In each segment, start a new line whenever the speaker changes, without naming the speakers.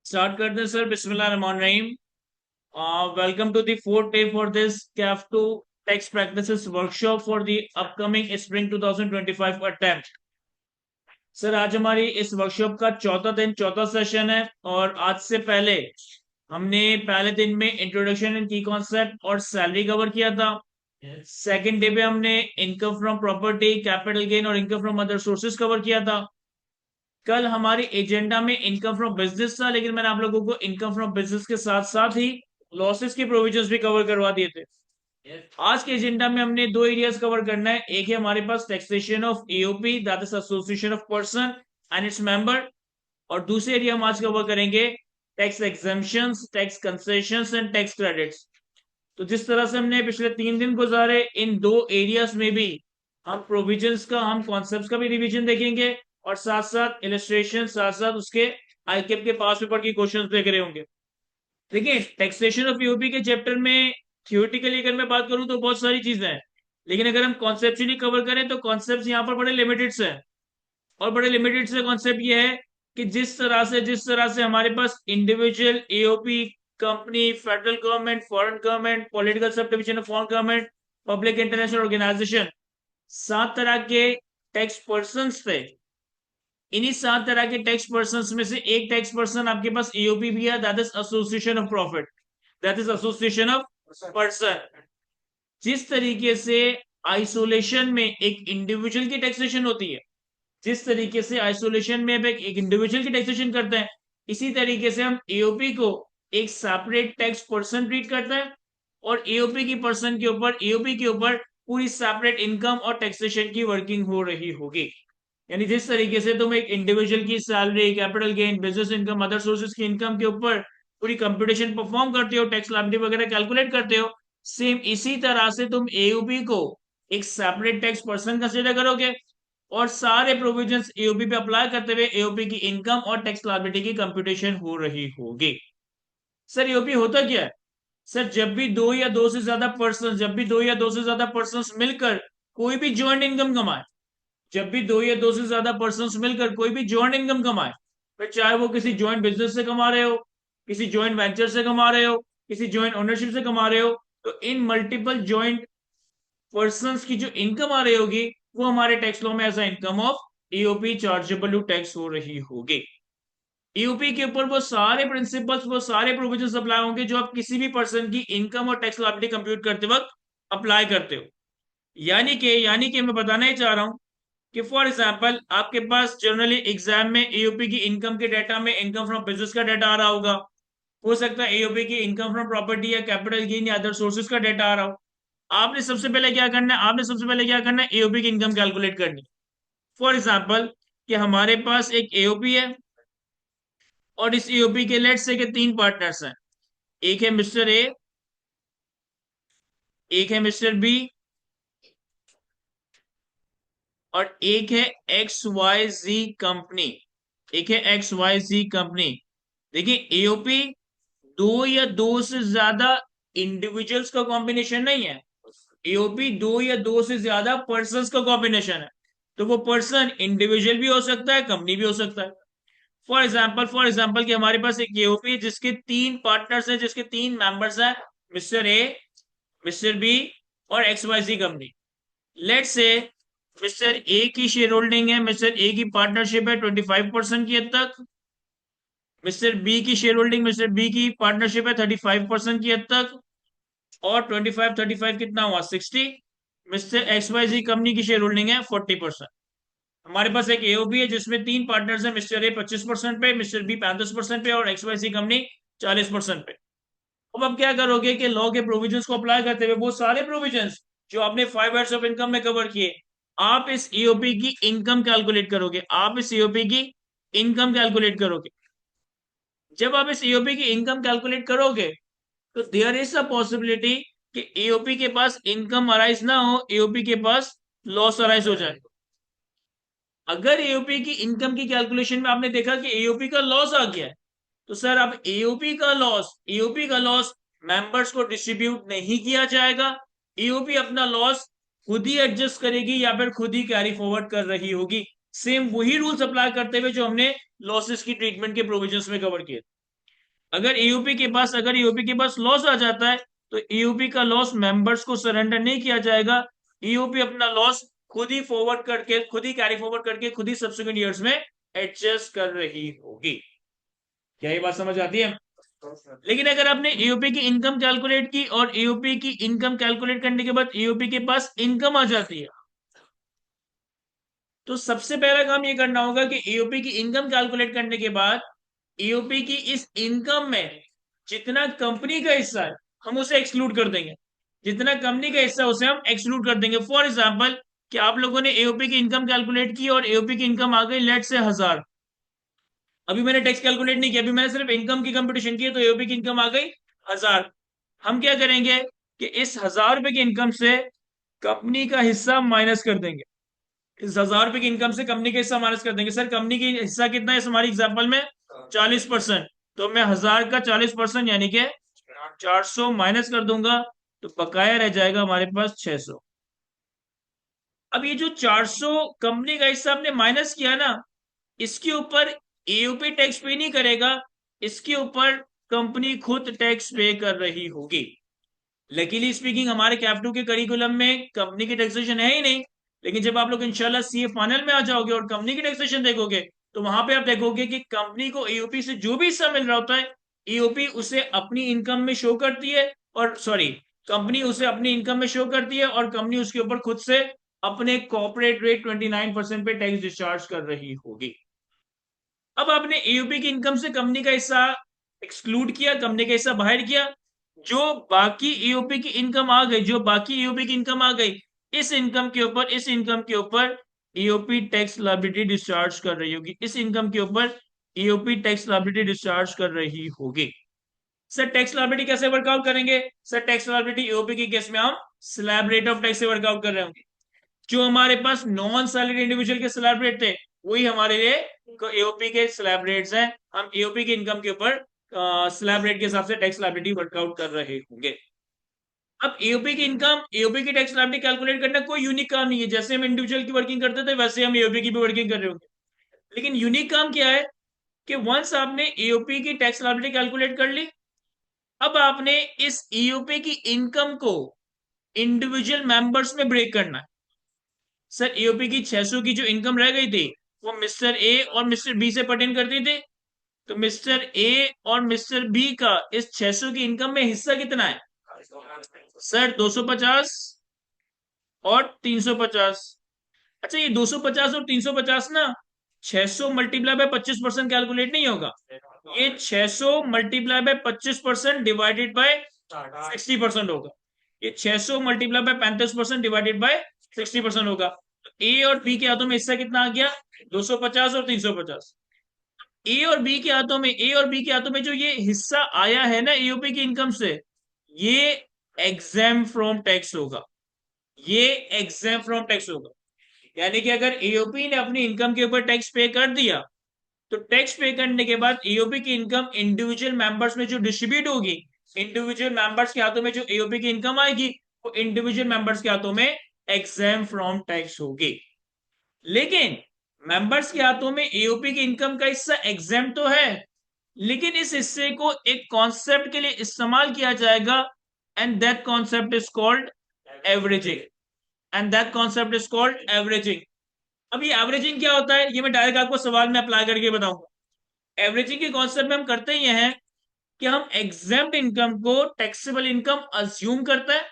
Start करते हैं sir. बिस्मिल्लाहिर्रहमानिर्रहीम। Welcome to the fourth day for this CAF two tax practices workshop for the upcoming spring 2025 attempt. Sir आज हमारी इस workshop का चौथा दिन, चौथा सेशन है। और आज से पहले हमने पहले दिन में इंट्रोडक्शन एंड की कॉन्सेप्ट और सैलरी कवर किया था। सेकंड डे पे हमने income from property, capital gain और income from other sources cover किया था। कल हमारे एजेंडा में इनकम फ्रॉम बिजनेस था, लेकिन मैंने आप लोगों को इनकम फ्रॉम बिजनेस के साथ साथ ही लॉसेस के प्रोविजंस भी कवर करवा दिए थे। आज के एजेंडा में हमने दो एरियाज कवर करना है। एक है हमारे पास taxation of AOP, that is association of person and its member. और दूसरे एरिया हम आज कवर करेंगे tax exemptions, tax concessions and tax credits. तो जिस तरह से हमने पिछले 3 दिन गुजारे, इन दो एरियाज में भी हम प्रोविजंस का, हम कॉन्सेप्ट्स का भी रिवीजन देखेंगे और साथ साथ इलस्ट्रेशन, साथ साथ उसके आईकेप के पास पेपर की क्वेश्चंस देख रहे होंगे। देखिए, टैक्सेशन ऑफ यूपी के चैप्टर में थियोरेटिकली अगर मैं बात करूं तो बहुत सारी चीजें हैं, लेकिन अगर हम कॉन्सेप्चुअली कवर करें तो कॉन्सेप्ट यहाँ पर बड़े लिमिटेड से हैं। और बड़े लिमिटेड से कॉन्सेप्ट ये है कि जिस तरह से हमारे पास individual, AOP, company, federal government, foreign government, political subdivision of foreign government, public international organization, 7 तरह के टैक्स पर्सन थे। इन्हीं 7 तरह के टैक्स पर्सन में से एक टैक्स पर्सन आपके पास एओपी भी है, that is association of profit, that is association of person. जिस तरीके से आइसोलेशन में एक इंडिविजुअल की टैक्सेशन होती है, जिस तरीके से आइसोलेशन में एक इंडिविजुअल की टैक्सेशन करते हैं, इसी तरीके से हम एओपी को एक सेपरेट टैक्स पर्सन ट्रीट करते हैं। और एओपी की पर्सन के ऊपर, एओपी के ऊपर पूरी सेपरेट इनकम और टैक्सेशन की वर्किंग हो रही होगी। यानी जिस तरीके से तुम एक इंडिविजुअल की salary, capital gain, business income, other sources की इनकम के ऊपर पूरी कंप्यूटेशन परफॉर्म करते हो, टैक्स लायबिलिटी वगैरह कैलकुलेट करते हो, सेम इसी तरह से तुम एओपी को एक सेपरेट टैक्स पर्सन कंसीडर करोगे और सारे प्रोविजंस एओपी पे अप्लाई करते हुए एओपी की इनकम और टैक्स लायबिलिटी की कंप्यूटेशन हो रही होगी। सर एओपी होता क्या है? सर जब भी दो या दो से ज्यादा पर्सन, जब भी दो या दो से ज्यादा पर्सन मिलकर कोई भी ज्वाइंट इनकम कमाए, जब भी दो या दो से ज्यादा पर्सन मिलकर कोई भी ज्वाइंट इनकम कमाए, फिर चाहे वो किसी ज्वाइंट बिजनेस से कमा रहे हो, किसी ज्वाइंट वेंचर से कमा रहे हो, किसी ज्वाइंट ओनरशिप से कमा रहे हो, तो इन मल्टीपल ज्वाइंट पर्सन की जो इनकम आ रही होगी वो हमारे टैक्स लॉ में as income of AOP chargeable to tax हो रही होगी। ईओपी के ऊपर वो सारे प्रिंसिपल्स, वो सारे प्रोविजंस अप्लाई होंगे जो आप किसी भी पर्सन की इनकम और टैक्स लायबिलिटी कंप्यूट करते वक्त अप्लाई करते हो। यानी कि मैं बताना ही चाह रहा हूं कि फॉर एग्जाम्पल आपके पास जनरली एग्जाम में एओपी की इनकम के डाटा में इनकम फ्रॉम बिजनेस का डाटा आ रहा होगा, हो सकता है एओपी की इनकम फ्रॉम प्रॉपर्टी या कैपिटल गेन या अदर सोर्सेज का डाटा आ रहा हो। आपने सबसे पहले क्या करना है, आपने सबसे पहले क्या करना है, एओपी की इनकम कैलकुलेट करनी। फॉर एग्जाम्पल कि हमारे पास एक एओपी है और इस एओपी के लेट्स से के 3 पार्टनर्स हैं। एक है मिस्टर ए, एक है मिस्टर बी और एक है एक्स वाई जी कंपनी, एक है एक्स वाई जी कंपनी। देखिए एओपी दो या दो से ज्यादा इंडिविजुअल्स का कॉम्बिनेशन नहीं है, एओपी दो या दो से ज्यादा पर्संस का कॉम्बिनेशन है। तो वो पर्सन इंडिविजुअल भी हो सकता है, कंपनी भी हो सकता है। फॉर एग्जाम्पल कि हमारे पास एक एओपी है जिसके 3 पार्टनर्स हैं, जिसके 3 मेंबर्स हैं, मिस्टर ए, मिस्टर बी और X Y Z company. Let's say mister A की शेयर होल्डिंग है, मिस्टर ए की पार्टनरशिप है 25% की हद तक। मिस्टर बी की शेयर होल्डिंग, मिस्टर बी की पार्टनरशिप है 35% की हद तक। और 25 35 कितना हुआ, 60। Mister x Y Z company की शेयर होल्डिंग है 40%। हमारे पास एक एओबी है जिसमें 3 पार्टनर्स हैं, मिस्टर ए 25% पे, मिस्टर बी 35% पे और एक्स वाई सी कंपनी 40% पे। अब आप क्या करोगे कि लॉ के प्रोविजंस को अप्लाई करते हुए वो सारे प्रोविजंस जो आपने 5 ईयर्स ऑफ इनकम में कवर किए, आप इस ईओपी की इनकम कैलकुलेट करोगे, आप इस ईओपी की इनकम कैलकुलेट करोगे। जब आप इस ईओपी की इनकम कैलकुलेट करोगे तो देयर इज अ पॉसिबिलिटी कि एओपी के पास इनकम अराइज ना हो, एओपी के पास लॉस अराइज हो जाए। अगर एओपी की इनकम की कैलकुलेशन में आपने देखा कि एओपी का लॉस आ गया है, तो सर अब एओपी का लॉस मेंबर्स को डिस्ट्रीब्यूट नहीं किया जाएगा। एओपी अपना लॉस खुद ही एडजस्ट करेगी या फिर खुद ही कैरी फॉरवर्ड कर रही होगी। सेम वही रूल्स अप्लाई करते हुए जो हमने लॉसेस की ट्रीटमेंट के प्रोविजंस में कवर किए। अगर ईयूपी के पास लॉस आ जाता है तो ईयूपी का लॉस मेंबर्स को सरेंडर नहीं किया जाएगा। ईयूपी अपना लॉस खुद ही कैरी फॉरवर्ड करके खुद ही सब्सिक्वेंट ईयर्स में एडजस्ट कर रही होगी। क्या ये बात समझ आती है? लेकिन अगर आपने ईयूपी की इनकम कैलकुलेट की और ईयूपी की इनकम कैलकुलेट करने के बाद ईयूपी के पास इनकम आ जाती है, तो सबसे पहला काम ये करना होगा कि ईयूपी की इनकम कैलकुलेट करने के बाद ईयूपी की इस इनकम में जितना कंपनी का हिस्सा है हम उसे एक्सक्लूड कर देंगे। जितना कंपनी का हिस्सा है उसे हम एक्सक्लूड कर देंगे। फॉर एग्जाम्पल कि आप लोगों ने ईयूपी की इनकम कैलकुलेट की और ईयूपी की इनकम आ गई लेट से 1000। अभी मैंने टैक्स कैलकुलेट नहीं किया, अभी मैंने सिर्फ इनकम की कंपटीशन की है, तो ईयूपी की इनकम आ गई 1000। हम क्या करेंगे कि इस 1000 रुपए की इनकम से कंपनी का हिस्सा माइनस कर देंगे। इस 1000 रुपए की इनकम से कंपनी का हिस्सा माइनस कर देंगे। सर कंपनी की हिस्सा कितना है इस हमारी एग्जांपल में? 40%। तो मैं 1000 का 40% यानी कि 400 माइनस कर दूंगा, तो बकाया रह जाएगा हमारे पास 600। अब ये जो 400 कंपनी का हिस्सा आपने माइनस किया ना, इसके ऊपर एयूपी टैक्स पे नहीं करेगा, इसके ऊपर कंपनी खुद टैक्स पे कर रही होगी। लकीली स्पीकिंग हमारे कैफ 2 के करिकुलम में कंपनी की टैक्सेशन है ही नहीं। लेकिन जब आप लोग इंशाल्लाह सीए फाइनल में आ जाओगे और कंपनी की टैक्सेशन देखोगे, तो वहां पे आप देखोगे कि कंपनी को ईओपी से जो भी हिस्सा मिल रहा होता है ईओपी उसे अपनी इनकम में शो करती है, और सॉरी, कंपनी उसे अपनी इनकम में शो करती है और कंपनी उसके ऊपर खुद से अपने कॉर्पोरेट रेट 29% पे टैक्स डिस्चार्ज कर रही होगी। अब आपने एयूपी की इनकम से कंपनी का हिस्सा एक्सक्लूड किया, कंपनी का हिस्सा बाहर किया। जो बाकी ईओपी की इनकम आ गई, जो बाकी ईओपी की इनकम आ गई, इस इनकम के ऊपर ईओपी टैक्स लायबिलिटी डिस्चार्ज कर रही होगी। इस इनकम के ऊपर ईओपी टैक्स लायबिलिटी डिस्चार्ज कर रही होगी। सर टैक्स लायबिलिटी कैसे वर्कआउट करेंगे? सर टैक्स लायबिलिटी ईओपी के केस में हम स्लैब रेट ऑफ टैक्स से वर्कआउट कर रहे होंगे। जो हमारे पास नॉन सैलरी इंडिविजुअल के स्लैब रेट थे वही हमारे लिए एओपी के स्लैब रेट्स हैं। हम एओपी की इनकम के ऊपर स्लैब रेट के हिसाब से टैक्स लायबिलिटी वर्कआउट कर रहे होंगे। अब एओपी की इनकम, एओपी की टैक्स लायबिलिटी कैलकुलेट करना कोई यूनिक काम नहीं है। जैसे हम इंडिविजुअल की वर्किंग करते थे वैसे हम एओपी की भी वर्किंग कर रहे होंगे। लेकिन यूनिक काम क्या है कि वंस आपने एओपी की टैक्स लायबिलिटी कैलकुलेट कर ली, अब आपने इस ईओपी की इनकम को इंडिविजुअल मेंबर्स में ब्रेक करना है। सर ईओपी की 600 की जो इनकम रह गई थी वो मिस्टर ए और मिस्टर बी से पर्टेन करती थी। तो मिस्टर ए और मिस्टर बी का इस 600 की इनकम में हिस्सा कितना है? सर 250 और 350। अच्छा ये 250 और 350 ना 600 मल्टीप्लाई बाय 25% कैलकुलेट नहीं होगा। ये 600 मल्टीप्लाई बाय 25% डिवाइडेड बाय 60% होगा। ये 600 मल्टीप्लाई बाय 35% डिवाइडेड बाय 60% होगा। ए और बी के हाथों में हिस्सा कितना आ गया? 250 और 350। ए और बी के हाथों में जो ये हिस्सा आया है ना ईओपी की इनकम से, ये एग्जाम फ्रॉम टैक्स होगा। ये एग्जाम फ्रॉम टैक्स होगा। यानी कि अगर ईओपी ने अपनी इनकम के ऊपर टैक्स पे कर दिया, तो टैक्स पे करने के बाद ईओपी की इनकम इंडिविजुअल मेंबर्स में जो डिस्ट्रीब्यूट होगी, इंडिविजुअल मेंबर्स के हाथों में जो ईओपी की इनकम आएगी वो इंडिविजुअल मेंबर्स के हाथों में एग्जाम फ्रॉम टैक्स होगी। लेकिन मेंबर्स के हाथों में एओपी की इनकम का हिस्सा एग्जाम तो है, लेकिन इस हिस्से को एक कॉन्सेप्ट के लिए इस्तेमाल किया जाएगा, and that concept is called averaging. And that concept is called averaging. अब ये एवरेजिंग क्या होता है ये मैं डायरेक्ट आपको सवाल में अप्लाई करके बताऊंगा। एवरेजिंग के कॉन्सेप्ट में हम करते ही हैं कि हम एग्जाम्प्ट इनकम को टैक्सेबल इनकम अज्यूम करते हैं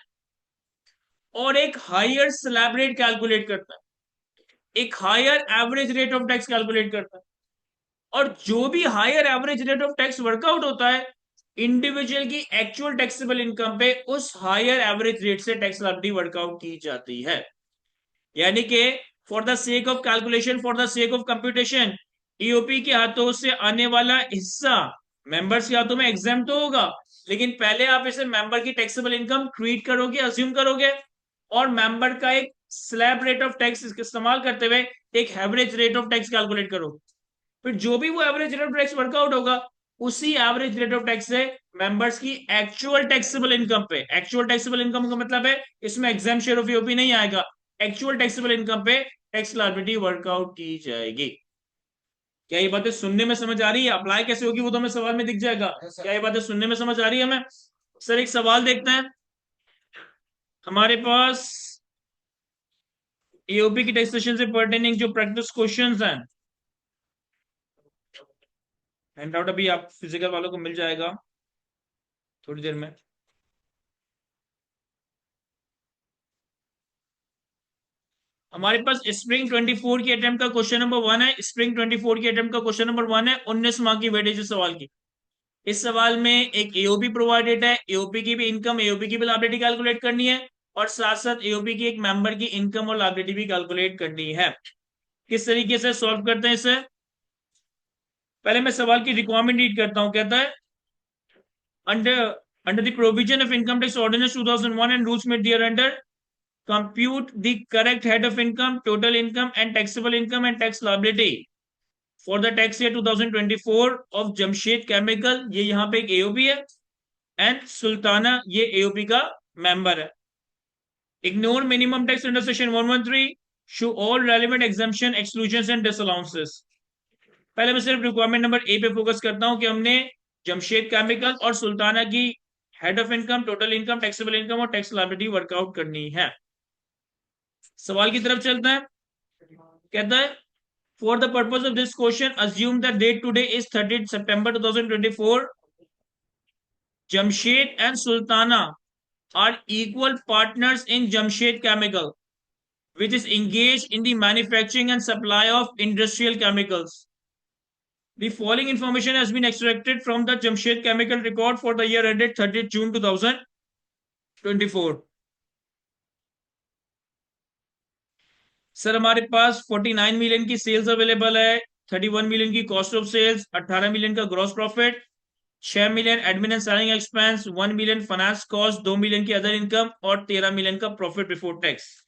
और एक हायर स्लैब रेट कैलकुलेट करता है, एक higher average rate of tax calculate करता है। और जो भी higher average rate of tax workout होता है इंडिविजुअल की एक्चुअल टैक्सेबल इनकम पे, उस हायर एवरेज रेट से टैक्स लायबिलिटी वर्कआउट की जाती है। यानी कि for the sake of calculation, for the sake of computation, AOP के हाथों से आने वाला हिस्सा मेंबर्स के हाथों में एग्जाम तो होगा, लेकिन पहले आप इसे मेंबर की टैक्सेबल इनकम ट्रीट करोगे, अज्यूम करोगे, और मेंबर का एक स्लैब रेट ऑफ टैक्स इस्तेमाल करते हुए एक average rate of tax calculate करोगे। फिर जो भी वो average rate of tax workout होगा उसी एवरेज रेट ऑफ टैक्स से मेंबर्स की एक्चुअल टैक्सेबल इनकम पे, एक्चुअल टैक्सेबल इनकम का मतलब है इसमें एग्जाम शेयर ऑफ ईओपी नहीं आएगा, एक्चुअल टैक्सेबल इनकम पे टैक्स लायबिलिटी वर्कआउट की जाएगी। क्या ये बातें सुनने में समझ आ रही है? अप्लाई कैसे होगी वो तो हमें सवाल में दिख जाएगा। क्या ये बातें सुनने में समझ आ रही है हमें? सर एक सवाल देखते हैं हमारे पास एओपी की टैक्सेशन से पर्टेनिंग जो प्रैक्टिस क्वेश्चंस हैं। हैंडआउट अभी आप फिजिकल वालों को मिल जाएगा थोड़ी देर में। हमारे पास स्प्रिंग 24 की अटेम्प्ट का क्वेश्चन नंबर 1 है। स्प्रिंग 24 की अटेम्प्ट का क्वेश्चन नंबर 1 है। 19 मार्क की वेटेज इस सवाल की। इस सवाल में एक एओपी प्रोवाइडेड है, एओपी की भी इनकम, एओपी की भी लायबिलिटी कैलकुलेट करनी है, और साथ साथ एओपी की एक मेंबर की इनकम और लायबिलिटी भी कैलकुलेट करनी है। किस तरीके से सॉल्व करते हैं इसे? पहले मैं सवाल की रिक्वायरमेंट रीड करता हूं। कहता है under under the provision of income tax ordinance 2001 and rules made thereunder, compute the correct head of income, total income and taxable income and tax liability for the tax year 2024 of Jamshed Chemical, ये यहाँ पे एक AOP है, and Sultana ये AOP का member है। Ignore minimum tax under section 113, show all relevant exemption exclusion and disallowances. पहले मैं सिर्फ रिक्वायरमेंट नंबर ए पे फोकस करता हूं कि हमने जमशेद केमिकल और सुल्ताना की head of income, total income, taxable income और टैक्स लायबिलिटी वर्कआउट करनी है। सवाल की तरफ चलता है। कहता है for the purpose of this question assume the date today is 30th September 2024. Jamshed and Sultana are equal partners in Jamshed Chemical, which is engaged in the manufacturing and supply of industrial chemicals. The following information has been extracted from the Jamshed Chemical record for the year ended 30th June 2024. Sir हमारे पास 49 million की sales available है, 31 million की cost of sales, 18 million का gross profit, 6 million admin and selling expense, 1 million finance cost, 2 million की other income और 13 million का profit before tax.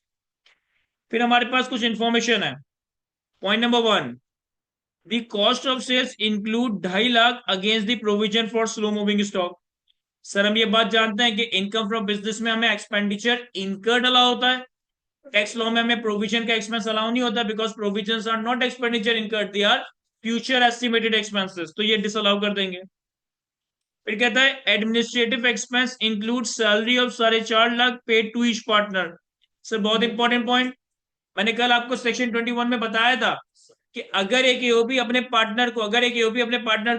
फिर हमारे पास कुछ इंफॉर्मेशन है। Point number 1, the cost of sales include 2.5 lakh against the provision for slow moving stock. Sir हम ये बात जानते हैं कि इनकम फ्रॉम बिजनेस में हमें एक्सपेंडिचर इनकर्ड अलाउ होता है, टैक्स लॉ में हमें प्रोविजन का एक्सपेंस अलाउ नहीं होता, because provisions are not expenditure incurred, they are future estimated expenses, तो ये डिसअलाउ कर देंगे। फिर कहता है administrative expense include salary of 4.5 lakh paid to each partner. Sir बहुत इंपॉर्टेंट पॉइंट, मैंने कल आपको सेक्शन 21 में बताया था कि अगर एक एओपी अपने पार्टनर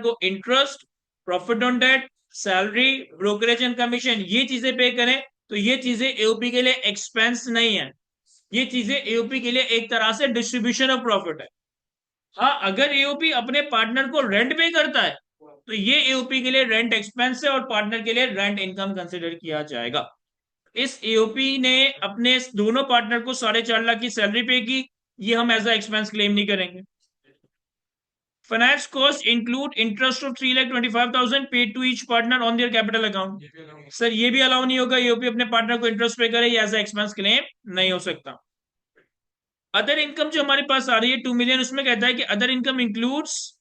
को interest, profit on debt, salary, brokerage and commission ये चीजें पे करें तो ये चीजें एओपी के लिए एक्सपेंस नहीं है, ये चीजें एओपी के लिए एक तरह से डिस्ट्रीब्यूशन ऑफ प्रॉफिट है। हाँ अगर एओपी अपने पार्टनर को रेंट पे करता है तो ये एओपी के लिए रेंट एक्सपेंस है और पार्टनर के लिए रेंट इनकम कंसिडर किया जाएगा। इस एओपी ने अपने दोनों पार्टनर को 4.5 लाख की सैलरी पे की, ये हम एज अ एक्सपेंस क्लेम नहीं करेंगे। Finance cost include interest of 3,25,000 paid to each partner on their capital account. Sir ये भी अलाउ नहीं होगा, एओपी अपने पार्टनर को इंटरेस्ट पे करे, ये एज अ एक्सपेंस क्लेम नहीं हो सकता। अदर इनकम जो हमारे पास आ रही है 2 मिलियन, उसमें कहता है कि other income includes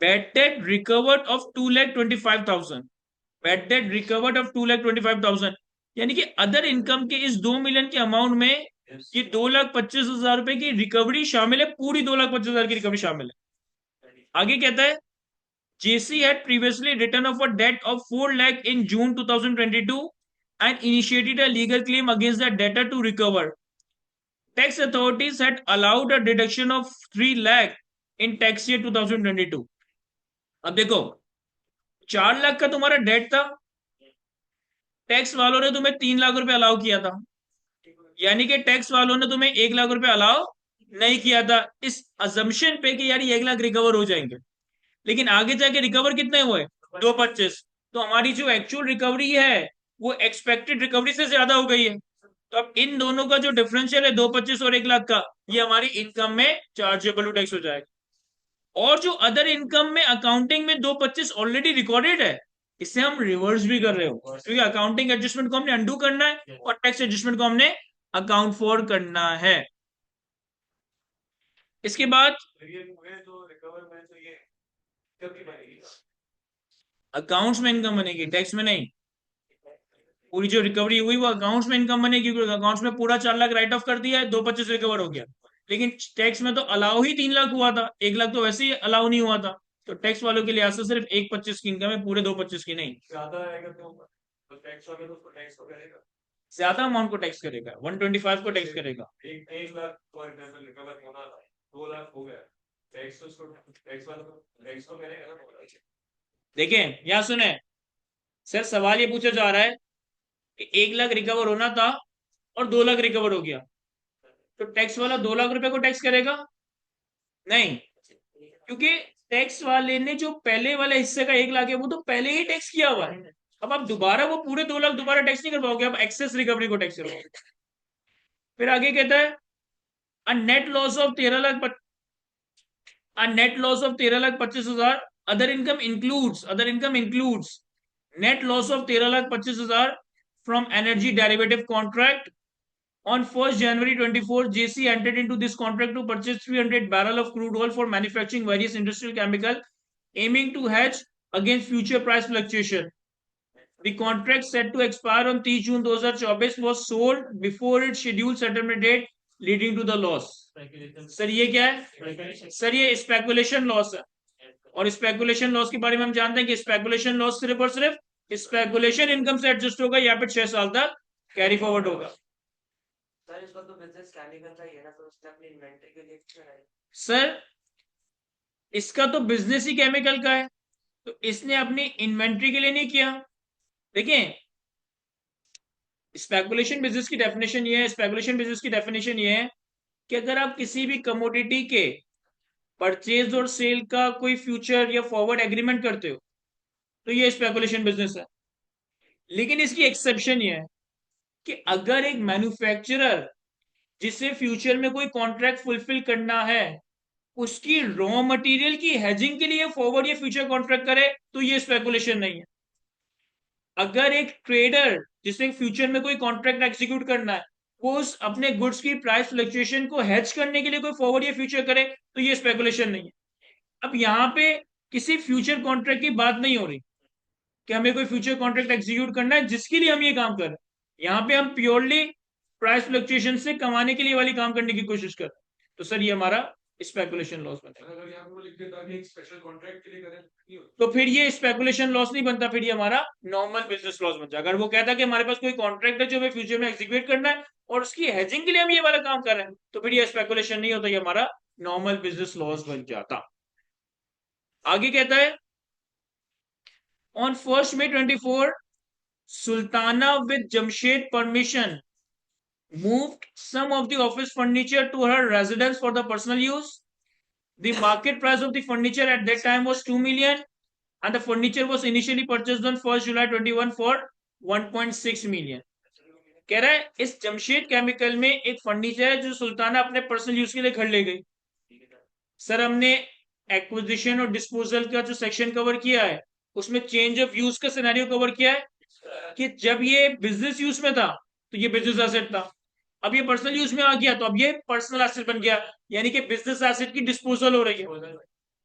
bad debt recovered of 2,25,000, bad debt recovered of 2,25,000, यानी कि अदर इनकम के इस 2 मिलियन के अमाउंट में ये 2,25,000 रुपए की रिकवरी शामिल है, पूरी 2,25,000 की रिकवरी शामिल है। आगे कहता है JC had previously written off a debt of 4 lakh in June 2022 and initiated a legal claim against the debtor to recover. Tax authorities had allowed a deduction of 3 lakh in tax year 2022. अब देखो 4 लाख का तुम्हारा date था, tax वालों ने तुम्हें 3 लाख रुपए allow किया था, यानी कि टैक्स वालों ने तुम्हें 1 लाख रुपए अलाउ नहीं किया था इस अजम्पशन पे कि यार ये 1 लाख रिकवर हो जाएंगे, लेकिन आगे जाके रिकवर कितने हुए 225, तो हमारी जो एक्चुअल रिकवरी है वो एक्सपेक्टेड रिकवरी से ज्यादा हो गई है। तो अब इन दोनों का जो डिफरेंशियल है 225 और 1 लाख का, ये हमारी इनकम में चार्जेबल टैक्स हो जाएगा। और जो अदर इनकम में अकाउंटिंग में 225 ऑलरेडी रिकॉर्डेड है, इससे हम रिवर्स भी कर रहे हो, क्योंकि अकाउंटिंग एडजस्टमेंट को हमने अंडू करना है और टैक्स एडजस्टमेंट को हमने अकाउंट फॉर करना है। इसके बाद अकाउंट्स में इनकम बनेगी, टैक्स में नहीं। पूरी जो रिकवरी हुई वो अकाउंट्स में इनकम बनेगी, क्योंकि अकाउंट्स में पूरा 4 लाख राइट ऑफ कर दिया है, 225 रिकवर हो गया, लेकिन टैक्स में तो अलाउ ही 3 लाख हुआ था, 1 लाख तो वैसे ही अलाउ नहीं हुआ था। तो टैक्स वालों के लिहाज से सिर्फ एक 25 की इनकम है, पूरे 2 25 की नहीं।
ज्यादा आएगा तो टैक्स वगैरह तो उसको टैक्स तो करेगा।
ज्यादा अमाउंट को टैक्स करेगा, 125 को टैक्स करेगा।
एक लाख फॉर एग्जाम्पल रिकवर होना था, 2 लाख हो गया, टैक्स तो उसको टैक्स वाला तो टैक्स तो करेगा ना।
देखें यहाँ सुने, सर सवाल ये पूछा जा रहा है कि 1 लाख रिकवर होना था और 2 लाख रिकवर हो गया, तो टैक्स वाला 2 लाख रुपए को टैक्स करेगा? नहीं, क्योंकि टैक्स वाले ने जो पहले वाले हिस्से का 1 लाख है वो तो पहले ही टैक्स किया हुआ है। अब आप दोबारा वो पूरे 2 लाख दोबारा टैक्स नहीं कर पाओगे, आप एक्सेस रिकवरी को टैक्स करोगे। फिर आगे कहता है a net loss of 13,25,000 other income includes net loss of 13,25,000 from energy derivative contract. On 1st January 24, JC entered into this contract to purchase 300 barrel of crude oil for manufacturing various industrial chemical, aiming to hedge against future price fluctuation. The contract set to expire on 30 June 2024 was sold before its scheduled settlement date, leading to the loss. Sir ये क्या है? Sir ये speculation loss है, और speculation loss के बारे में हम जानते हैं कि स्पेकुलेशन लॉस सिर्फ और सिर्फ स्पेकुलेशन इनकम से एडजस्ट होगा या फिर 6 साल तक कैरी फॉरवर्ड होगा।
सर इसका तो बिजनेस केमिकल का ही है ना, तो उसने अपनी इन्वेंटरी के लिए क्यों है?
सर इसका तो बिजनेस ही केमिकल का है, तो इसने अपनी इन्वेंट्री के लिए नहीं किया। देखें, स्पेकुलेशन बिजनेस की डेफिनेशन ये है, स्पेकुलेशन बिजनेस की डेफिनेशन ये है कि अगर आप किसी भी कमोडिटी के परचेज और सेल का कोई फ्यूचर या फॉरवर्ड एग्रीमेंट करते हो तो ये स्पेकुलेशन बिजनेस है। लेकिन इसकी एक्सेप्शन ये है कि अगर एक मैन्युफैक्चरर जिसे फ्यूचर में कोई कॉन्ट्रैक्ट फुलफिल करना है उसकी रॉ मटेरियल की हेजिंग के लिए फॉरवर्ड या फ्यूचर कॉन्ट्रैक्ट करे तो ये स्पेकुलेशन नहीं है। अगर एक ट्रेडर जिसे फ्यूचर में कोई कॉन्ट्रैक्ट एग्जीक्यूट करना है वो उस अपने गुड्स की प्राइस फ्लक्चुएशन को हेज करने के लिए कोई फॉरवर्ड या फ्यूचर करे तो ये स्पेकुलेशन नहीं है। अब यहाँ पे किसी फ्यूचर कॉन्ट्रैक्ट की बात नहीं हो रही कि हमें कोई फ्यूचर कॉन्ट्रैक्ट एग्जीक्यूट करना है जिसके लिए हम ये काम कर रहे हैं। यहाँ पे हम प्योरली प्राइस फ्लक्चुएशन से कमाने के लिए वाली काम करने की कोशिश कर रहे हैं। तो सर ये हमारा स्पेकुलेशन लॉस बनता है।
अगर यहाँ पे वो लिख देता कि एक स्पेशल कॉन्ट्रैक्ट के लिए करें नहीं होता।
तो फिर ये स्पेकुलेशन लॉस नहीं बनता, फिर ये हमारा नॉर्मल बिजनेस लॉस बनता है। अगर वो कहता है कि हमारे पास कोई कॉन्ट्रैक्ट है जो हमें फ्यूचर में एग्जीक्यूट करना है और उसकी हेजिंग के लिए हम ये वाला काम कर रहे हैं तो फिर ये स्पेकुलेशन नहीं होता, ये हमारा नॉर्मल बिजनेस लॉस बन जाता। आगे कहता है on 1st May 24 Sultana with Jamshed permission moved some of the office furniture to her residence for the personal use. The market price of the furniture at that time was 2 million and the furniture was initially purchased on 1st July 21 for 1.6 million. कह रहा है इस Jamshed chemical में एक furniture है जो सुल्ताना अपने personal use के लिए घर ले गई। सर हमने एक्विजिशन और डिस्पोजल का जो सेक्शन कवर किया है उसमें चेंज ऑफ यूज का सिनेरियो कवर किया है कि जब ये बिजनेस यूज में था तो ये बिजनेस एसेट था, अब ये पर्सनल यूज में आ गया तो अब ये पर्सनल एसेट बन गया, यानी कि बिजनेस एसेट की डिस्पोजल हो रही है।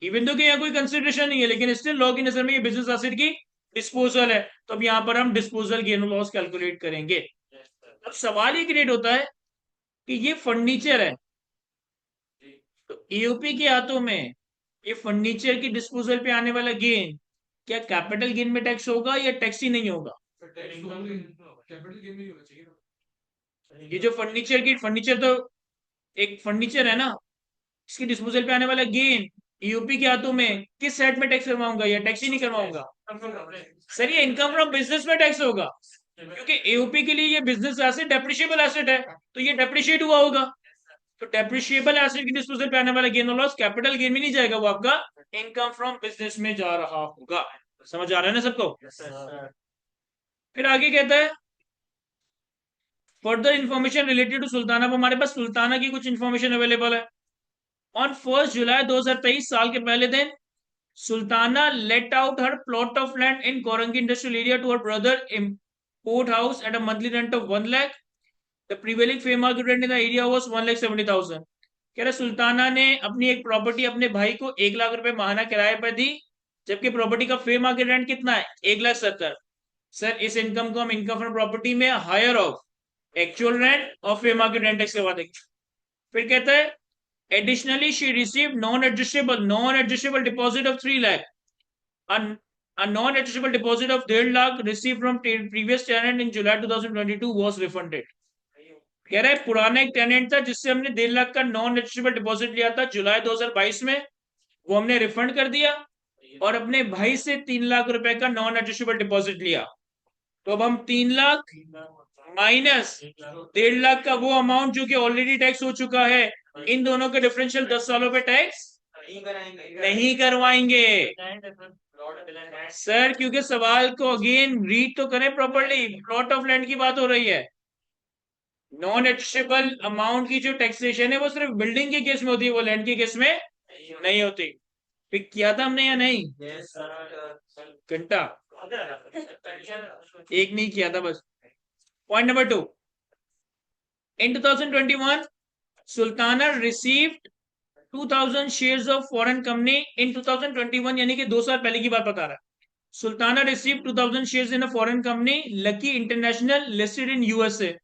इवन दो कि यहाँ कोई कंसिडरेशन नहीं है लेकिन स्टिल लॉ की नजर में ये बिजनेस एसेट की डिस्पोजल है, तो अब यहाँ पर हम डिस्पोजल गेन और लॉस कैलकुलेट करेंगे। अब सवाल ये क्रिएट होता है कि ये फर्नीचर है तो ईओपी के हाथों में ये फर्नीचर की डिस्पोजल पे आने वाला गेन क्या कैपिटल गेन में टैक्स होगा या टैक्स ही नहीं होगा?
कैपिटल गेन नहीं होना चाहिए।
ये जो फर्नीचर तो एक फर्नीचर है ना, इसकी डिस्पोजल पे आने वाला गेन ईओपी के हाथों में किस सेट में टैक्स करवाऊंगा या टैक्स ही नहीं करवाऊंगा? सर ये इनकम फ्रॉम बिजनेस में टैक्स होगा क्योंकि एओपी के लिए ये बिजनेस एसेट डेप्रिशिएबल एसेट है तो ये डेप्रिशिएट हुआ होगा, तो डेप्रिशिएबल एसेट की डिस्पोजल पे आने वाला गेन और लॉस कैपिटल गेन में नहीं जाएगा, वो आपका इनकम फ्रॉम बिजनेस में जा रहा होगा। समझ आ रहा है ना सबको? फिर आगे कहता है further information related to Sultana. अब हमारे पास सुल्ताना की कुछ इंफॉर्मेशन अवेलेबल है। ऑन 1st जुलाई 2023 साल के पहले दिन Sultana let out her plot of land in Korangi industrial area to her brother import house at a monthly rent of 1 lakh. The prevailing fair market rent in the area was 1,70,000. कह रहे सुल्ताना ने अपनी एक property अपने भाई को 1 लाख रुपए माहाना किराए पर दी जबकि प्रॉपर्टी का फेयर मार्केट रेंट कितना है? 1,70,000। सर इस इनकम को हम इनकम फ्रॉम प्रॉपर्टी में हायर ऑफ एक्चुअल रेंट और फेयर मार्केट रेंट टैक्स करवा देंगे। फिर कहता है Additionally, she received non-adjustable deposit of 3 lakh. A non-adjustable deposit of 1.5 lakh received from previous tenant in July 2022 was refunded. कह रहा है पुराना एक टेनेंट था जिससे हमने 1.5 लाख का नॉन एडजस्टेबल डिपॉजिट लिया था जुलाई 2022 में, वो हमने रिफंड कर दिया और अपने भाई से 3 लाख रुपए का नॉन एडजस्टेबल डिपॉजिट लिया। तो अब हम 3 लाख माइनस 1.5 लाख का वो अमाउंट जो कि ऑलरेडी टैक्स हो चुका है, इन दोनों के डिफरेंशियल 10 सालों पे टैक्स नहीं करवाएंगे सर, क्योंकि सवाल को अगेन रीड तो करें प्रॉपर्ली। प्लॉट ऑफ लैंड की बात हो रही है। नॉन एडजस्टेबल अमाउंट की जो टैक्सेशन है वो सिर्फ बिल्डिंग के केस में होती है, वो लैंड के केस में नहीं होती। पिक किया था हमने या नहीं? घंटा एक नहीं किया था बस। Point number 2, in 2021 Sultana received 2000 shares of foreign company इन 2021, यानी कि 2 साल पहले की बात बता रहा है। Sultana receive 2000 shares in a foreign company, Lucky International, listed in USA,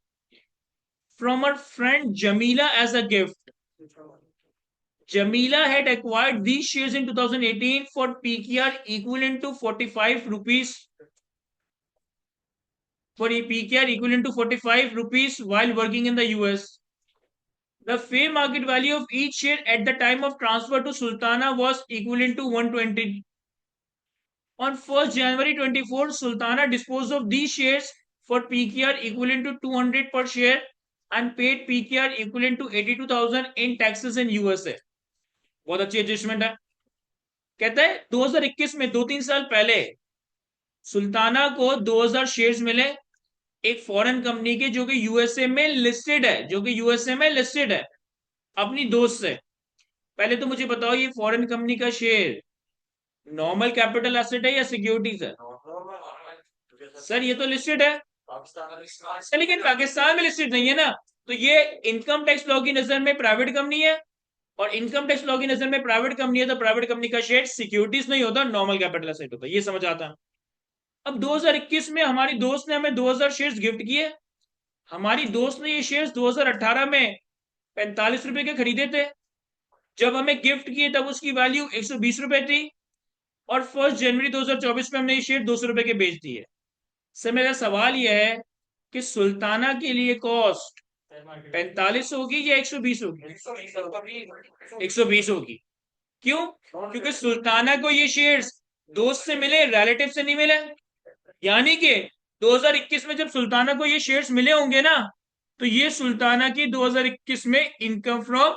from her friend Jamila as a gift. Jamila had acquired these shares in 2018 for PKR equivalent to 45 rupees. For PKR equivalent to 45 rupees while working in the US. The fair market value of each share at the time of transfer to Sultana was equivalent to 120. On 1st January 24, Sultana disposed of these shares for PKR equivalent to 200 per share and paid PKR equivalent to 82,000 in taxes in USA. बहुत अच्छी adjustment है। कहता है 2021 में 2-3 साल पहले सुल्ताना को 2000 shares मिले एक फॉरेन कंपनी के जो कि यूएसए में लिस्टेड है, अपनी दोस्त से। पहले तो मुझे बताओ ये फॉरेन कंपनी का शेयर नॉर्मल कैपिटल एसेट है या सिक्योरिटीज है? सर ये तो लिस्टेड है, लेकिन पाकिस्तान में लिस्टेड नहीं है ना, तो ये इनकम टैक्स लॉ की नजर में प्राइवेट कंपनी है, और इनकम टैक्स लॉ की नजर में प्राइवेट कंपनी है तो प्राइवेट कंपनी का शेयर सिक्योरिटीज नहीं होता, नॉर्मल कैपिटल एसेट होता है। ये समझ आता है। अब 2021 में हमारी दोस्त ने हमें 2000 शेयर्स गिफ्ट किए। हमारी दोस्त ने ये शेयर्स 2018 में 45 रुपए के खरीदे थे। जब हमें गिफ्ट किए तब उसकी वैल्यू 120 रुपए थी, और 1 जनवरी 2024 में हमने ये शेयर 200 रुपए के बेच दिए। सर मेरा सवाल यह है कि सुल्ताना के लिए कॉस्ट 45 होगी या 120 होगी? 120 होगी। क्यों? क्योंकि सुल्ताना को ये शेयर्स दोस्त से मिले, रिलेटिव से नहीं मिले। यानी कि 2021 में जब सुल्ताना को ये शेयर्स मिले होंगे ना, तो ये सुल्ताना की 2021 में इनकम फ्रॉम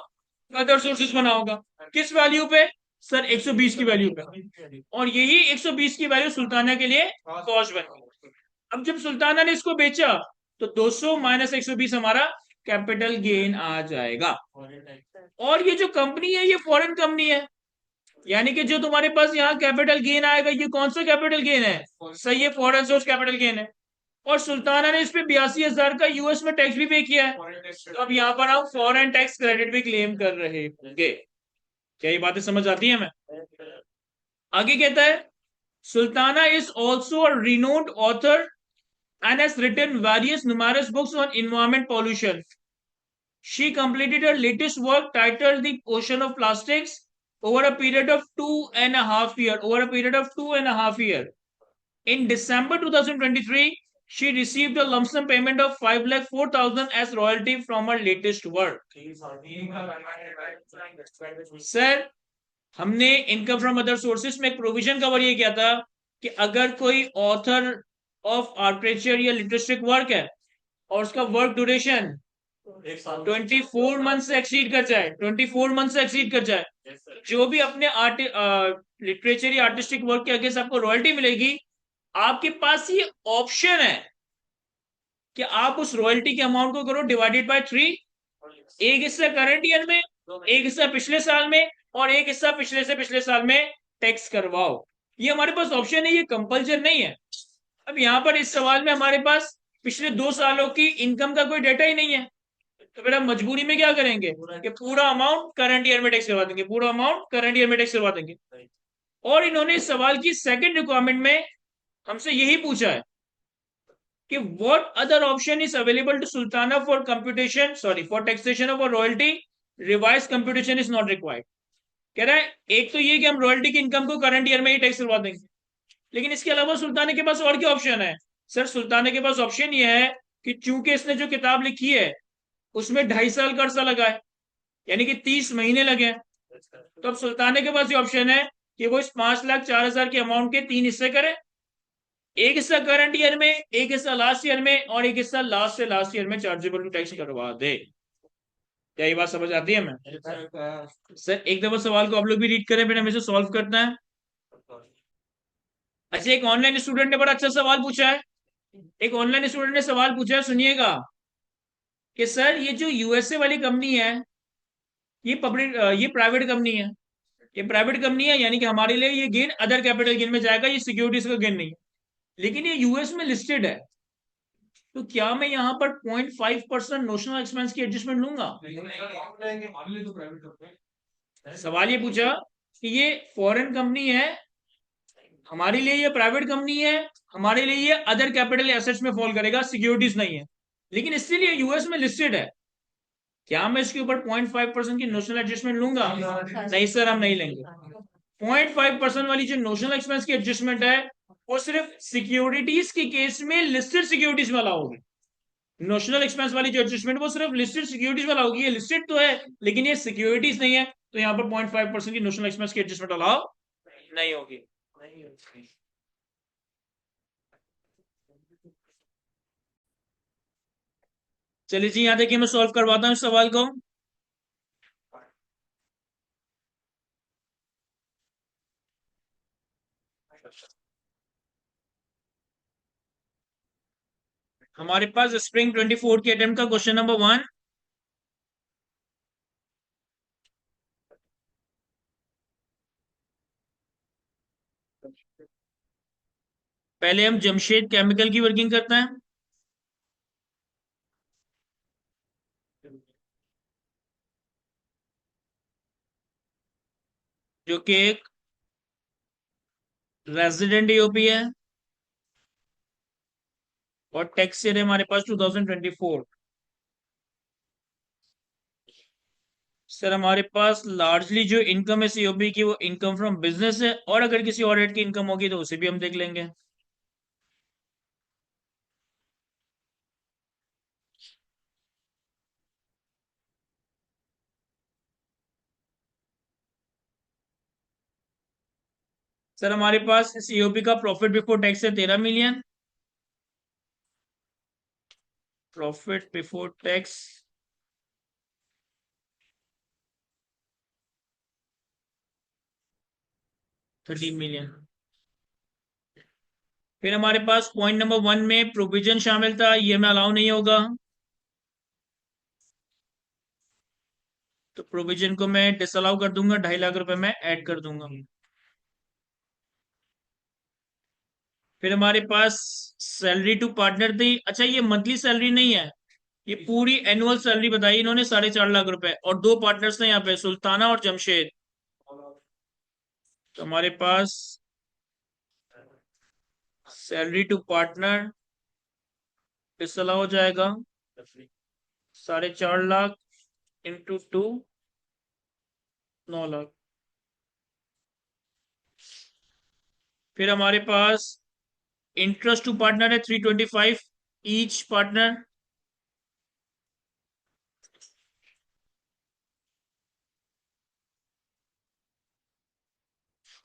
अदर सोर्सेज बना होगा। किस वैल्यू पे? सर 120 की वैल्यू पे, और यही 120 की वैल्यू सुल्ताना के लिए कॉस्ट बनी। अब जब सुल्ताना ने इसको बेचा तो 200 माइनस 120 हमारा कैपिटल गेन आ जाएगा। और ये जो कंपनी है ये फॉरेन कंपनी है, यानी कि जो तुम्हारे पास यहाँ कैपिटल गेन आएगा ये कौन सा कैपिटल गेन है? सही है, फॉरेन सोर्स कैपिटल गेन है। और सुल्ताना ने इस पे 82,000 का यूएस में टैक्स भी पे किया है, तो अब यहाँ पर हम फॉरेन टैक्स क्रेडिट भी क्लेम कर रहे होंगे। क्या ये बातें समझ आती है? मैं आगे कहता है Sultana is also a renowned author and has written various numerous books on environment pollution. She completed her latest work titled The Ocean of Plastics over a period of 2.5 years. In December 2023, she received a lump sum payment of 5,04,000 as royalty from her latest work. Sir हमने income from other sources में एक provision cover ये किया था कि अगर कोई author of architecture या लिटरेचर वर्क है और उसका वर्क ड्यूरेशन 24 मंथ से एक्सीड कर जाए, 24 मंथ से एक्सीड कर जाए, जो भी अपने लिटरेचर या आर्टिस्टिक वर्क के अगेंस्ट आपको रॉयल्टी मिलेगी, आपके पास ये ऑप्शन है कि आप उस रॉयल्टी के अमाउंट को करो डिवाइडेड बाय 3, एक हिस्सा करंट ईयर में, एक हिस्सा पिछले साल में, और एक हिस्सा पिछले से पिछले साल में टैक्स करवाओ। ये हमारे पास ऑप्शन है, ये कंपल्सन नहीं है। अब यहाँ पर इस सवाल में हमारे पास पिछले 2 सालों की इनकम का कोई डेटा ही नहीं है, तो फिर हम मजबूरी में क्या करेंगे कि पूरा अमाउंट करंट ईयर में टैक्स करवा देंगे, पूरा अमाउंट करंट ईयर में टैक्स करवा देंगे। और इन्होंने इस सवाल की सेकंड रिक्वायरमेंट में हमसे यही पूछा है कि what other option is available to Sultana for computation for taxation of royalty revise computation is not required. कह रहा है एक तो ये कि हम रॉयल्टी की इनकम को करंट ईयर में ही टैक्स करवा देंगे, लेकिन इसके अलावा सुल्ताने के पास और क्या ऑप्शन है? सर सुल्ताने के पास ऑप्शन ये है कि चूंकि इसने जो किताब लिखी है उसमें 2.5 साल का अर्सा लगा है, यानी कि 30 महीने लगे हैं। तो अब सुल्ताने के पास ये ऑप्शन है कि वो इस 5,04,000 के अमाउंट के 3 हिस्से करे, एक हिस्सा करंट ईयर में, एक हिस्सा लास्ट ईयर में, और एक हिस्सा लास्ट से लास्ट ईयर में चार्जेबल टू टैक्स करवा दे। क्या ये बात समझ आती है? मैं सर एक दफा सवाल को आप लोग भी रीड करें, फिर हमें इसे सॉल्व करना है। अच्छा, एक ऑनलाइन स्टूडेंट ने बड़ा अच्छा सवाल पूछा है। एक ऑनलाइन स्टूडेंट ने सवाल पूछा है, सुनिएगा, कि सर ये जो यूएसए वाली कंपनी है, ये पब्लिक, ये प्राइवेट कंपनी है, ये प्राइवेट कंपनी है, यानी कि हमारे लिए ये गेन अदर कैपिटल गेन में जाएगा, ये सिक्योरिटीज का गेन नहीं है, लेकिन ये यूएस में लिस्टेड है, तो क्या मैं यहाँ पर 0.5% नोशनल एक्सपेंस की एडजस्टमेंट लूंगा? सवाल ये पूछा कि ये फॉरेन कंपनी है, हमारे लिए ये प्राइवेट कंपनी है, हमारे लिए ये अदर कैपिटल एसेट्स में फॉल करेगा, सिक्योरिटीज नहीं है, लेकिन स्टिल ये यूएस में लिस्टेड है, क्या मैं इसके ऊपर 0.5% की नोशनल एडजस्टमेंट लूंगा? नहीं सर, हम नहीं लेंगे। 0.5% वाली जो नोशनल एक्सपेंस की एडजस्टमेंट है वो सिर्फ सिक्योरिटीज के केस में लिस्टेड सिक्योरिटीज में अलाउ होगी। नोशनल एक्सपेंस वाली जो एडजस्टमेंट वो सिर्फ लिस्टेड सिक्योरिटीज में अलाउ होगी, ये लिस्टेड तो है लेकिन ये सिक्योरिटीज नहीं है, तो यहाँ पर 0.5% की नोशनल एक्सपेंस की एडजस्टमेंट अलाउ नहीं होगी। चलिए जी, यहाँ देखिए मैं सॉल्व करवाता हूँ इस सवाल को। हमारे पास स्प्रिंग 24 के अटेम्प्ट का क्वेश्चन नंबर 1। पहले हम जमशेद केमिकल की वर्किंग करते हैं, जो कि एक रेजिडेंट ईओपी है, और टैक्स ईयर है हमारे पास 2024। सर हमारे पास लार्जली जो इनकम है सीओबी की वो इनकम फ्रॉम बिजनेस है, और अगर किसी और हेड की इनकम होगी तो उसे भी हम देख लेंगे। सर हमारे पास सीओबी का प्रॉफिट बिफोर टैक्स है 13 million, profit before tax 13 million. फिर हमारे पास पॉइंट नंबर 1 में प्रोविजन शामिल था, ये में अलाउ नहीं होगा, तो प्रोविजन को मैं डिसअलाउ कर दूंगा, 2.5 लाख रुपए में ऐड कर दूंगा। फिर हमारे पास सैलरी टू पार्टनर थी। अच्छा, ये मंथली सैलरी नहीं है, ये पूरी एनुअल सैलरी बताई इन्होंने, 4.5 लाख रुपए, और दो पार्टनर्स थे यहाँ पे, सुल्ताना और जमशेद। तो हमारे पास सैलरी टू पार्टनर डिसअलाउ हो जाएगा, 4.5 लाख इंटू 2, 9 लाख। फिर हमारे पास इंटरेस्ट टू पार्टनर है 325 ईच पार्टनर,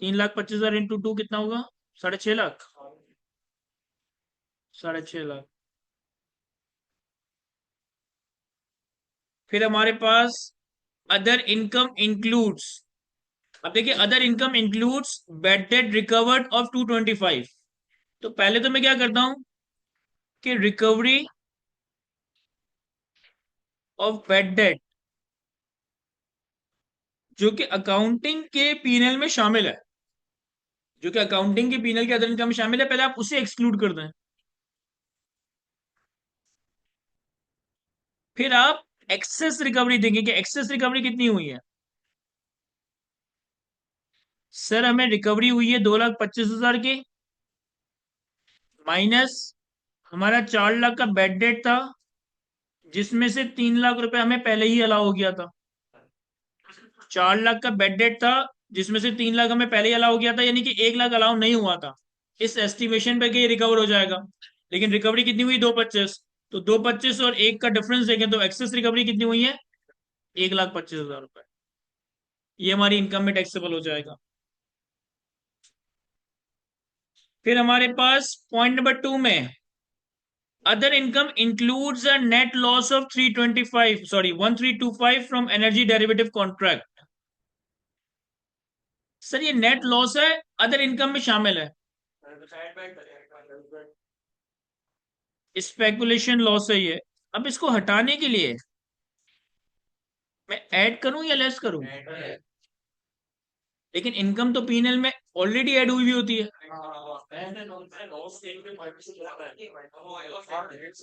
3,25,000 इंटू 2 कितना होगा? 6.5 लाख, 6.5 लाख। फिर हमारे पास अदर इनकम इंक्लूड्स, अब देखिए other income includes bad debt recovered of 225। तो पहले तो मैं क्या करता हूं कि रिकवरी ऑफ बैड डेट जो कि अकाउंटिंग के पीएनएल में शामिल है, जो कि अकाउंटिंग के पीएनएल के अदर इनकम में शामिल है, पहले आप उसे एक्सक्लूड कर दें। फिर आप एक्सेस रिकवरी देंगे कि एक्सेस रिकवरी कितनी हुई है। सर हमें रिकवरी हुई है 2,25,000 की, माइनस हमारा 4 लाख का बैड डेट था, जिसमें से 3 लाख रुपए हमें पहले ही अलाउ हो गया था। 4 लाख का बेड डेट था, जिसमें से 3 लाख हमें पहले ही अलाउ किया था, यानी कि 1 लाख अलाउ नहीं हुआ था। इस एस्टिमेशन पे कि ये रिकवर हो जाएगा, लेकिन रिकवरी कितनी हुई? 225। तो 225 और 1 का डिफरेंस देखें तो एक्सेस रिकवरी कितनी हुई है? 1,25,000 रुपए। ये हमारी इनकम में टैक्सेबल हो जाएगा। फिर हमारे पास पॉइंट नंबर 2 में other income includes a net loss of 325 sorry 1325 from energy derivative contract. Sir ये नेट लॉस है, अदर इनकम में शामिल है। स्पेकुलेशन लॉस है ये। अब इसको हटाने के लिए मैं ऐड करूं या लेस करूं? लेकिन इनकम तो पीएनएल में ऑलरेडी ऐड हुई भी होती है।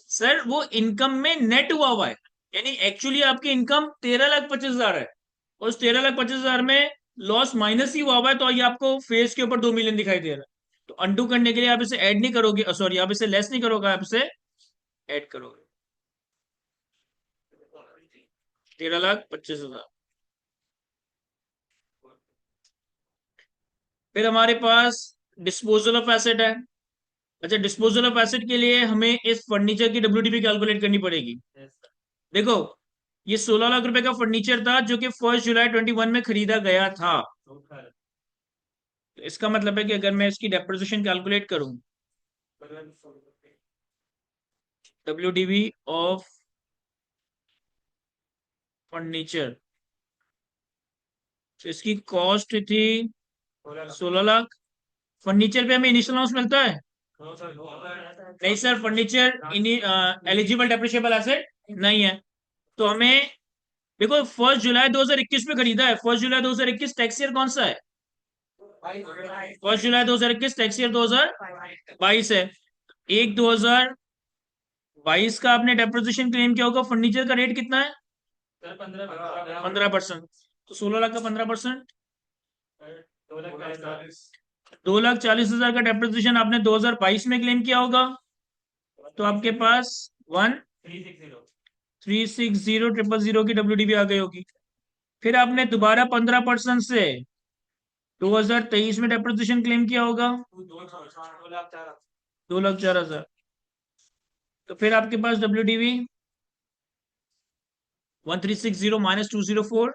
सर वो इनकम में नेट हुआ है, यानी एक्चुअली आपकी इनकम 13,25,000 है, और उस 13,25,000 में लॉस माइनस ही हुआ है, तो ये आपको फेस के ऊपर 2 मिलियन दिखाई दे रहा है। तो अंडू करने के लिए आप इसे ऐड नहीं करोगे, सॉरी आप इसे लेस नहीं करोगे, आप इसे ऐड करोगे। 13,25,000। फिर हमारे पास डिस्पोजल ऑफ एसेट है। अच्छा, डिस्पोजल ऑफ एसेट के लिए हमें इस फर्नीचर की डब्ल्यूडीपी कैलकुलेट करनी पड़ेगी। देखो, ये 16 लाख रुपए का फर्नीचर था जो कि 1 जुलाई 2021 में खरीदा गया था। तो इसका मतलब है कि अगर मैं इसकी डेप्रिसिएशन कैलकुलेट करूं, डब्ल्यूडीपी ऑफ फर्नीचर, तो इसकी कॉस्ट थी 16 लाख। फर्नीचर पे हमें इनिशियल अलाउंस मिलता है? नहीं sir, furniture eligible depreciable asset नहीं है। तो हमें देखो, 1 जुलाई 2021 में खरीदा है। 1 जुलाई 2021 टैक्स ईयर कौन सा है? 1 जुलाई 2021 टैक्स ईयर 2022 है। 1/2022 का आपने डेप्रिसिएशन क्लेम किया होगा। फर्नीचर का रेट कितना है? 15%। तो 16 लाख का 15%, 2,40,000 का डेप्रिसिएशन आपने 2022 में क्लेम किया होगा। तो आपके पास 1,360,000 की डब्ल्यूडीबी आ गई होगी। फिर आपने दोबारा 15% से 2023 में डेप्रिसिएशन क्लेम किया होगा, 2,04,000। तो फिर आपके पास डब्ल्यूडीबी 1,360 माइनस 204,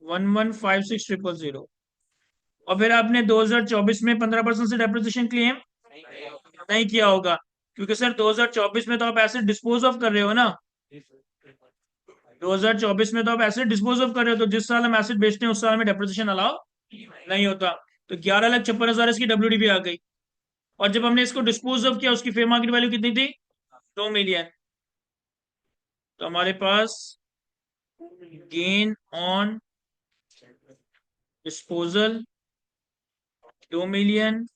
1156,000। और फिर आपने 2024 में 15% से डेप्रिसिएशन क्लेम नहीं किया होगा, क्योंकि सर 2024 में तो आप एसेट डिस्पोज ऑफ कर रहे हो ना। 2024 में तो आप एसेट डिस्पोज ऑफ कर रहे हो, तो जिस साल हम एसेट बेचते हैं उस साल में डेप्रिसिएशन अलाउ नहीं होता। तो 11,56,000 इसकी डब्ल्यूडीबी आ गई। और जब हमने इसको डिस्पोज ऑफ किया, उसकी फेयर मार्केट वैल्यू कितनी थी? 2 मिलियन। तो हमारे पास gain on disposal 2 million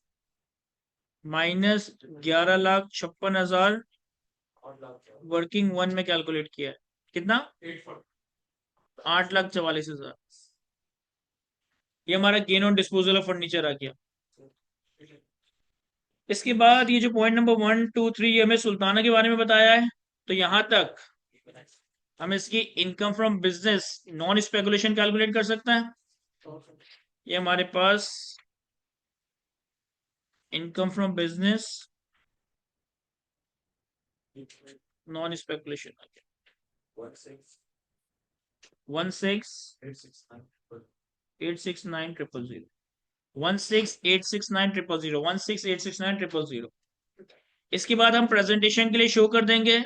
minus 11,56,000 working one में कैलकुलेट किया है। कितना? 8,44,000। ये हमारा gain on disposal of furniture आ गया। इसके बाद ये जो पॉइंट नंबर 1, 2, 3 हमें सुल्ताना के बारे में बताया है, तो यहां तक हम इसकी income from business non speculation calculate कर सकते हैं। ये हमारे पास income from business non speculation आ गया 16,869,000, 16,869,000, 16,869,000। इसके बाद हम प्रेजेंटेशन के लिए शो कर देंगे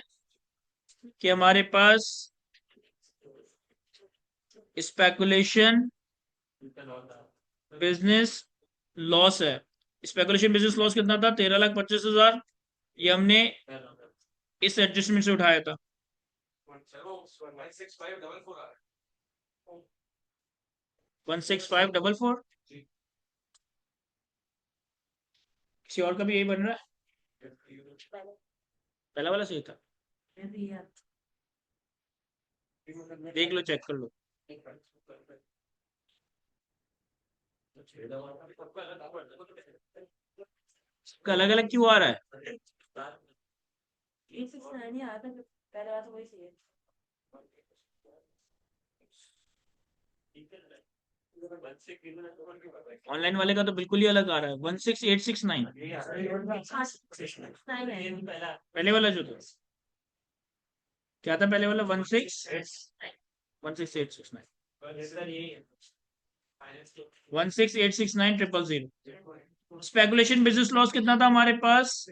कि हमारे पास स्पेकुलेशन बिजनेस लॉस है। स्पेकुलेशन बिजनेस लॉस कितना था? 13,25,000। ये हमने इस एडजस्टमेंट से उठाया था। 16544। किसी और का भी यही बन रहा है? पहला वाला सही था, देख लो, चेक कर लो। अलग अलग क्यों आ रहा है? ऑनलाइन वाले का तो बिल्कुल ही अलग आ रहा है, 16869 पहले वाला जो था, क्या था पहले वाला? 16869 16869 000। स्पेकुलेशन बिजनेस लॉस कितना था हमारे पास?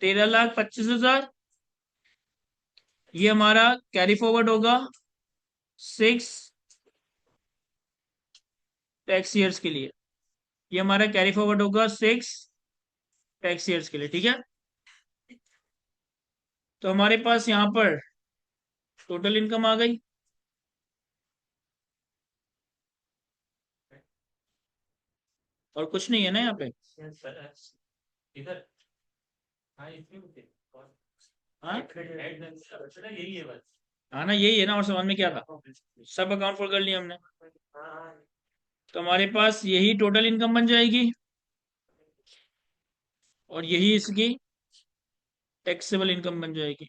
13,25,000। ये हमारा कैरी फॉरवर्ड होगा 6 टैक्स ईयर्स के लिए। ये हमारा कैरी फॉरवर्ड होगा 6 टैक्स ईयर्स के लिए, ठीक है। तो हमारे पास यहां पर टोटल इनकम आ गई, और कुछ नहीं है ना यहाँ पे।
इधर
हाँ
यही है बस।
हाँ ना, यही है ना, और समझ में क्या था, सब अकाउंट फॉर कर लिया हमने। तो हमारे पास यही टोटल इनकम बन जाएगी, और यही इसकी टैक्सेबल इनकम बन जाएगी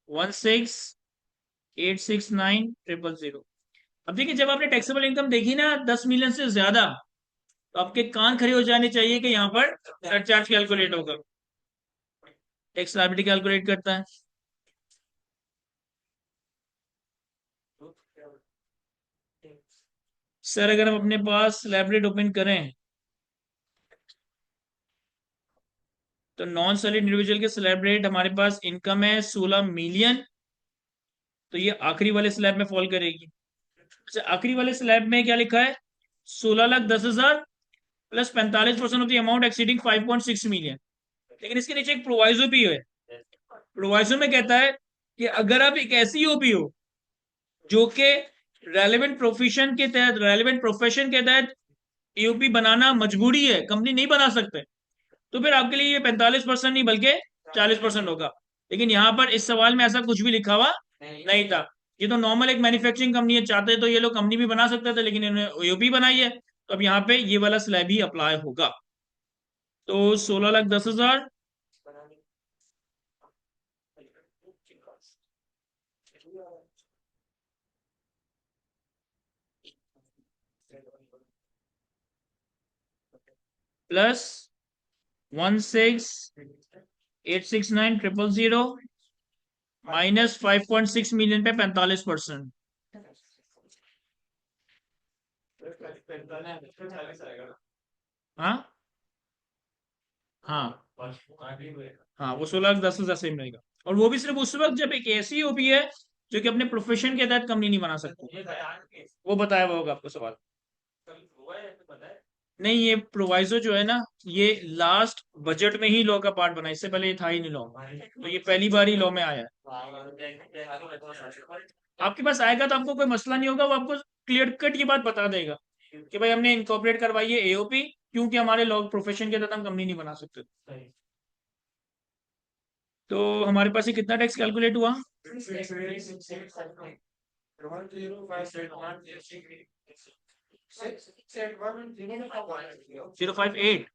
16869,000। अब देखिए, जब आपने टैक्सेबल इनकम देखी ना 10 मिलियन से ज्यादा, तो आपके कान खड़े हो जाने चाहिए कि यहाँ पर सरचार्ज कैलकुलेट होगा, टैक्स लायबिलिटी कैलकुलेट करता है। सर अगर हम अपने पास लाइब्रेरी ओपन करें, तो नॉन सैलरी इंडिविजुअल के स्लैब रेट हमारे पास इनकम है 16 मिलियन, तो ये आखिरी वाले स्लैब में फॉल करेगी। अच्छा, आखिरी वाले स्लैब में क्या लिखा है? 16,10,000 plus 45% of the amount exceeding 5.6 million. लेकिन इसके नीचे एक प्रोवाइजो भी है। प्रोवाइजो में कहता है कि अगर आप एक ऐसी ओपी हो जो कि रेलेवेंट प्रोफेशन के तहत ईओपी बनाना मजबूरी है, कंपनी नहीं बना सकते, तो फिर आपके लिए ये 45% नहीं बल्कि 40% होगा। लेकिन यहाँ पर इस सवाल में ऐसा कुछ भी लिखा हुआ नहीं था। ये तो नॉर्मल एक मैन्युफैक्चरिंग कंपनी है, चाहते तो ये लोग कंपनी भी बना सकते थे, लेकिन इन्होंने ईओपी बनाई है, तो अब यहाँ पे ये वाला स्लैब ही अप्लाई होगा। तो 16,10,000 प्लस 16869,000 माइनस 5.6 मिलियन पे 45%। हाँ हाँ हाँ, वो 16,10,000 सेम रहेगा, और वो भी सिर्फ उस वक्त जब एक ऐसी ओपी है जो कि अपने प्रोफेशन के तहत कंपनी नहीं बना सकती। वो बताया हुआ होगा आपको सवाल। नहीं, ये प्रोवाइजो जो है ना, ये लास्ट बजट में ही लॉ का पार्ट बना, इससे पहले ये था ही नहीं लॉ, तो ये पहली बार ही लॉ में आया है। आपके पास आएगा तो आपको कोई मसला नहीं होगा, वो आपको क्लियर कट ये बात बता देगा कि भाई हमने इनकॉर्पोरेट करवाई है एओपी, क्योंकि हमारे लॉ प्रोफेशन के तहत हम कंपनी नहीं बना सकते। तो हमारे पास ये कितना टैक्स कैलकुलेट हुआ? 058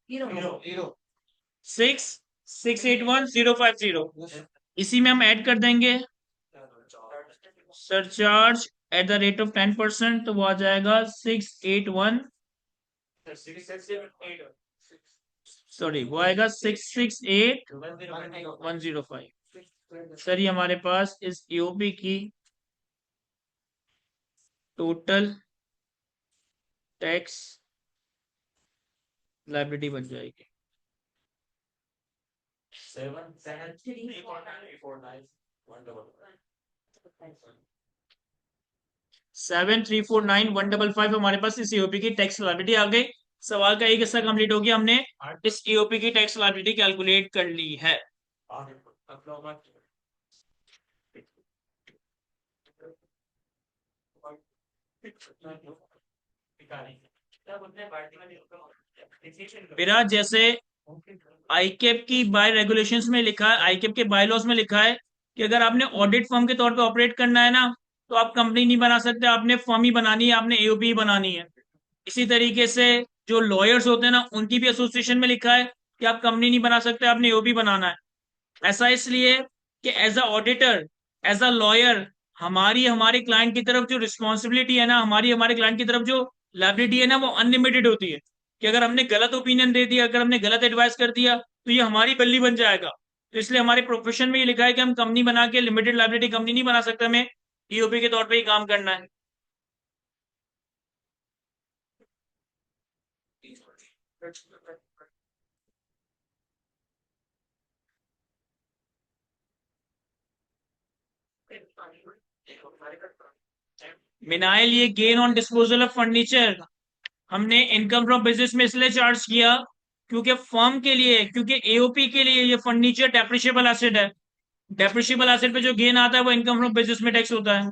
6,681,050। इसी में हम ऐड कर देंगे surcharge at the rate of 10%, तो वो आ जाएगा 681, सॉरी वो आएगा 668,105। सर ये हमारे पास इस ईओपी की टोटल टैक्स लाइबिलिटी बन जाएगी 7,349,155। हमारे पास इस ईओपी की टैक्स लाइबिलिटी आ गई। सवाल का एक हिस्सा कंप्लीट हो गया, हमने इस ईओपी की टैक्स लाइबिलिटी कैलकुलेट कर ली है। मेरा जैसे आईकेप की बाय रेगुलेशंस में लिखा है, आईकेप के बाय लॉज में लिखा है कि अगर आपने ऑडिट फर्म के तौर पे ऑपरेट करना है ना, तो आप कंपनी नहीं बना सकते, आपने फर्म ही बनानी है, आपने एओपी बनानी है। इसी तरीके से जो लॉयर्स होते हैं ना, उनकी भी एसोसिएशन में लिखा है कि आप कंपनी नहीं बना सकते, आपने एओपी बनाना है। ऐसा इसलिए कि as a auditor, as a lawyer, हमारी हमारे क्लाइंट की तरफ जो रिस्पॉन्सिबिलिटी है ना, हमारी हमारे क्लाइंट की तरफ जो लायबिलिटी है ना, वो अनलिमिटेड होती है। कि अगर हमने गलत ओपिनियन दे दिया, अगर हमने गलत एडवाइस कर दिया, तो ये हमारी बल्ली बन जाएगा। तो इसलिए हमारे प्रोफेशन में ये लिखा है कि हम कंपनी बना के लिमिटेड लायबिलिटी कंपनी नहीं बना सकते, हमें ईओपी के तौर पे ही काम करना है। मिनाइल, ये gain on disposal of furniture हमने इनकम फ्रॉम बिजनेस में इसलिए चार्ज किया क्योंकि फर्म के लिए, क्योंकि एओपी के लिए ये फर्नीचर डेप्रिशिएबल एसेट है। डेप्रिशिएबल एसेट पे जो गेन आता है वो इनकम फ्रॉम बिजनेस में टैक्स होता है।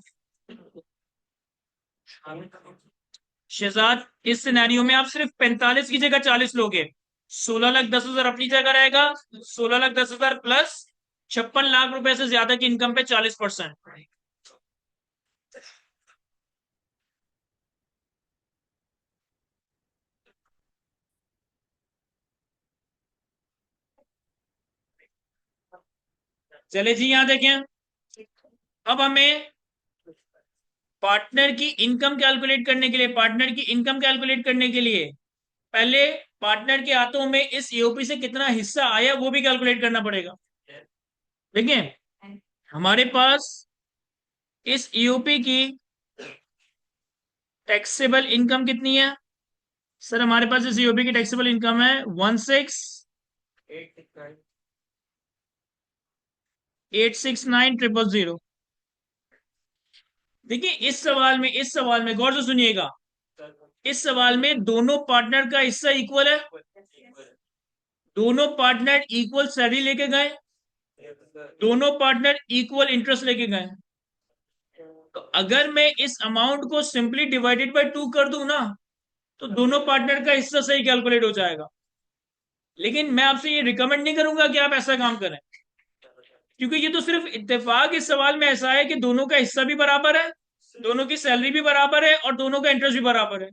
शहजाद, इस सिनेरियो में आप सिर्फ 45 की जगह 40 लोगे। 16,10,000 अपनी जगह रहेगा, 16,10,000 प्लस 56 लाख रुपए से ज्यादा की इनकम पे 40%। चले जी, यहां देखें। अब हमें पार्टनर की इनकम कैलकुलेट करने के लिए, पार्टनर की इनकम कैलकुलेट करने के लिए पहले पार्टनर के हाथों में इस ईओपी से कितना हिस्सा आया वो भी कैलकुलेट करना पड़ेगा। देखिए, हमारे पास इस ईओपी की टैक्सेबल इनकम कितनी है? सर, हमारे पास इस ईओपी की टैक्सेबल इनकम है 16,869,000। देखिए, इस सवाल में गौर से सुनिएगा। इस सवाल में दोनों पार्टनर का हिस्सा इक्वल है, दोनों पार्टनर इक्वल सैलरी लेके गए, दोनों पार्टनर इक्वल इंटरेस्ट लेके गए। तो अगर मैं इस अमाउंट को सिंपली डिवाइडेड बाय 2 कर दूं ना, तो दोनों पार्टनर का हिस्सा सही कैलकुलेट हो जाएगा। लेकिन मैं आपसे ये रिकमेंड नहीं करूंगा कि आप ऐसा काम करें, क्योंकि ये तो सिर्फ इत्तेफाक इस सवाल में ऐसा है कि दोनों का हिस्सा भी बराबर है, दोनों की सैलरी भी बराबर है और दोनों का इंटरेस्ट भी बराबर है।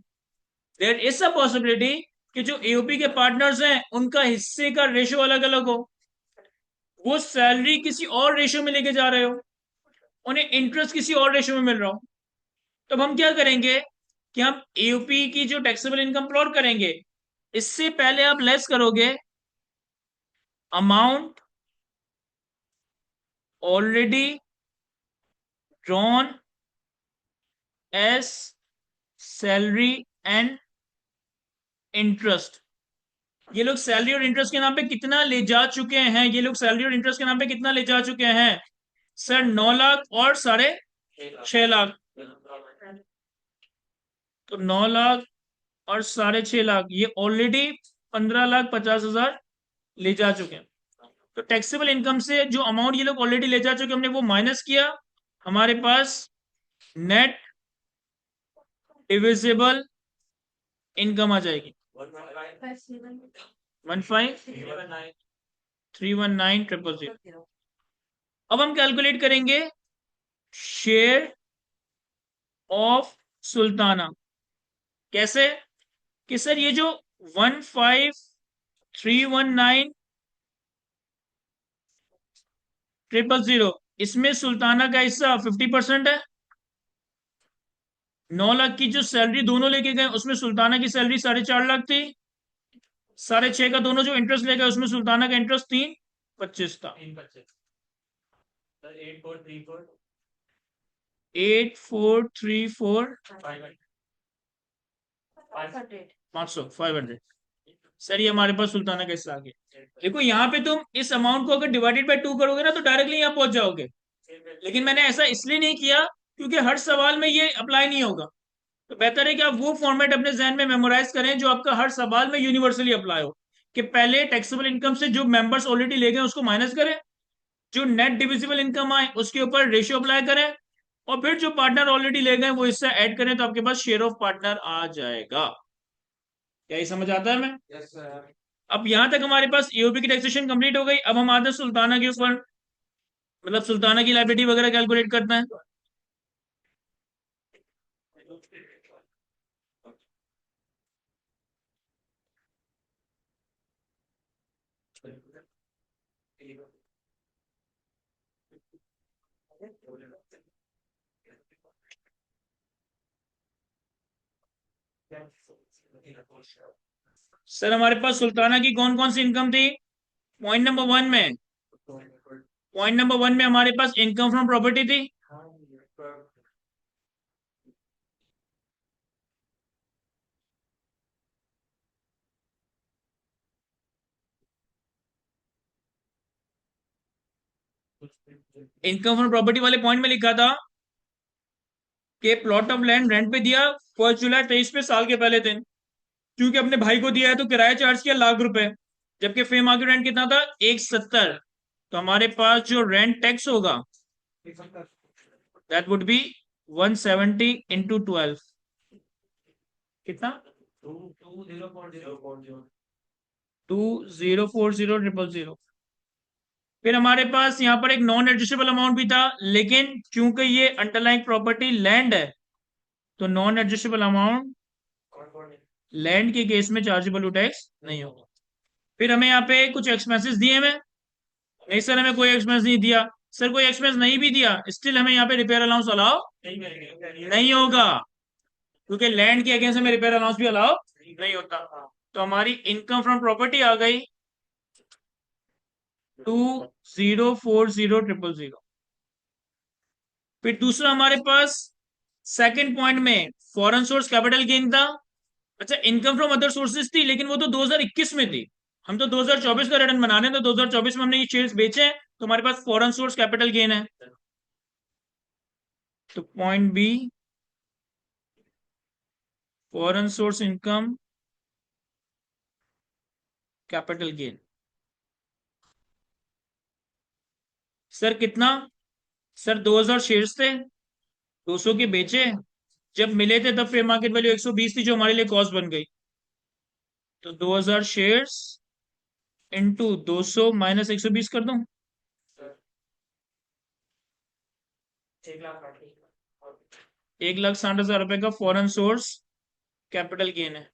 देयर इज अ पॉसिबिलिटी कि जो एओपी के पार्टनर्स हैं उनका हिस्से का रेशियो अलग अलग हो, वो सैलरी किसी और रेशियो में लेके जा रहे हो, उन्हें इंटरेस्ट किसी और रेशियो में मिल रहा हो। तो अब हम क्या करेंगे कि हम एओपी की जो टैक्सेबल इनकम प्लॉट करेंगे, इससे पहले आप लेस करोगे amount already drawn as salary and interest. ये लोग सैलरी और इंटरेस्ट के नाम पे कितना ले जा चुके हैं? ये लोग सैलरी और इंटरेस्ट के नाम पे कितना ले जा चुके हैं? सर, 9 लाख और 6.5 लाख। तो 9 लाख और 6.5 लाख, ये ऑलरेडी 15,50,000 ले जा चुके हैं। तो टैक्सेबल इनकम से जो अमाउंट ये लोग ऑलरेडी ले जा चुके हैं, हमने वो माइनस किया, हमारे पास नेट डिविजिबल इनकम आ जाएगी 15,319,000। अब हम कैलकुलेट करेंगे शेयर ऑफ सुल्ताना। कैसे? कि सर, ये जो 15,319,000, इसमें सुल्ताना का हिस्सा 50% है। 9 लाख की जो सैलरी दोनों लेके गए उसमें सुल्ताना की सैलरी 4.5 लाख थी, 6.5 का दोनों जो इंटरेस्ट ले गए उसमें सुल्ताना का इंटरेस्ट 3.25 था। 8,434 500 सर, ये हमारे पास सुल्ताना का हिस्सा आ गया। देखो, यहाँ पे तुम इस अमाउंट को अगर डिवाइडेड बाय 2 करोगे ना, तो डायरेक्टली यहाँ पहुंच जाओगे। लेकिन मैंने ऐसा इसलिए नहीं किया क्योंकि हर सवाल में ये अप्लाई नहीं होगा। तो बेहतर है कि आप वो फॉर्मेट अपने जहन में मेमोराइज करें जो आपका हर सवाल में यूनिवर्सली अप्लाई हो। कि पहले टैक्सेबल इनकम से जो मेंबर्स ऑलरेडी ले गए उसको माइनस करें, जो नेट डिविजिबल इनकम आए उसके ऊपर रेशियो अप्लाई करें, और फिर जो पार्टनर ऑलरेडी ले गए वो हिस्सा ऐड करें, तो आपके पास शेयर ऑफ पार्टनर आ जाएगा। क्या ये समझ आता है? मैं अब यहां तक हमारे पास ईओपी की टैक्सेशन कंप्लीट हो गई। अब हम आते हैं सुल्ताना के ऊपर, मतलब सुल्ताना की लायबिलिटी वगैरह कैलकुलेट करते हैं। सर हमारे पास सुल्ताना की कौन कौन सी इनकम थी? पॉइंट नंबर वन में हमारे पास इनकम फ्रॉम प्रॉपर्टी थी। इनकम फ्रॉम प्रॉपर्टी वाले पॉइंट में लिखा था कि प्लॉट ऑफ लैंड रेंट पे दिया 1 जुलाई 23 पे, साल के पहले दिन, क्योंकि अपने भाई को दिया है तो किराया चार्ज किया ₹1,00,000, जबकि फेयर मार्केट रेंट कितना था? 170। तो हमारे पास जो रेंट टैक्स होगा दैट वुड बी 170 इंटू 12। कितना? 2040,000। फिर हमारे पास यहाँ पर एक नॉन एडजस्टेबल अमाउंट भी था, लेकिन चूंकि ये अंडरलाइंग प्रॉपर्टी लैंड है तो नॉन एडजस्टेबल अमाउंट लैंड के केस में चार्जेबल टैक्स नहीं होगा। फिर हमें यहाँ पे कुछ एक्सपेंसेस दिए हुए, नहीं सर हमें कोई एक्सपेंस नहीं दिया। सर कोई एक्सपेंस नहीं भी दिया, स्टिल हमें यहाँ पे रिपेयर अलाउंस अलाउ नहीं होगा, क्योंकि लैंड के अगेंस्ट हमें रिपेयर अलाउंस भी अलाउ नहीं होता। तो हमारी इनकम फ्रॉम प्रॉपर्टी आ गई 2040,000। फिर दूसरा हमारे पास सेकंड पॉइंट में फॉरेन सोर्स कैपिटल गेन था। अच्छा, इनकम फ्रॉम अदर सोर्सेज थी, लेकिन वो तो 2021 में थी। हम तो 2024 का रिटर्न बना रहे हैं, तो 2024 में हमने ये शेयर्स बेचे हैं, तो हमारे पास फॉरेन सोर्स कैपिटल गेन है। तो point B, foreign source income capital gain. Sir कितना? सर 2000 शेयर्स थे, 200 के बेचे, जब मिले थे तब फेयर मार्केट वैल्यू 120 थी, जो हमारे लिए कॉस्ट बन गई। तो 2000 शेयर्स इंटू 200 माइनस 120 कर दूं? 1,60,000 रुपए का फॉरेन सोर्स कैपिटल गेन है।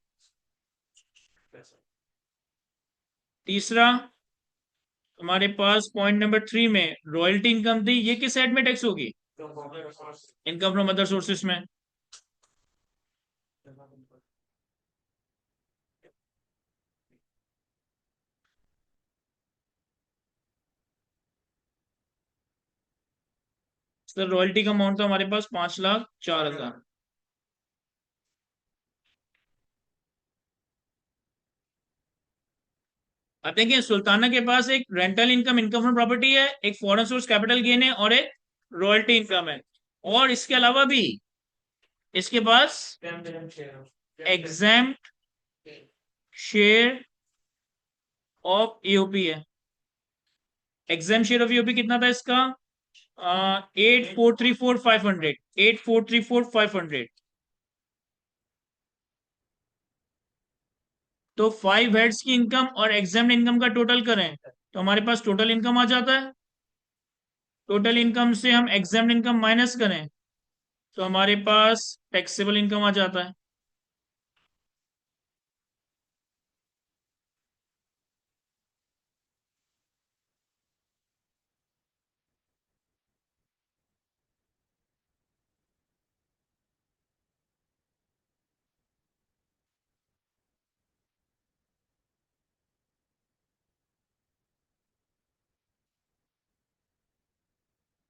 तीसरा हमारे पास पॉइंट नंबर 3 में रॉयल्टी इनकम थी, ये किस साइड में टैक्स होगी? इनकम फ्रॉम अदर सोर्सेस में। सर रॉयल्टी का अमाउंट था हमारे पास 5,04,000। अब देखिए, सुल्ताना के पास एक rental income, income from property है, एक फॉरेन सोर्स कैपिटल गेन है, और एक रॉयल्टी इनकम है। और इसके अलावा भी इसके पास एग्जैम्प्ट शेयर ऑफ ईओपी है। एग्जाम शेयर ऑफ ईओपी कितना था इसका? 8,434,500। 8,434,500। तो 5 हेड्स की इनकम और एग्जाम इनकम का टोटल करें तो हमारे पास टोटल इनकम आ जाता है। टोटल इनकम से हम एग्जाम इनकम माइनस करें तो हमारे पास टैक्सेबल इनकम आ जाता है।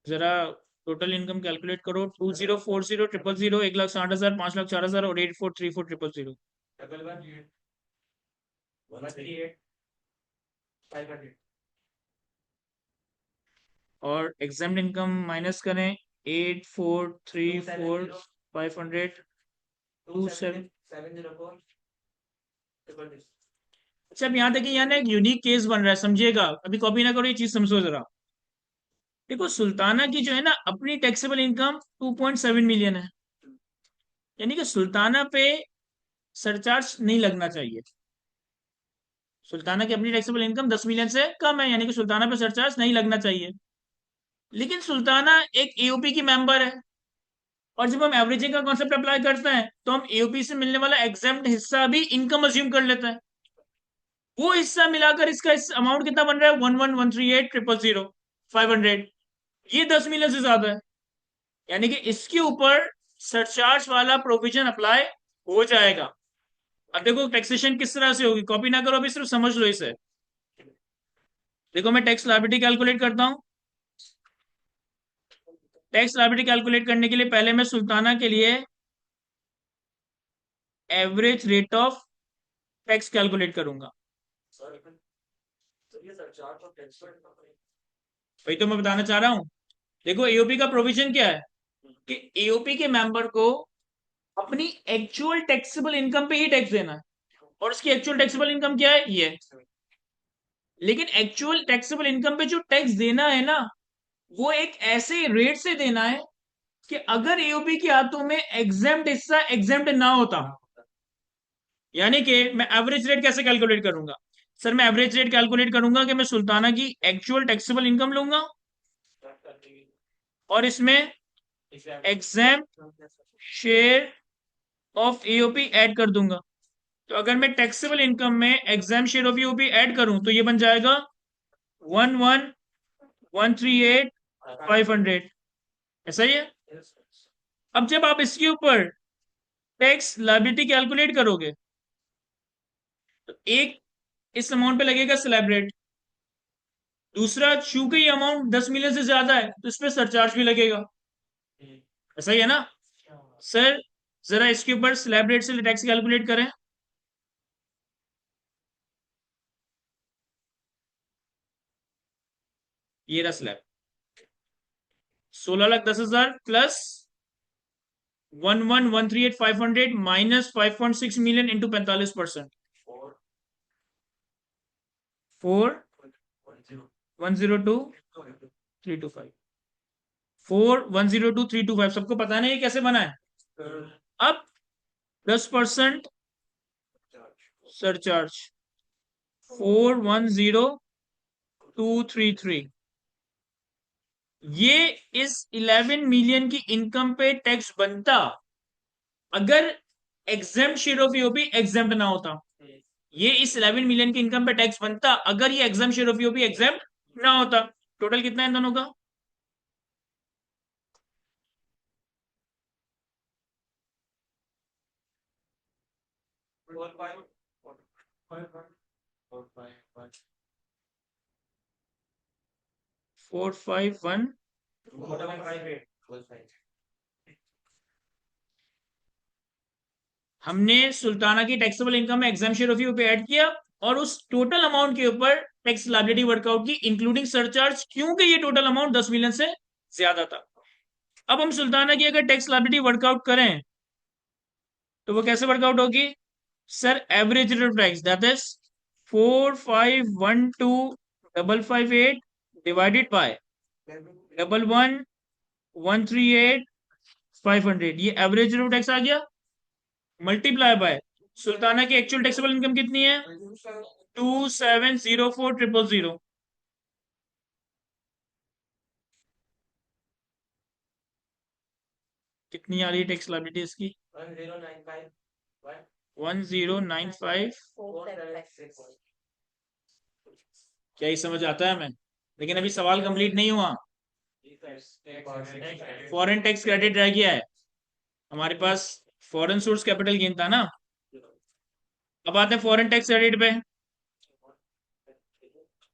जरा टोटल इनकम कैलकुलेट करो। 2040,000,000, 1,60,000, 5,04,000 और 8434,000। और एग्जाम इनकम माइनस करें 8,434,500 27। अच्छा, अब यहाँ देखिए, यहाँ ना एक यूनिक केस बन रहा है, समझिएगा, अभी कॉपी ना करो, ये चीज समझो जरा। देखो, सुल्ताना की जो है ना अपनी टैक्सेबल इनकम 2.7 मिलियन है, यानी कि सुल्ताना पे सरचार्ज नहीं लगना चाहिए। सुल्ताना की अपनी टैक्सेबल इनकम 10 मिलियन से कम है, यानी कि सुल्ताना पे सरचार्ज नहीं लगना चाहिए। लेकिन सुल्ताना एक एओपी की मेंबर है, और जब हम एवरेजिंग का कॉन्सेप्ट अप्लाई करते हैं तो हम एओपी से मिलने वाला एग्जाम्प्ट हिस्सा भी इनकम अज्यूम कर लेते हैं। वो हिस्सा मिलाकर इसका अमाउंट कितना बन रहा है? 11,138,000,500। ये 10 मिलियन से ज्यादा है, यानी कि इसके ऊपर सरचार्ज वाला प्रोविजन अप्लाई हो जाएगा। अब देखो टैक्सेशन किस तरह से होगी, कॉपी ना करो अभी, सिर्फ समझ लो इसे। देखो मैं टैक्स लायबिलिटी कैलकुलेट करता हूं। टैक्स लायबिलिटी कैलकुलेट करने के लिए पहले मैं सुल्ताना के लिए average rate of tax calculate करूंगा। वही तो मैं बताना चाह रहा हूं। देखो एओपी का प्रोविजन क्या है कि एओपी के मेंबर को अपनी एक्चुअल टैक्सेबल इनकम पे ही टैक्स देना है, और उसकी एक्चुअल टैक्सेबल इनकम क्या है, ये। लेकिन एक्चुअल टैक्सेबल इनकम पे जो टैक्स देना है ना, वो एक ऐसे रेट से देना है कि अगर एओपी के हाथों में एग्जेम्प्ट हिस्सा एग्जेम्प्ट ना होता, यानी कि मैं एवरेज रेट कैसे कैलकुलेट करूंगा। सर मैं एवरेज रेट कैलकुलेट करूंगा कि मैं सुल्ताना की एक्चुअल टैक्सेबल इनकम लूंगा और इसमें exempt share of AOP add कर दूंगा। तो अगर मैं टैक्सेबल इनकम में exam share of UP add करूं तो ये बन जाएगा 11,138,500। ऐसा ही है। अब जब आप इसके ऊपर टैक्स लायबिलिटी कैलकुलेट करोगे तो एक इस अमाउंट पे लगेगा स्लैब रेट, दूसरा चूंकि ये अमाउंट 10 मिलियन से ज्यादा है तो इस पे सरचार्ज भी लगेगा। ऐसा ही है ना सर। जरा इसके ऊपर स्लैब रेट से टैक्स कैलकुलेट करें। ये रहा slab, 16,10,000 plus 11,138,500 minus 5.6 million into 45%। 4,102,325। 4,102,325 सबको पता है ना ये कैसे बना है। अब 10% सरचार्ज 4,102,333, ये इस 11 मिलियन की इनकम पे टैक्स बनता अगर exempt share of EOP exempt ना होता। ये इस 11 मिलियन की इनकम पे टैक्स बनता अगर ये exam share of EOP exempt ना होता। टोटल कितना है इन दोनों का।
Four five four five
451। हमने सुल्ताना की टैक्सेबल इनकम में exam share of EOP add किया और उस टोटल अमाउंट के ऊपर टैक्स लायबिलिटी वर्कआउट की इंक्लूडिंग सरचार्ज, क्योंकि ये टोटल अमाउंट 10 मिलियन से ज्यादा था। अब हम सुल्ताना की अगर टैक्स लायबिलिटी वर्कआउट करें तो वो कैसे वर्कआउट होगी। Sir average rate of tax that is 4,512,558 divided by 11,138,500, ये एवरेज रेट ऑफ टैक्स आ गया। मल्टीप्लाई बाय सुल्ताना की एक्चुअल टैक्सेबल इनकम कितनी है, 2704,000। कितनी आ रही है टैक्स लायबिलिटी इसकी, 1095। क्या ये समझ आता है हमें। लेकिन अभी सवाल कंप्लीट नहीं हुआ। फॉरेन टैक्स क्रेडिट रह गया है हमारे पास। फॉरेन सोर्स कैपिटल गेन था ना। अब आते हैं फॉरेन टैक्स क्रेडिट पे।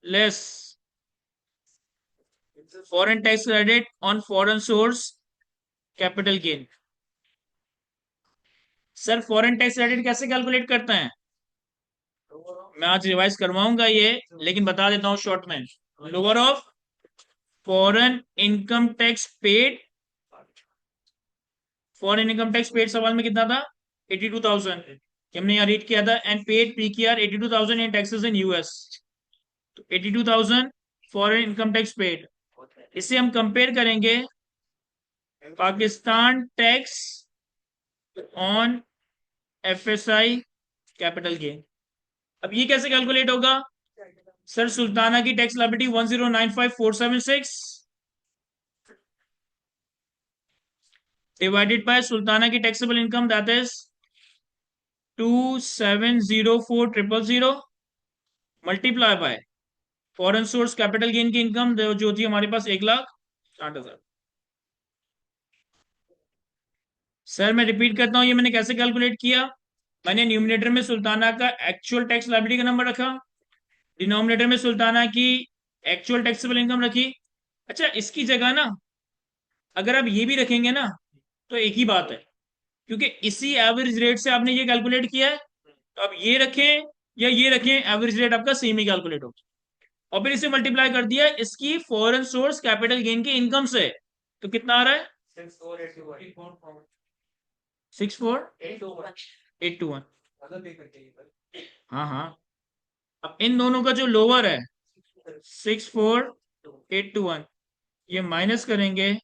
Less foreign tax credit on foreign source capital gain. Sir foreign tax credit कैसे कैलकुलेट करते हैं, मैं आज रिवाइज करवाऊंगा ये, लेकिन बता देता हूं शॉर्ट में। Lower of foreign income tax paid, foreign income tax paid सवाल में कितना था, 82,000, हमने यहाँ रीड किया था। And paid PQR 82,000 in taxes in US. तो 82,000 फॉरेन इनकम टैक्स पेड। इसे हम कंपेयर करेंगे Pakistan tax on FSI capital gain. अब ये कैसे कैलकुलेट होगा। सर सुल्ताना की tax liability 1095476 divided by Sultana की taxable income that is 2704,000 multiply by foreign source capital gain की इनकम जो थी हमारे पास 1,60,000। सर मैं रिपीट करता हूं ये मैंने कैसे कैलकुलेट किया। मैंने न्यूमिनेटर में सुल्ताना का एक्चुअल टैक्स लायबिलिटी का नंबर रखा, डिनोमिनेटर में सुल्ताना की एक्चुअल टैक्सेबल इनकम रखी। अच्छा, इसकी जगह ना अगर आप ये भी रखेंगे ना तो एक ही बात है, क्योंकि इसी एवरेज रेट से आपने ये कैलकुलेट किया है, तो आप ये रखें या ये रखें, एवरेज रेट आपका सेम ही कैलकुलेट होगा। और फिर इसे मल्टीप्लाई कर दिया इसकी फॉरेन सोर्स कैपिटल गेन की इनकम से, तो कितना आ रहा है? 64821। हाँ हाँ, अब इन दोनों का जो लोअर है 64821, ये माइनस करेंगे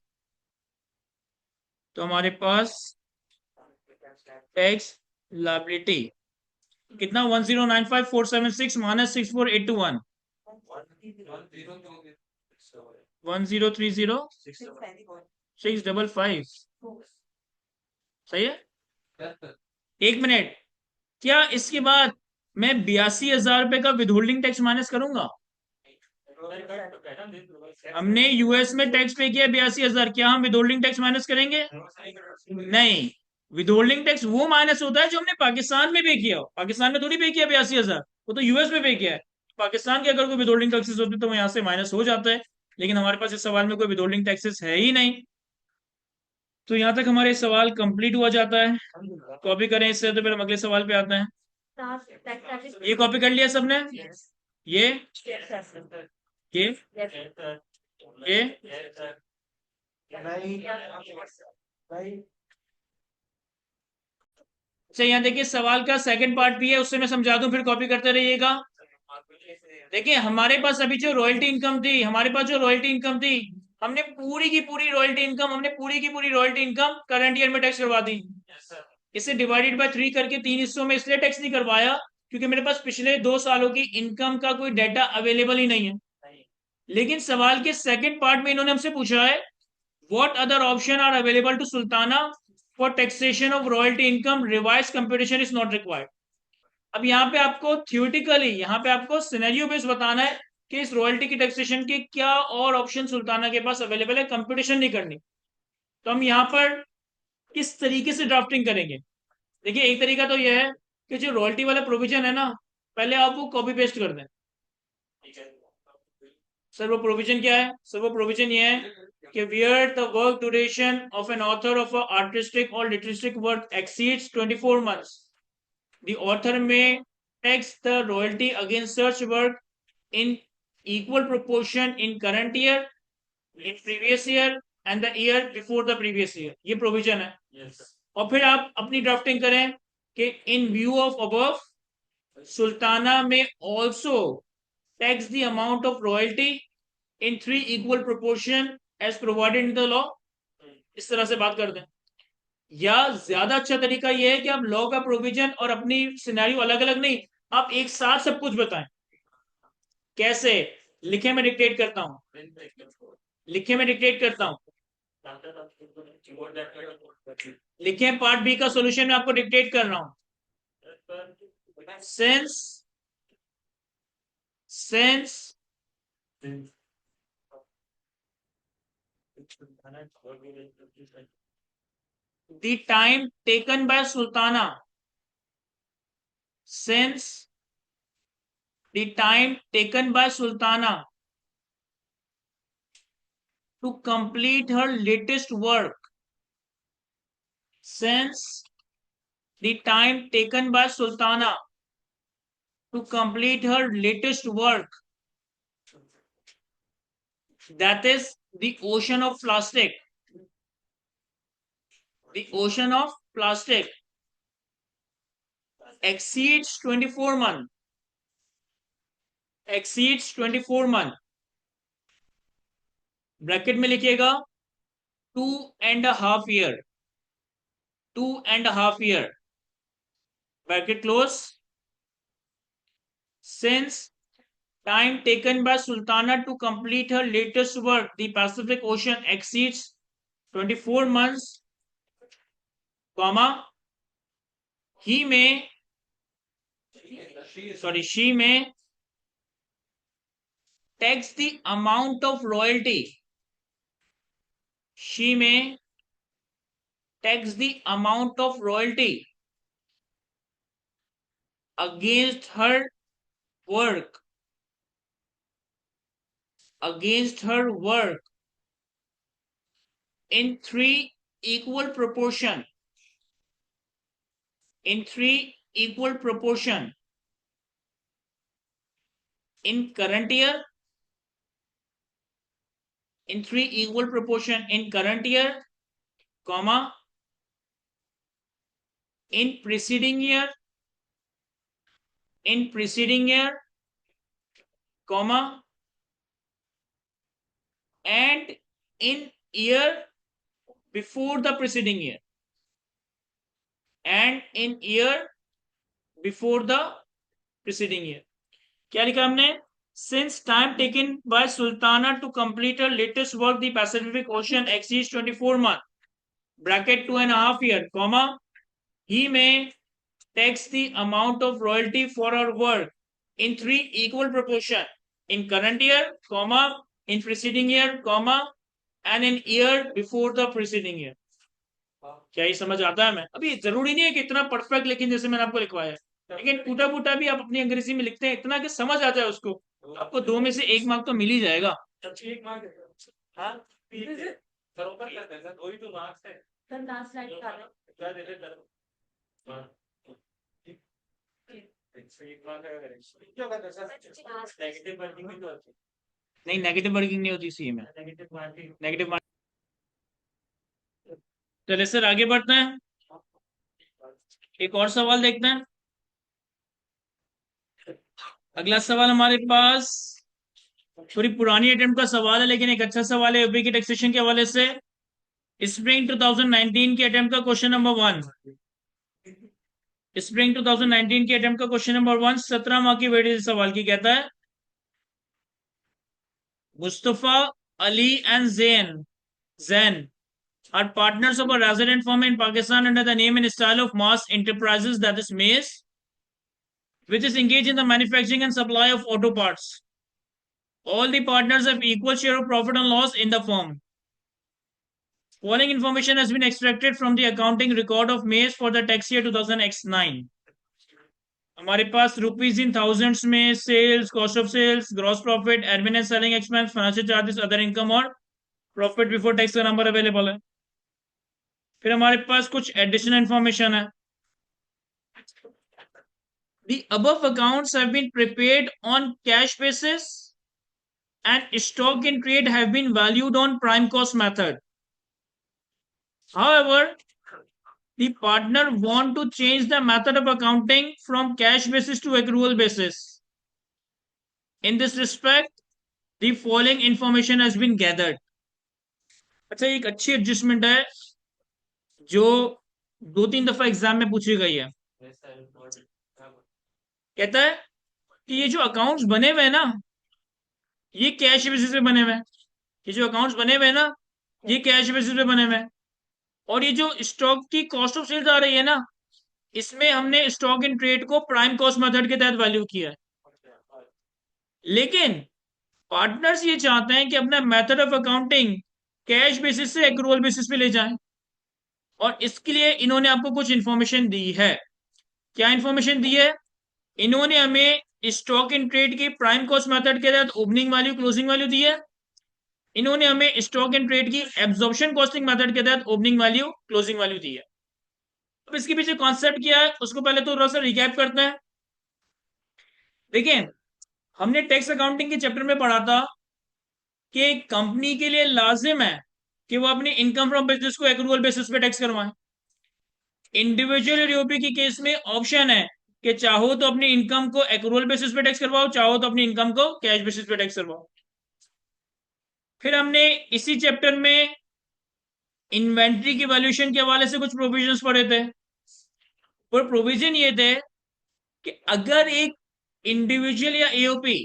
तो हमारे पास टैक्स लायबिलिटी कितना? 1095476 माइनस 64821, 1030655। सही है। एक मिनट, क्या इसके बाद मैं 82,000 रुपए का विदहोल्डिंग टैक्स माइनस करूंगा? हमने यूएस में टैक्स पे किया 82,000, क्या हम विदहोल्डिंग टैक्स माइनस करेंगे? नहीं, विदहोल्डिंग टैक्स वो माइनस होता है जो हमने पाकिस्तान में पे किया हो। पाकिस्तान में थोड़ी पे किया 82,000, वो तो यूएस में पे किया है। पाकिस्तान के अगर कोई विदहोल्डिंग टैक्सेस होते तो वो यहाँ से माइनस हो जाता है, लेकिन हमारे पास इस सवाल में कोई विदहोल्डिंग टैक्सेस है ही नहीं। तो यहाँ तक हमारे सवाल कंप्लीट हुआ जाता है। कॉपी करें इससे, तो फिर हम अगले सवाल पे आते हैं। ये कॉपी कर लिया सबने? ये ये ये अच्छा, यहाँ देखिए सवाल का सेकंड पार्ट भी है, उससे मैं समझा दूं, फिर कॉपी करते रहिएगा। देखिए हमारे पास अभी जो रॉयल्टी इनकम थी, हमारे पास जो रॉयल्टी इनकम थी, हमने पूरी की पूरी रॉयल्टी इनकम, हमने पूरी की पूरी रॉयल्टी इनकम करंट ईयर में टैक्स करवा दी। इसे डिवाइडेड बाय 3 करके 3 हिस्सों में इसलिए टैक्स नहीं करवाया क्योंकि मेरे पास पिछले 2 सालों की इनकम का कोई डाटा अवेलेबल ही नहीं है। लेकिन सवाल के सेकंड पार्ट में इन्होंने हमसे पूछा है what other option are available to Sultana for taxation of royalty income, revise computation is not required. अब यहाँ पे आपको थियोरिटिकली, यहाँ पे आपको सिनेरियो बेस्ड बताना है कि इस रॉयल्टी की टैक्सेशन के क्या और ऑप्शन सुल्ताना के पास अवेलेबल है, कंप्यूटेशन नहीं करनी। तो हम यहाँ पर किस तरीके से ड्राफ्टिंग करेंगे? देखिए एक तरीका तो यह है कि जो रॉयल्टी वाला प्रोविजन है ना, पहले आप वो कॉपी पेस्ट कर दें। सर वो प्रोविजन क्या है? सर वो प्रोविजन ये है कि where the work duration of an author of a artistic or literary work exceeds 24 months, the author may tax the royalty against such work in equal proportion in current year, in previous year and the year before the previous year। ये provision है। और फिर आप अपनी drafting करें कि in view of above, Sultana may also tax the amount of royalty in 3 equal proportion as provided in the law। इस तरह से बात कर दें। या ज्यादा अच्छा तरीका यह है कि आप लॉ का प्रोविजन और अपनी सिनेरियो अलग अलग नहीं, आप एक साथ सब कुछ बताएं। कैसे? लिखे मैं डिक्टेट करता हूं, लिखे मैं डिक्टेट करता हूं, लिखे पार्ट बी का सॉल्यूशन मैं आपको डिक्टेट कर रहा हूं। Since the time taken by Sultana, since the time taken by Sultana to complete her latest work, since the time taken by Sultana to complete her latest work, that is the ocean of plastic, the ocean of plastic exceeds 24 months, exceeds 24 months, bracket में लिखिएगा 2.5 year, 2.5 year, bracket close, since time taken by Sultana to complete her latest work, the Pacific Ocean, exceeds 24 months, comma, she may tax the amount of royalty, she may tax the amount of royalty against her work, against her work in three equal proportion, in three equal proportion in current year, in three equal proportion in current year, comma, in preceding year, in preceding year, comma, and in year before the preceding year, and in year before the preceding year. क्या लिखा हमने? Since time taken by Sultana to complete her latest work, the Pacific Ocean exceeds 24 months, bracket 2.5 years, comma, he may tax the amount of royalty for her work in three equal proportion in current year, comma, in preceding year, comma, and in year before the preceding year. क्या ये समझ आता है? मैं अभी जरूरी नहीं है कि इतना परफेक्ट, लेकिन जैसे मैंने आपको लिखवाया है, लेकिन टूटा फूटा भी आप अपनी अंग्रेजी में लिखते हैं इतना कि समझ आ जाए उसको, आपको 2 में से 1 मार्क तो मिल ही जाएगा।
एक मार्क हाँ बरोबर करते हैं सर, वही तो मार्क्स है
सर लास्ट लाइन का
क्या देते हैं हाँ एक मार्क है क्या करते हैं सर, नेगेटिव मार्किंग भी तो होती है।
नहीं, नेगेटिव मार्किंग नहीं होती सी में,
नेगेटिव मार्किंग
नेगेटिव मार्किंग। चलिए सर आगे बढ़ते हैं, एक और सवाल देखते हैं। अगला सवाल हमारे पास थोड़ी पुरानी अटेम्प्ट का सवाल है, लेकिन एक अच्छा सवाल है यूपी की टैक्सेशन के हवाले से। स्प्रिंग 2019 की अटेम्प्ट का क्वेश्चन नंबर 1, स्प्रिंग 2019 की अटेम्प्ट का क्वेश्चन नंबर 1 17 मार्क की वेटेज सवाल की कहता है, Mustafa Ali and Jain are partners of a resident firm in Pakistan under the name and style of Mass Enterprises, that is MAES, which is engaged in the manufacturing and supply of auto parts. All the partners have equal share of profit and loss in the firm. Following information has been extracted from the accounting record of MAES for the tax year 2009. हमारे पास rupees in thousands में sales, cost of sales, gross profit, admin and selling expense, financial charges, other income और profit before tax का number available है। फिर हमारे पास कुछ एडिशनल इंफॉर्मेशन है। The above accounts have been prepared on cash basis and stock in trade have been valued on prime cost method. However, the partner want to change the method of accounting from cash basis to accrual basis. In this respect, the following information has been gathered. अच्छा, एक अच्छी adjustment है जो 2-3 दफा exam में पूछी गई है। कहता है कि ये जो अकाउंट्स बने हुए हैं ना, ये कैश बेसिस पे बने हुए हैं। ये जो अकाउंट्स बने हुए हैं ना, ये कैश बेसिस पे बने हुए हैं। और ये जो स्टॉक की कॉस्ट ऑफ सेल्स आ रही है ना, इसमें हमने स्टॉक इन ट्रेड को प्राइम कॉस्ट मेथड के तहत वैल्यू किया है। लेकिन पार्टनर्स ये चाहते हैं कि अपना method of accounting cash basis से एक्रूअल बेसिस पे ले जाएं, और इसके लिए इन्होंने आपको कुछ इंफॉर्मेशन दी है। क्या इंफॉर्मेशन दी है? इन्होंने हमें स्टॉक इन ट्रेड की प्राइम कॉस्ट मेथड के तहत ओपनिंग वैल्यू, क्लोजिंग वैल्यू दी है। इन्होंने हमें स्टॉक इन ट्रेड की एब्जॉर्प्शन कॉस्टिंग मेथड के तहत ओपनिंग वैल्यू, क्लोजिंग वैल्यू दी है। अब इसके पीछे कॉन्सेप्ट क्या है उसको पहले तो थोड़ा सा रिकैप करते हैं। देखिए, हमने टैक्स अकाउंटिंग के चैप्टर में पढ़ा था कि कंपनी के लिए लाजिम है कि वो अपनी इनकम फ्रॉम बिजनेस को एक्रूअल बेसिस पे टैक्स करवाएं। इंडिविजुअल और यूपी की केस में ऑप्शन है कि चाहो तो अपनी इनकम को एक्रूअल बेसिस पे टैक्स करवाओ, चाहो तो अपनी इनकम को कैश बेसिस पे टैक्स करवाओ। फिर हमने इसी चैप्टर में इन्वेंट्री की वैल्यूएशन के हवाले से कुछ प्रोविजंस पढ़े थे, और प्रोविजन ये थे कि अगर एक इंडिविजुअल या एओपी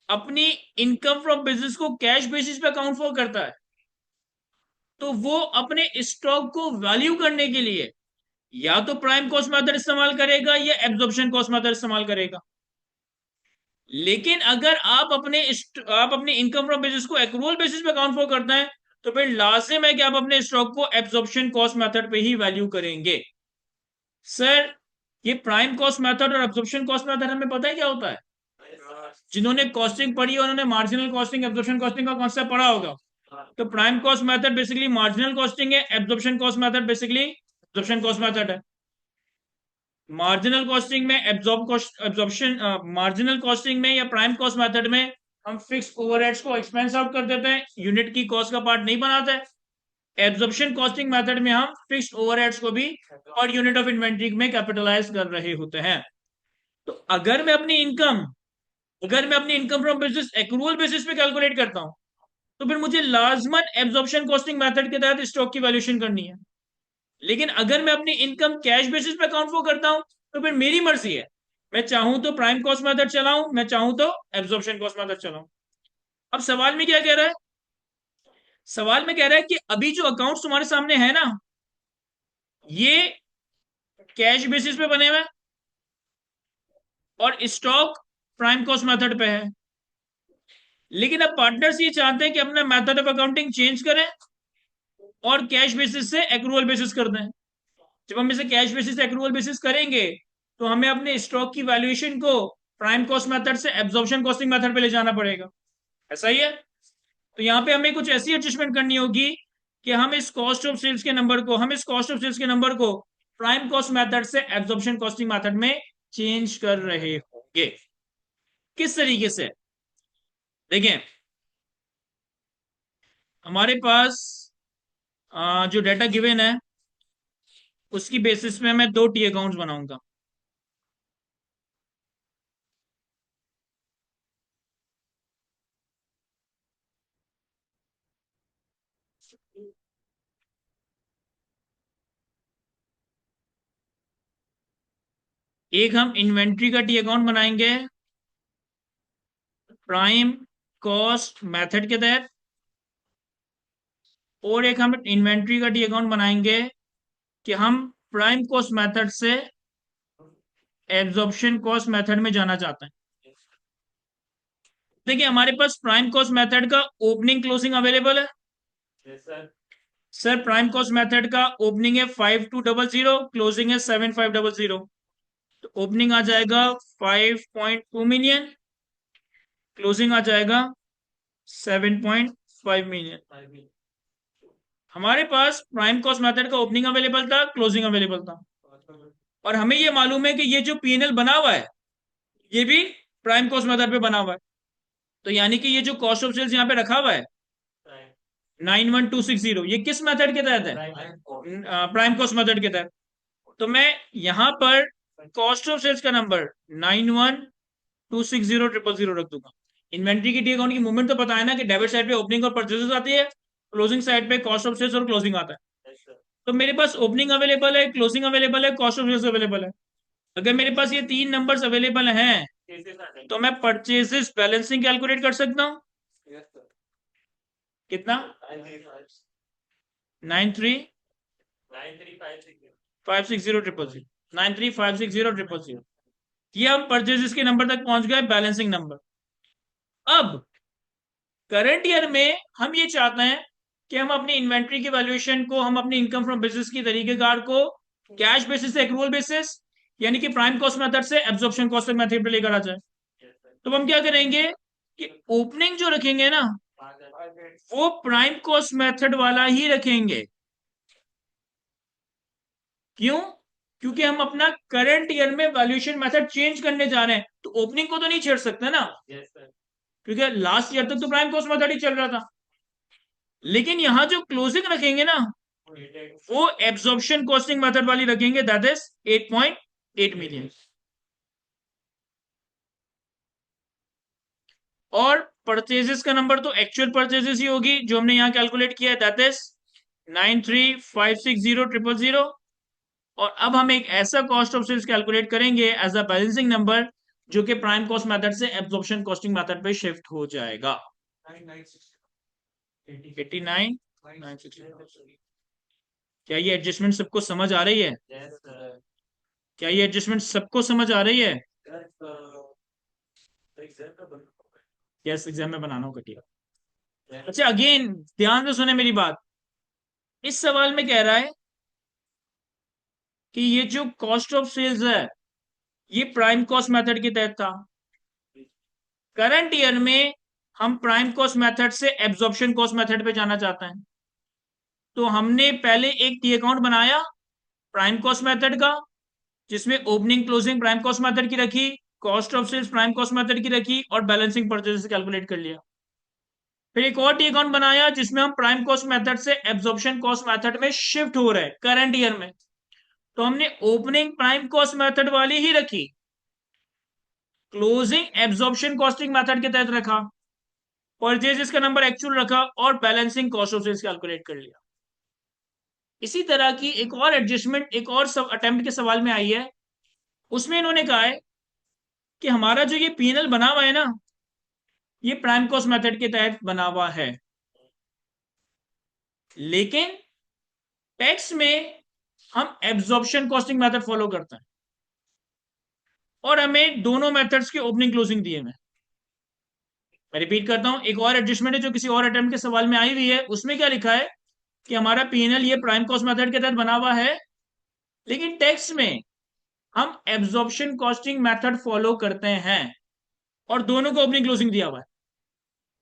अपनी इनकम फ्रॉम बिजनेस को कैश बेसिस पे अकाउंट फॉर करता है, तो वो अपने स्टॉक को वैल्यू करने के लिए या तो प्राइम कॉस्ट मेथड इस्तेमाल करेगा या एब्जॉर्प्शन कॉस्ट मेथड इस्तेमाल करेगा। लेकिन अगर आप अपने इनकम फ्रॉम बिजनेस को एक्रूअल बेसिस पे अकाउंट फॉर करते हैं, तो फिर लाजिम है कि आप अपने स्टॉक को एब्जॉर्प्शन कॉस्ट मेथड पे ही वैल्यू करेंगे। सर ये प्राइम कॉस्ट मेथड और एब्जॉर्प्शन कॉस्ट मेथड हमें पता है क्या होता है? जिन्होंने कॉस्टिंग पढ़ी है उन्होंने मार्जिनल कॉस्टिंग एब्जॉर्प्शन कॉस्टिंग का कॉन्सेप्ट पढ़ा होगा। तो prime cost method basically marginal costing है, absorption cost method basically absorption cost method है। मार्जिनल कॉस्टिंग में एब्जॉर्प्शन मार्जिनल कॉस्टिंग में या प्राइम कॉस्ट मेथड में हम फिक्स ओवरहेड्स को एक्सपेंस आउट कर देते हैं, यूनिट की कॉस्ट का पार्ट नहीं बनाते हैं। एब्जॉर्प्शन कॉस्टिंग मेथड में हम फिक्स्ड ओवरहेड्स को भी पर यूनिट ऑफ इन्वेंट्री में कैपिटलाइज कर रहे होते हैं। तो अगर मैं अपनी income from business accrual basis पे कैलकुलेट करता हूं, तो फिर मुझे लाजमन एब्जॉर्प्शन कॉस्टिंग मेथड के तहत स्टॉक की वैल्यूएशन करनी है। लेकिन अगर मैं अपनी इनकम कैश बेसिस पे अकाउंट फॉर करता हूं, तो फिर मेरी मर्जी है, मैं चाहूं तो प्राइम कॉस्ट मेथड चलाऊं, मैं चाहूं तो एब्जॉर्प्शन कॉस्ट मेथड चलाऊं। अब सवाल में क्या कह रहा है? सवाल में कह रहा है कि अभी जो अकाउंट्स तुम्हारे सामने है ना, ये कैश बेसिस पे बने हुए हैं और स्टॉक प्राइम कॉस्ट मेथड पे है। लेकिन अब पार्टनर्स ये चाहते हैं कि अपना मेथड ऑफ अकाउंटिंग चेंज करें और कैश बेसिस से एक्रूअल बेसिस कर दें। जब हम इसे कैश बेसिस से एक्रूअल बेसिस करेंगे, तो हमें अपने स्टॉक की वैल्यूएशन को प्राइम कॉस्ट मेथड से एब्जॉर्प्शन कॉस्टिंग मेथड पे ले जाना पड़ेगा। ऐसा ही है। तो यहाँ पे हमें कुछ ऐसी एडजस्टमेंट करनी होगी कि हम इस कॉस्ट ऑफ सेल्स के नंबर को प्राइम कॉस्ट मेथड से एब्जॉर्प्शन कॉस्टिंग मेथड में चेंज कर रहे होंगे। किस तरीके से? देखें, हमारे पास जो डाटा गिवन है उसकी बेसिस में मैं 2 टी अकाउंट्स बनाऊंगा। एक हम इन्वेंट्री का टी अकाउंट बनाएंगे प्राइम कॉस्ट मेथड के तहत, और एक हम इन्वेंट्री का टी अकाउंट बनाएंगे कि हम प्राइम कॉस्ट मेथड से एब्जॉर्प्शन कॉस्ट मेथड में जाना चाहते हैं। देखिए, हमारे पास प्राइम कॉस्ट मेथड का ओपनिंग क्लोजिंग अवेलेबल है। सर, प्राइम कॉस्ट मेथड का ओपनिंग है 5200, क्लोजिंग है 7500। तो ओपनिंग आ जाएगा 5.2 मिलियन, क्लोजिंग आ जाएगा 7.5 मिलियन। हमारे पास प्राइम कॉस्ट मेथड का ओपनिंग अवेलेबल था, क्लोजिंग अवेलेबल था, और हमें ये मालूम है कि ये जो पीएनएल बना हुआ है ये भी प्राइम कॉस्ट मेथड पे बना हुआ है। तो यानी कि ये जो कॉस्ट ऑफ सेल्स यहाँ पे रखा हुआ है 91260, ये किस मेथड के तहत है? प्राइम कॉस्ट मेथड के तहत। तो मैं यहाँ पर कॉस्ट ऑफ सेल्स का नंबर 91260,000 रख दूंगा। इन्वेंट्री की टी अकाउंट की मूवमेंट तो पता है ना कि डेबिट साइड पे ओपनिंग और परचेजेस आती है, क्लोजिंग साइड पे कॉस्ट ऑफ सेल्स और क्लोजिंग आता है। तो मेरे पास ओपनिंग अवेलेबल है, क्लोजिंग अवेलेबल है, कॉस्ट ऑफ सेल्स अवेलेबल है। अगर मेरे पास ये 3 नंबर्स अवेलेबल हैं, तो मैं परचेजेस बैलेंसिंग कैलकुलेट कर सकता हूँ। कितना? 93560000, 93560000। ये हम परचेजेस के नंबर तक पहुंच गए, बैलेंसिंग नंबर। अब करंट ईयर में हम ये चाहते हैं कि हम अपनी इन्वेंट्री की वैल्यूएशन को, हम अपनी इनकम फ्रॉम बिजनेस की तरीकेकार को कैश बेसिस से एक्रूअल बेसिस, यानी कि प्राइम कॉस्ट मेथड से एब्जॉर्प्शन कॉस्ट मेथड पे लेकर आ जाए। तो हम क्या करेंगे कि ओपनिंग जो रखेंगे ना, वो प्राइम कॉस्ट मेथड वाला ही रखेंगे। क्यों? क्योंकि हम अपना करंट ईयर में वैल्यूएशन मेथड चेंज करने जा रहे हैं, तो ओपनिंग को तो नहीं छेड़ सकते ना, क्योंकि लास्ट ईयर तक तो प्राइम कॉस्ट मेथड ही चल रहा था। लेकिन यहां जो क्लोजिंग रखेंगे ना, वो एब्जॉर्प्शन कॉस्टिंग मेथड वाली रखेंगे, दैट इज 8.8 मिलियन। और परचेजेस का नंबर तो एक्चुअल परचेजेस ही होगी जो हमने यहां कैलकुलेट किया है, दैट इज 93560,000। और अब हम एक ऐसा कॉस्ट ऑफ सेल्स कैलकुलेट करेंगे एज अ बैलेंसिंग नंबर, जो कि प्राइम कॉस्ट मेथड से एब्जॉर्प्शन कॉस्टिंग मेथड पे शिफ्ट हो जाएगा। 89,960। क्या ये एडजस्टमेंट सबको समझ आ रही है? क्या ये एडजस्टमेंट सबको समझ आ रही है? यस, एग्जाम में बनाना होगा, ठीक है। अच्छा, अगेन ध्यान से सुने मेरी बात। इस सवाल में कह रहा है कि ये जो कॉस्ट ऑफ सेल्स है ये प्राइम कॉस्ट मेथड के तहत था। करंट ईयर में हम प्राइम कॉस्ट मेथड से एब्जॉर्प्शन कॉस्ट मेथड पे जाना चाहते हैं। तो हमने पहले एक टी अकाउंट बनाया प्राइम कॉस्ट मेथड का, जिसमें opening closing prime cost method की रखी, cost of sales prime cost method की रखी और बैलेंसिंग परचेज कैलकुलेट कर लिया। फिर एक और टी अकाउंट बनाया जिसमें हम प्राइम कॉस्ट मेथड से एब्जॉर्प्शन कॉस्ट मेथड में शिफ्ट हो रहे हैं करंट ईयर में। तो हमने ओपनिंग प्राइम कॉस्ट मेथड वाली ही रखी, क्लोजिंग एब्जॉर्प्शन कॉस्टिंग मेथड के तहत रखा, परचेजेस का नंबर एक्चुअल रखा और balancing cost of sales calculate कर लिया। इसी तरह की एक और एडजस्टमेंट एक और सब अटेम्प्ट के सवाल में आई है। उसमें इन्होंने कहा है कि हमारा जो ये पीएनएल बना हुआ है ना, ये प्राइम कॉस्ट मेथड के तहत बना हुआ है, लेकिन टैक्स में हम एब्जॉर्प्शन कॉस्टिंग मेथड फॉलो करते हैं और हमें दोनों मेथड्स के ओपनिंग क्लोजिंग दिए हुए। मैं रिपीट करता हूं, एक और एडजस्टमेंट है जो किसी और अटेम्प्ट के सवाल में आई हुई है। उसमें क्या लिखा है कि हमारा पीएनएल ये प्राइम कॉस्ट मेथड के तहत बना हुआ है, लेकिन टैक्स में हम एब्जॉर्प्शन कॉस्टिंग मेथड फॉलो करते हैं और दोनों को ओपनिंग क्लोजिंग दिया हुआ है।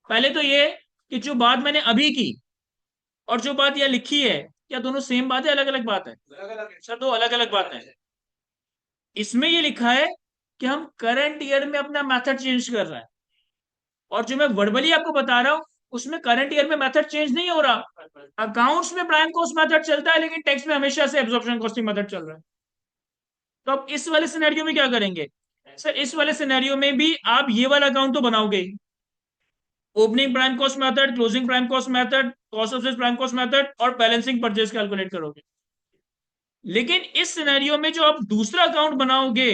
पहले तो ये कि जो बात मैंने अभी की और जो बात यह लिखी है, क्या दोनों सेम बात है अलग अलग बात है? सर दो अलग अलग बात है। इसमें ये लिखा है कि हम करंट ईयर में अपना मेथड चेंज कर रहे हैं, और जो मैं वर्बली आपको बता रहा हूं उसमें करंट ईयर में मेथड चेंज नहीं हो रहा। अकाउंट्स में प्राइम कॉस्ट मेथड चलता है, लेकिन टैक्स में हमेशा से एब्जॉर्प्शन कॉस्टिंग मेथड चल रहा है। तो अब इस वाले सिनेरियो में क्या करेंगे? सर इस वाले सिनेरियो में भी आप ये वाला अकाउंट तो बनाओगे, opening prime cost method, closing prime cost method, cost of sales prime cost method और बैलेंसिंग परचेज कैलकुलेट करोगे। लेकिन इस सिनेरियो में जो आप दूसरा अकाउंट बनाओगे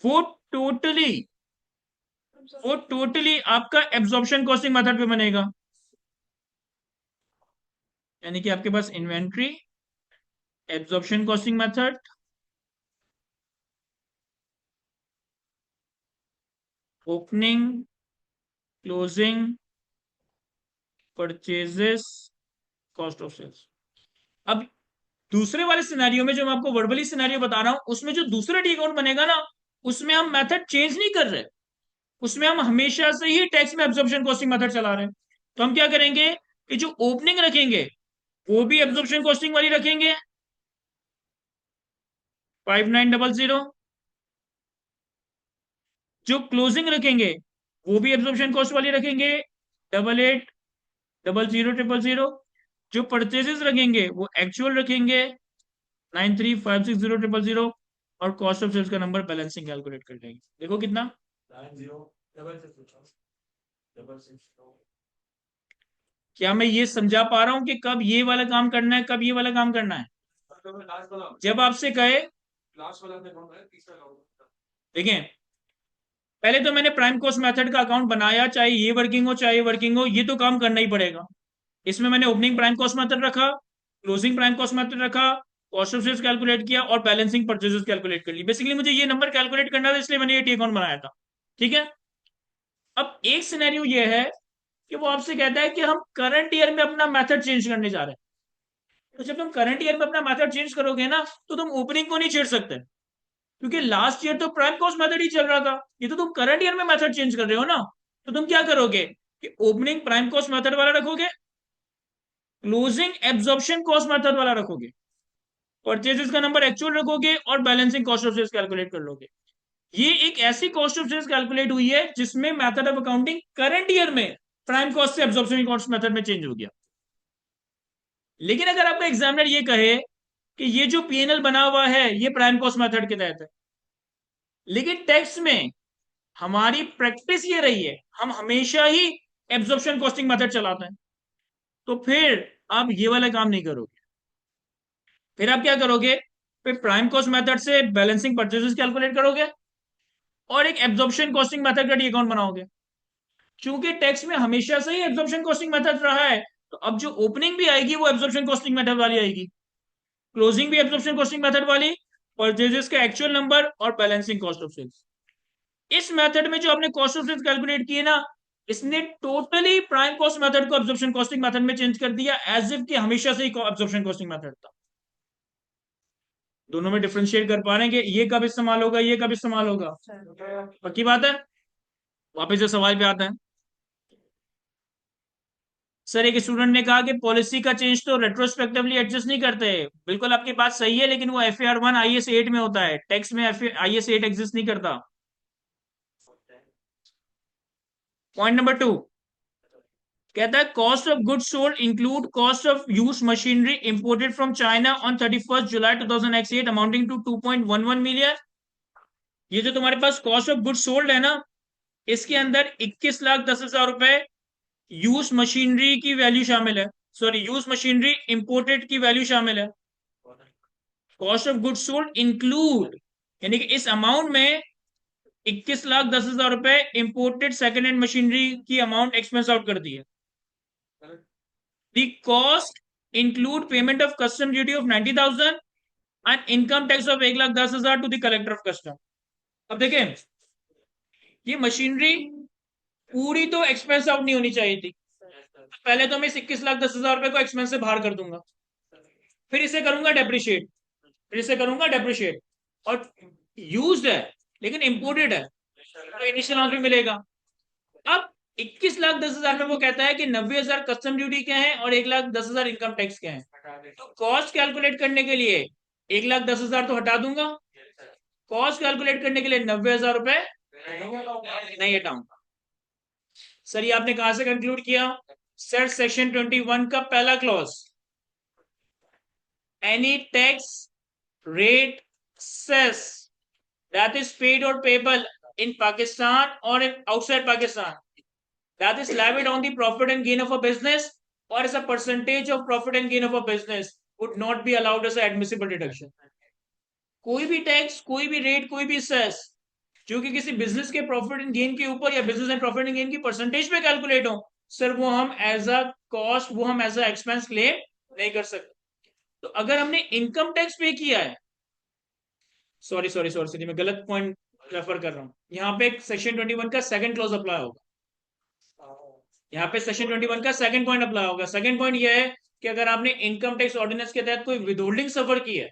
वो टोटली वो टोटली आपका एब्जॉर्प्शन कॉस्टिंग मेथड पे बनेगा। यानी कि आपके पास inventory, absorption costing method, opening, closing, purchases, cost of sales. अब दूसरे वाले सिनेरियो में जो मैं आपको वर्बली सिनेरियो बता रहा हूं, उसमें जो दूसरा डी अकाउंट बनेगा ना, उसमें हम मेथड चेंज नहीं कर रहे, उसमें हम हमेशा से ही टैक्स में एब्जॉर्प्शन कॉस्टिंग मेथड चला रहे हैं। तो हम क्या करेंगे कि जो ओपनिंग रखेंगे वो भी एब्जॉर्प्शन कॉस्टिंग वाली रखेंगे 5900, जो क्लोजिंग रखेंगे वो भी एब्जॉर्प्शन कॉस्ट वाली रखेंगे 880000। जो परचेजेस रखेंगे वो एक्चुअल रखेंगे 93560000, और कॉस्ट ऑफ सेल्स का नंबर बैलेंसिंग कैलकुलेट कर लेंगे। देखो कितना 90 क्या मैं ये समझा पा रहा हूं कि कब ये वाला काम करना है, कब ये वाला काम करना है? जब आपसे कहे, देखें पहले तो मैंने प्राइम कॉस्ट मेथड का अकाउंट बनाया, चाहे ये वर्किंग हो चाहे ये वर्किंग हो, ये तो काम करना ही पड़ेगा। इसमें मैंने ओपनिंग प्राइम कॉस्ट मेथड रखा, क्लोजिंग प्राइम कॉस्ट मेथड रखा, कॉस्ट ऑफ सेल्स कैलकुलेट किया और बैलेंसिंग परचेजेस कैलकुलेट कर ली। बेसिकली मुझे ये नंबर कैलकुलेट करना था, इसलिए मैंने ये टी अकाउंट बनाया था। ठीक है, अब एक सिनेरियो ये है कि वो आपसे कहता है कि हम करंट ईयर में अपना मेथड चेंज करने जा रहे हैं। तो जब तुम करंट ईयर में अपना मेथड चेंज करोगे ना, तो तुम ओपनिंग को नहीं छेड़ सकते, क्योंकि लास्ट ईयर तो प्राइम कॉस्ट मेथड ही चल रहा था। ये तो तुम करंट ईयर में मेथड चेंज कर रहे हो ना, तो तुम क्या करोगे कि ओपनिंग प्राइम कॉस्ट मेथड वाला रखोगे, क्लोजिंग एब्जॉर्प्शन कॉस्ट मेथड वाला रखोगे, परचेजेस का नंबर एक्चुअल रखोगे और balancing cost of sales calculate कर लोगे। ये एक ऐसी कॉस्ट ऑफ सेल्स कैलकुलेट हुई है जिसमें method of accounting current year में प्राइम कॉस्ट से एब्जॉर्प्शन कॉस्ट मेथड में चेंज हो गया। लेकिन अगर आपका एग्जामिनर ये कहे कि ये जो पीएनएल बना हुआ है ये प्राइम कॉस्ट मेथड के तहत है, लेकिन टैक्स में हमारी प्रैक्टिस ये रही है हम हमेशा ही एब्जॉर्प्शन कॉस्टिंग मेथड चलाते हैं, तो फिर आप ये वाला काम नहीं करोगे। फिर आप क्या करोगे? फिर प्राइम कॉस्ट मेथड से बैलेंसिंग परचेजेस कैलकुलेट करोगे और एक एब्जॉर्प्शन कॉस्टिंग मेथड का डी अकाउंट बनाओगे। चूंकि टैक्स में हमेशा से ही एब्जॉर्प्शन कॉस्टिंग मेथड रहा है, तो अब जो ओपनिंग भी आएगी वो एब्जॉर्प्शन कॉस्टिंग मेथड वाली आएगी, क्लोजिंग भी एब्जॉर्प्शन कॉस्टिंग मेथड वाली, परचेजेस का एक्चुअल नंबर और बैलेंसिंग कॉस्ट ऑफ सेल्स। इस मेथड में जो आपने कॉस्ट ऑफ सेल्स कैलकुलेट किए ना, इसने टोटली प्राइम कॉस्ट मेथड को एब्जॉर्प्शन कॉस्टिंग मेथड में चेंज कर दिया, एज इफ कि हमेशा से ही एब्जॉर्प्शन कॉस्टिंग मेथड था। दोनों में डिफरेंशिएट कर पा रहे हैं कि ये कब इस्तेमाल होगा, ये कब इस्तेमाल होगा? पक्की बात है। वापस से सवाल पे आता है। सर एक स्टूडेंट ने कहा कि पॉलिसी का चेंज तो रेट्रोस्पेक्टिवली एडजस्ट नहीं करते। बिल्कुल आपकी बात सही है, लेकिन वो FAR 1 IS 8 में होता है, टैक्स में IS 8 एग्जिस्ट नहीं करता। पॉइंट नंबर 2 कहता है cost of goods sold include cost of used machinery imported from China on 31 July 2008 amounting to 2.11 million. ये जो तुम्हारे पास कॉस्ट ऑफ गुड्स सोल्ड है ना, इसके अंदर 21,10,000 रुपए यूज मशीनरी की वैल्यू शामिल है, सॉरी यूज मशीनरी इंपोर्टेड की वैल्यू शामिल है। Cost of goods sold include यानी कि इस अमाउंट में 21,10,000 रुपए इंपोर्टेड सेकेंड हैंड मशीनरी की अमाउंट एक्सपेंस आउट कर दी है। The cost include payment of custom duty of 90,000 and income tax of 1,10,000 to the collector of custom. अब देखें, ये मशीनरी पूरी तो एक्सपेंस आउट नहीं होनी चाहिए थी। पहले तो मैं इस 21,10,000 रुपए को एक्सपेंस से बाहर कर दूंगा, फिर इसे करूंगा डेप्रिशिएट, फिर इसे करूंगा डेप्रिशिएट, और यूज्ड है लेकिन इंपोर्टेड है तो इनिशियल अमाउंट भी मिलेगा। अब 21,10,000 में वो कहता है कि 90,000 कस्टम ड्यूटी के हैं और 1,10,000 इनकम टैक्स के हैं। तो कॉस्ट कैलकुलेट करने के लिए 1,10,000 तो हटा दूंगा, कॉस्ट कैलकुलेट करने के लिए 90,000 रुपए नहीं हटाऊंगा। सर ये आपने कहां से कंक्लूड किया? सर सेक्शन 21 का पहला clause, any tax rate cess that is paid or payable in Pakistan or in outside Pakistan that is levied on the profit and gain of a business or as a percentage of profit and gain of a business would not be allowed as a admissible deduction। कोई भी tax, कोई भी rate, कोई भी cess जो कि किसी business के प्रॉफिट एंड गेन के ऊपर या business and profit and gain की परसेंटेज पे कैलकुलेट हो, सर वो हम एज अ कॉस्ट, वो हम एज अ एक्सपेंस क्लेम नहीं कर सकते। तो अगर हमने इनकम टैक्स पे किया है, सॉरी सॉरी सॉरी सॉरी मैं गलत पॉइंट रेफर कर रहा हूँ, यहाँ पे सेक्शन 21 का सेकंड क्लॉज अप्लाई होगा। यहाँ पे सेक्शन 21 का सेकंड पॉइंट अप्लाई होगा। सेकंड पॉइंट ये है कि अगर आपने इनकम टैक्स ऑर्डिनेंस के तहत कोई विदहोल्डिंग सफर की है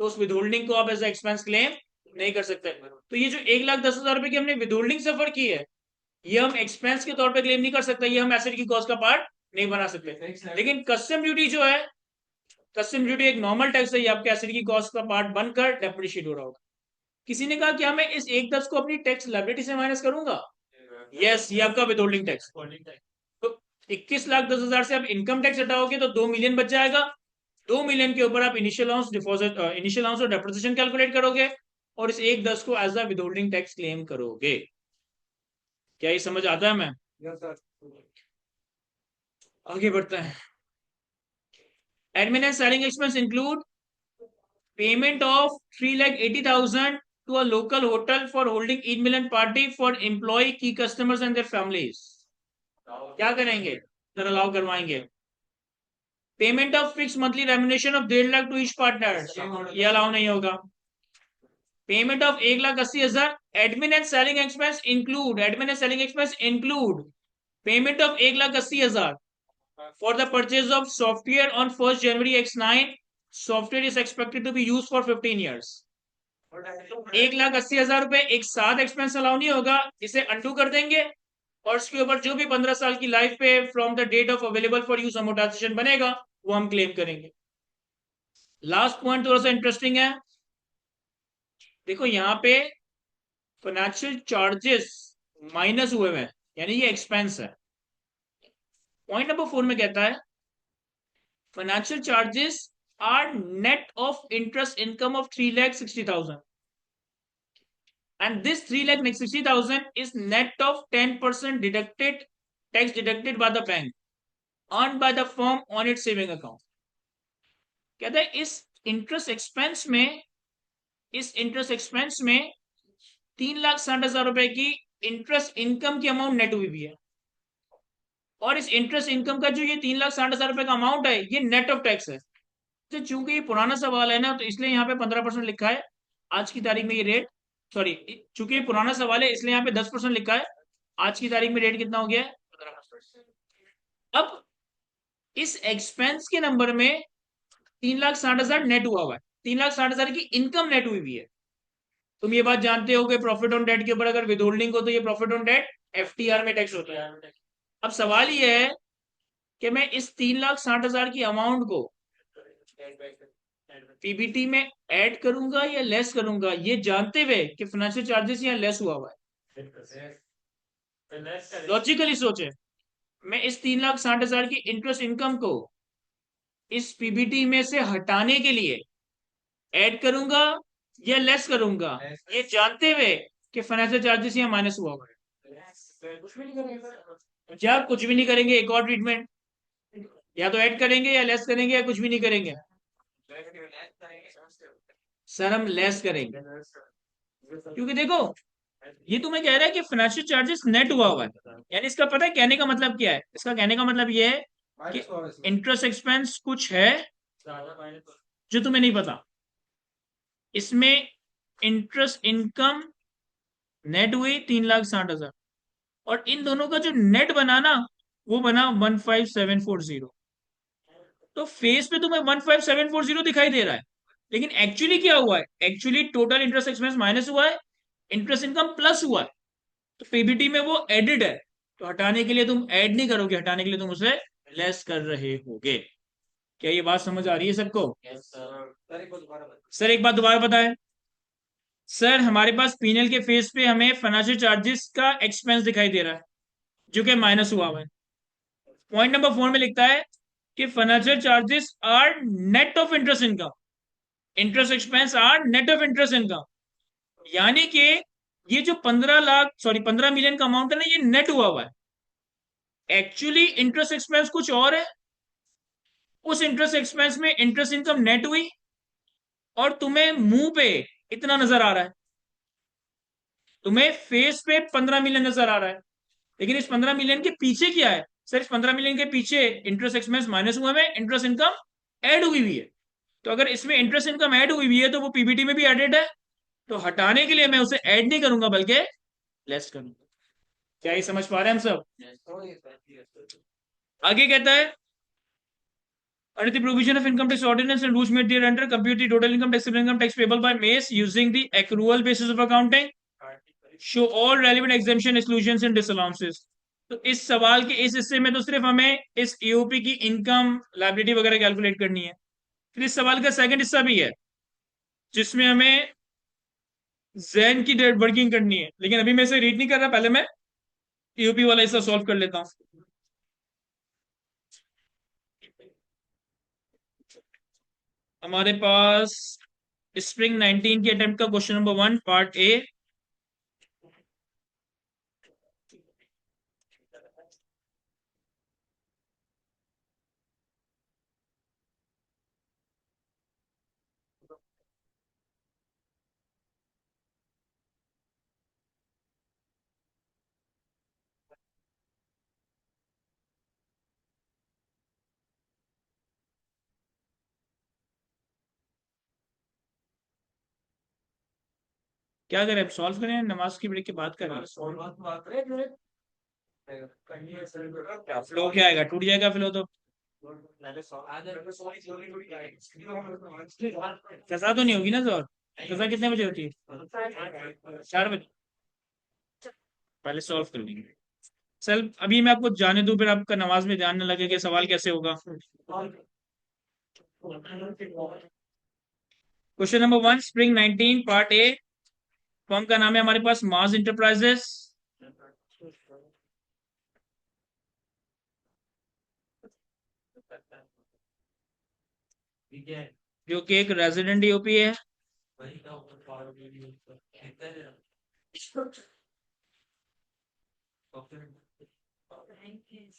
तो उस विदहोल्डिंग को आप एज एक्सपेंस क्लेम नहीं कर सकते। तो ये जो 1,10,000 रुपए की हमने विदहोल्डिंग सफर की है, ये हम एक्सपेंस के तौर पे क्लेम नहीं कर सकते, ये हम एसेट की कॉस्ट का पार्ट नहीं बना सकते। लेकिन कस्टम ड्यूटी जो है, कस्टम ड्यूटी एक नॉर्मल टैक्स है, ये आपके एसेट की कॉस्ट का पार्ट बनकर डेप्रिशिएट हो रहा होगा। किसी ने कहा क्या मैं इस 1,10 को अपनी टैक्स लायबिलिटी से माइनस करूंगा? यस, ये आपका विदहोल्डिंग टैक्स। तो 21,10,000 से आप इनकम टैक्स हटाओगे तो 2 मिलियन बच जाएगा। 2 मिलियन के ऊपर आप initial allowance, deposit, initial allowance और डेप्रिसिएशन कैलकुलेट करोगे और इस 1,10 को as a withholding tax claim करोगे। क्या ये समझ आता है? मैं आगे बढ़ते हैं। Admin and selling expense include payment of 3,80,000 to a local hotel for holding Eid Milan party for employee, key customers and their families। क्या करेंगे? सर अलाउ करवाएंगे। Payment of fix monthly remuneration of 1.5 lakh to each partner, ये allow नहीं होगा। Payment of 1,80,000 admin and selling expense include, admin and selling expense include payment of 1,80,000 for the purchase of software on 1st January X9। software is expected to be used for 15 years। 1,80,000 रुपए एक साथ expense allow नहीं होगा, इसे undo कर देंगे और उसके ऊपर जो भी 15 साल की लाइफ पे from the date of available for use amortisation बनेगा वो हम क्लेम करेंगे। लास्ट पॉइंट थोड़ा सा इंटरेस्टिंग है, देखो यहाँ पे फाइनेंशियल चार्जेस माइनस हुए हैं यानी ये एक्सपेंस है। पॉइंट नंबर 4 में कहता है financial charges are net of interest income of 3,60,000 and this 3,60,000 is net of 10% deducted tax deducted by the bank earned by the firm on its saving account। कहता है इस इंटरेस्ट एक्सपेंस में, इस interest expense में 3,60,000 रुपए की interest income की amount net हुई भी है और इस इंटरेस्ट इनकम का जो ये 3,60,000 रुपए का अमाउंट है ये नेट ऑफ टैक्स है। तो चूंकि ये पुराना सवाल है ना तो इसलिए यहाँ पे 15% लिखा है आज की तारीख में ये रेट, सॉरी चूंकि ये पुराना सवाल है इसलिए यहाँ पे 10% लिखा है, आज की तारीख में रेट कितना हो गया है? 15%। अब इस एक्सपेंस के नंबर में 3,60,000 नेट हुआ है 3,60,000 की इनकम नेट हुई भी है। तुम ये बात जानते हो कि प्रॉफिट ऑन डेट के ऊपर अगर विद होल्डिंग हो तो ये प्रॉफिट ऑन डेट एफटीआर में टैक्स होता है। अब सवाल ये है कि मैं इस 3,60,000 की अमाउंट को पीबीटी में ऐड करूंगा या लेस करूंगा, ये जानते हुए कि फाइनेंशियल चार्जेस यहाँ लेस हुआ हुआ है। लॉजिकली सोचे, मैं इस 3,60,000 की इंटरेस्ट इनकम को इस पीबीटी में से हटाने के लिए ऐड करूंगा या लेस करूंगा, ये जानते हुए कि फाइनेंशियल चार्जेस यहाँ माइनस हुआ हुआ है। क्या कुछ भी नहीं करेंगे? एक और ट्रीटमेंट, या तो ऐड करेंगे या लेस करेंगे या कुछ भी नहीं करेंगे। सर हम लेस करेंगे, क्योंकि देखो ये तुम्हें कह रहा है कि फाइनेंशियल चार्जेस नेट हुआ हुआ है, यानी इसका पता है कहने का मतलब क्या है? इसका कहने का मतलब ये है कि इंटरेस्ट एक्सपेंस कुछ है जो तुम्हें नहीं पता। इसमें इंटरेस्ट इनकम नेट हुई 3,60,000, और इन दोनों का जो नेट बना ना, वो बना 15,740। तो फेस पे तुम्हें 15,740 दिखाई दे रहा है, लेकिन एक्चुअली क्या हुआ है? Actually total interest expense minus हुआ है, इंटरेस्ट इनकम प्लस हुआ है। तो पीबीटी में वो एडेड है, तो हटाने के लिए तुम ऐड नहीं करोगे, हटाने के लिए तुम उसे लेस कर रहे होगे। क्या ये बात समझ आ रही है सबको? सर एक बात दोबारा बताएं। सर हमारे पास पीएनएल के फेस पे हमें फाइनेंशियल चार्जेस का एक्सपेंस दिखाई दे रहा है जो कि माइनस हुआ हुआ है। पॉइंट नंबर 4 में लिखता है कि financial charges are net of interest income, interest expense are net of interest income. यानी कि ये जो 15 लाख, सॉरी 15 मिलियन का अमाउंट है ना, ये नेट हुआ हुआ है। एक्चुअली इंटरेस्ट एक्सपेंस कुछ और है। उस इंटरेस्ट एक्सपेंस में इंटरेस्ट इनकम नेट हुई, और तुम्हें मुंह पे इतना नजर आ रहा है, तुम्हें फेस पे 15 मिलियन नजर आ रहा है, लेकिन इस 15 मिलियन के पीछे क्या है? सर इस 15 मिलियन के पीछे इंटरेस्ट एक्सपेंस माइनस हुआ है, इंटरेस्ट इनकम ऐड हुई हुई है। तो अगर इसमें इंटरेस्ट इनकम ऐड हुई हुई है तो वो पीबीटी में भी एडेड है, तो हटाने के लिए मैं उसे ऐड नहीं करूंगा बल्कि लेस करूंगा। क्या ये समझ पा रहे हैं हम सब? आगे कहता है, under the provision of income tax ordinance and rules made thereunder, compute the total income tax payable by MACE using the accrual basis of accounting. Show all relevant exemption, exclusions and disallowances. तो इस सवाल के इस हिस्से में तो सिर्फ हमें इस ईओपी की इनकम लायबिलिटी वगैरह कैलकुलेट करनी है। फिर इस सवाल का सेकंड हिस्सा भी है जिसमें हमें जैन की डेट वर्किंग करनी है, लेकिन अभी मैं इसे रीड नहीं कर रहा, पहले मैं ईओपी वाला हिस्सा सॉल्व कर लेता हूं। हमारे पास स्प्रिंग 19 के अटेम्प्ट का क्वेश्चन नंबर 1 पार्ट ए। क्या करें, अब सॉल्व करें, नमाज की ब्रेक के बाद करें? फ्लो क्या आएगा? टूट जाएगा फ्लो तो। कसा तो नहीं होगी ना सर? कसा कितने बजे होती है? 4 बजे। पहले सॉल्व कर लेंगे। सर अभी मैं आपको जाने दूं, फिर आपका नमाज में ध्यान न लगे कि सवाल कैसे होगा। Question number 1 spring 19 part A. Firm का नाम है हमारे पास माज इंटरप्राइजेस, जो कि एक रेजिडेंट ईओपी है।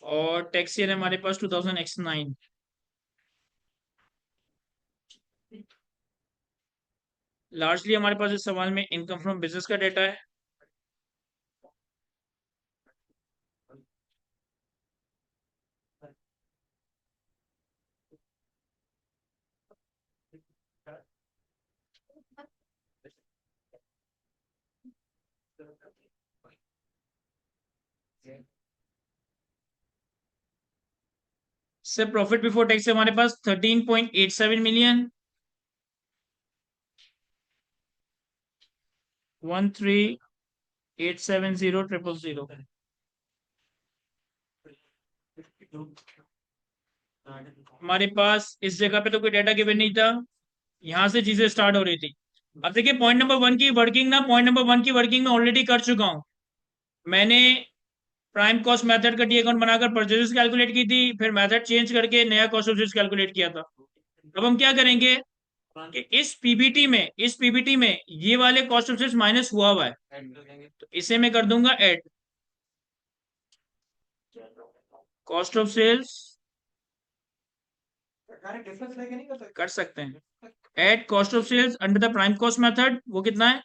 और टैक्स ईयर है हमारे पास 2009। लार्जली हमारे पास इस सवाल में इनकम फ्रॉम बिजनेस का डेटा है। से प्रॉफिट बिफोर टैक्स है हमारे पास 13.87 मिलियन। 13870000। हमारे पास इस जगह पे तो कोई डाटा गिवन नहीं था, यहां से चीजें स्टार्ट हो रही थी। अब देखिए पॉइंट नंबर वन की वर्किंग ना, पॉइंट नंबर वन की वर्किंग में ऑलरेडी कर चुका हूं। मैंने प्राइम कॉस्ट मेथड का टी अकाउंट बनाकर परचेजेस कैलकुलेट की थी, फिर मेथड चेंज करके नया कॉस्ट ऑफ सेल्स कैलकुलेट किया था। अब हम क्या करेंगे कि इस पीबीटी में ये वाले कॉस्ट ऑफ सेल्स माइनस हुआ है, तो इसे मैं कर दूंगा ऐड। कॉस्ट ऑफ सेल्स कर सकते हैं, add cost of sales under the prime cost method, वो कितना है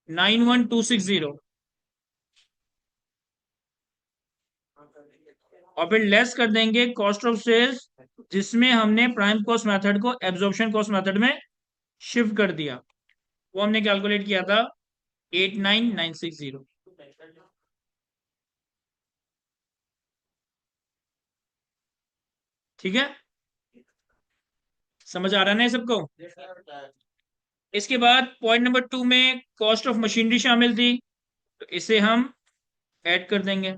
91260, और फिर लेस कर देंगे कॉस्ट ऑफ सेल्स जिसमें हमने प्राइम कॉस्ट मेथड को एब्जॉर्प्शन कॉस्ट मेथड में शिफ्ट कर दिया, वो हमने कैलकुलेट किया था 89960। ठीक है, समझ आ रहा है ना ये सबको। इसके बाद पॉइंट नंबर टू में कॉस्ट ऑफ मशीनरी शामिल थी, तो इसे हम ऐड कर देंगे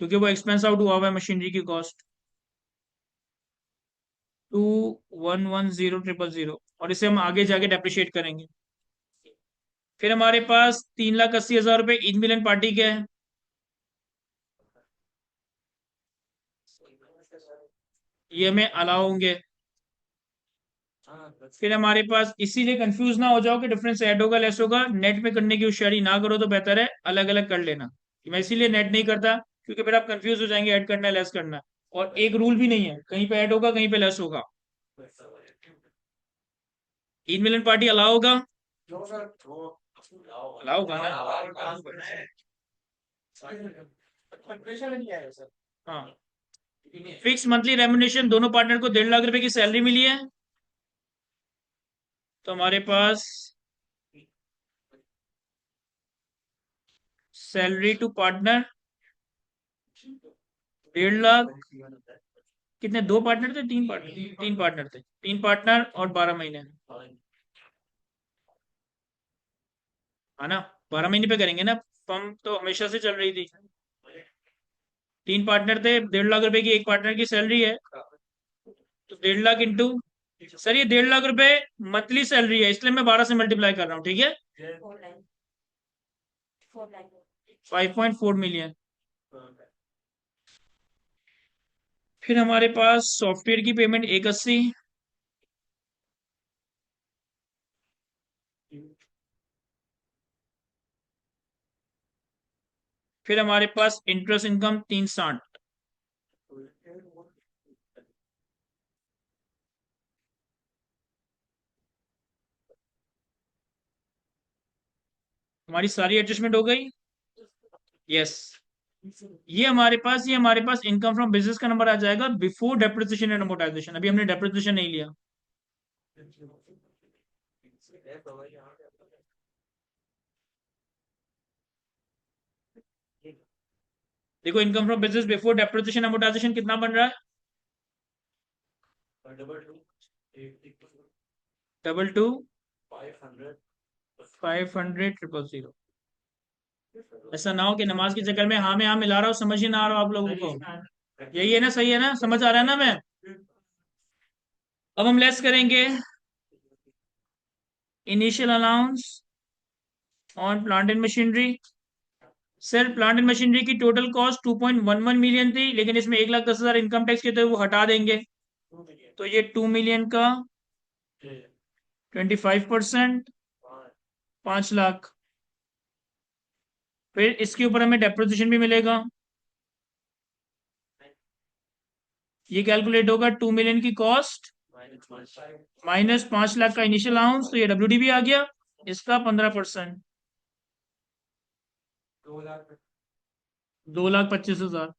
क्योंकि वो एक्सपेंस आउट हुआ हुआ है मशीनरी की कॉस्ट 2110000, और इसे हम आगे जाके डेप्रिशिएट करेंगे। फिर हमारे पास 3,80,000 रुपये ईद मिलन पार्टी के हैं, ये हमें अलाउ होंगे। फिर हमारे पास, इसीलिए कंफ्यूज ना हो जाओ कि डिफरेंस ऐड होगा लेस होगा, नेट में करने की होशियारी ना करो तो बेहतर है अलग अलग कर लेना। मैं इसीलिए नेट नहीं करता क्योंकि फिर आप कंफ्यूज हो जाएंगे ऐड करना है लेस करना है, और एक रूल भी नहीं है, कहीं पे ऐड होगा कहीं पे लेस होगा। ईद मिलन पार्टी अलाउ होगा, अलाउ होगा ना। हाँ, फिक्स मंथली रेम्युनरेशन दोनों पार्टनर को 1.5 लाख रुपए की सैलरी मिली है, तो हमारे पास सैलरी टू पार्टनर 1.5 लाख। कितने, दो पार्टनर थे, तीन पार्टनर थे, 3 पार्टनर और 12 महीने, है ना। 12 महीने पे करेंगे ना, फर्म तो हमेशा से चल रही थी। 3 पार्टनर थे, 1.5 लाख रुपए की एक पार्टनर की सैलरी है, तो 1.5 लाख इंटू, सर ये 1.5 लाख रुपए मंथली सैलरी है इसलिए मैं 12 से मल्टीप्लाई कर रहा हूँ, ठीक है। 5.4 मिलियन। फिर हमारे पास सॉफ्टवेयर की पेमेंट 180, फिर हमारे पास इंटरेस्ट इनकम 360, हमारी सारी एडजस्टमेंट हो गई। यस, ये हमारे पास इनकम फ्रॉम बिजनेस का नंबर आ जाएगा बिफोर डेप्रिसिएशन एंड अमोर्टाइजेशन, अभी हमने डेप्रिसिएशन नहीं लिया। देखो income from business before depreciation amortisation कितना बन रहा है, 22,500,000। ऐसा ना हो कि नमाज के चक्कर में हाँ में हाँ मिला रहा हूँ, समझ ही ना आ रहा हो आप लोगों को। यही है ना, सही है ना, समझ आ रहा है ना। मैं अब हम लेस करेंगे initial allowance on plant and machinery. Sir plant and machinery की टोटल कॉस्ट 2.11 मिलियन थी, लेकिन इसमें 1,10,000 इनकम टैक्स के थे, वो हटा देंगे, तो ये 2 मिलियन का 25%, 5 लाख। फिर इसके ऊपर हमें डेप्रिसिएशन भी मिलेगा, ये कैलकुलेट होगा 2 मिलियन की कॉस्ट माइनस 5 लाख का इनिशियल अलाउंस, तो ये डब्ल्यूडी भी आ गया, इसका 15%, 2,25,000।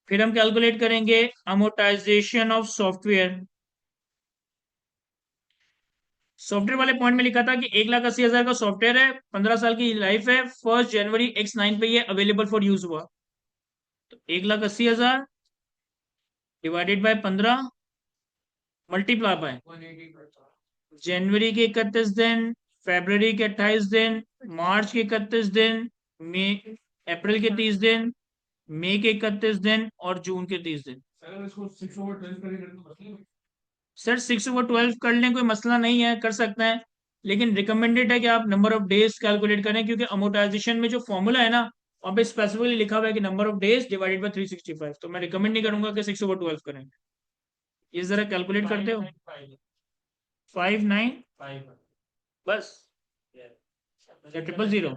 फिर हम कैलकुलेट करेंगे अमोर्टाइजेशन ऑफ सॉफ्टवेयर। सॉफ्टवेयर वाले पॉइंट में लिखा था कि 1,80,000 का सॉफ्टवेयर है, 15 साल की लाइफ है, 1 जनवरी X9 पे ये अवेलेबल फॉर यूज हुआ, तो 1,80,000 डिवाइडेड बाय 15 मल्टीप्लाई बाय जनवरी के 31 दिन, फरवरी के 28 दिन, मार्च के 31 दिन, मई, अप्रैल के 30 दिन, मई के 31 दिन और जून के 30 दिन।
अगर इसको 6/12 करेंगे तो मतलब
सर 6/12 कर लें, कोई मसला नहीं है, कर सकते हैं, लेकिन रिकमेंडेड है कि आप नंबर ऑफ डेज कैलकुलेट करें, क्योंकि अमोर्टाइजेशन में जो फॉर्मूला है ना, वहाँ पे स्पेसिफिकली लिखा हुआ है कि number of days divided by 365, तो मैं रिकमेंड नहीं करूंगा कि 6/12 करें। ये जरा कैलकुलेट करते हो। 5 9 बस, या 000,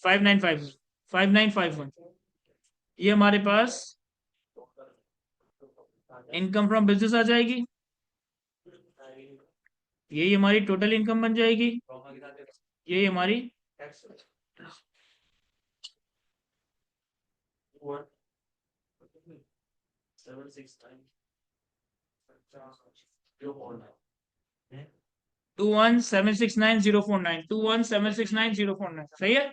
595, 5951, ये हमारे पास इनकम फ्रॉम बिजनेस आ जाएगी। यही हमारी टोटल इनकम बन जाएगी। यही हमारी टू 1769049, 21769 सही है।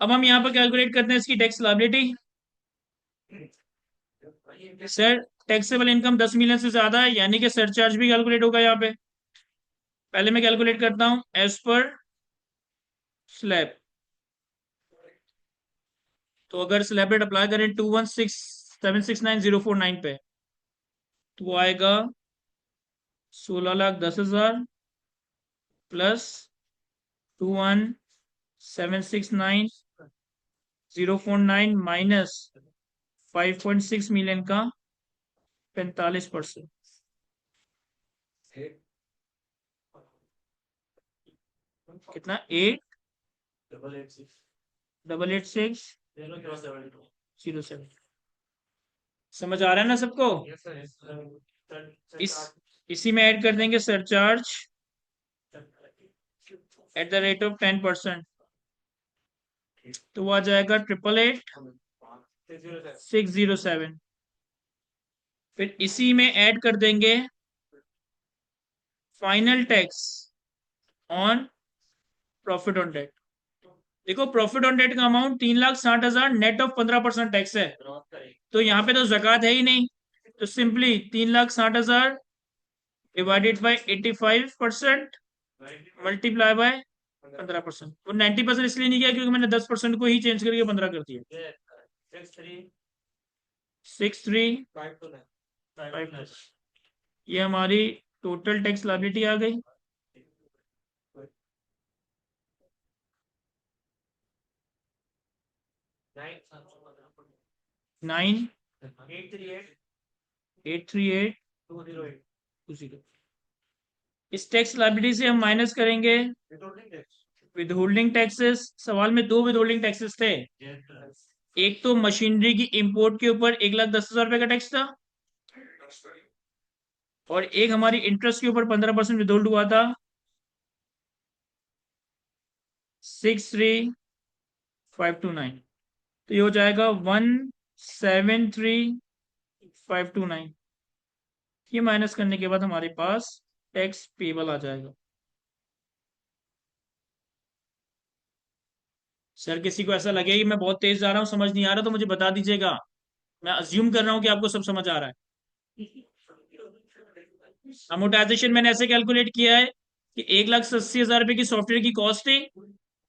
अब हम यहाँ पर कैलकुलेट करते हैं इसकी tax liability. Sir taxable income 10 million से ज्यादा है, यानी कि सरचार्ज भी कैलकुलेट होगा यहाँ पे। पहले मैं कैलकुलेट करता हूं एज पर स्लैब। तो अगर स्लैब रेट अप्लाई करें 216769049 पे, तो वो आएगा 16,10,000 प्लस 21769 माइनस 5.6 मिलियन का 45%, कितना 8886007। समझ आ रहा है ना सबको। इस इसी में ऐड कर देंगे surcharge at the rate of 10%, तो वो आ जाएगा 888607। फिर इसी में ऐड कर देंगे final tax on profit on debt. देखो प्रॉफिट ऑन डेट का अमाउंट 3,60,000 नेट ऑफ 15% टैक्स है, तो यहाँ पे तो जक़ात है ही नहीं, तो simply 3,60,000 divided by 85% multiply by 15%। वो 90% इसलिए नहीं किया क्योंकि मैंने 10% को ही चेंज करके 15 कर दिया। 6352, ये हमारी टोटल टैक्स लायबिलिटी आ गई। 983820। इस टैक्स लायबिलिटी से हम माइनस करेंगे विदहोल्डिंग टैक्सेस। सवाल में दो विदहोल्डिंग टैक्सेस थे, एक तो मशीनरी की इंपोर्ट के ऊपर 1,10,000 रुपए का टैक्स था, और एक हमारी इंटरेस्ट के ऊपर 15% विदहोल्ड हुआ था 63,529, तो ये हो जाएगा 173,529। ये माइनस करने के बाद हमारे पास टैक्स पेबल आ जाएगा। सर किसी को ऐसा लगे कि मैं बहुत तेज जा रहा हूं, समझ नहीं आ रहा, तो मुझे बता दीजिएगा। मैं अज्यूम कर रहा हूं कि आपको सब समझ आ रहा है। अमोटाइजेशन मैंने ऐसे कैलकुलेट किया है कि 1,80,000 रुपए की सॉफ्टवेयर की कॉस्ट थी,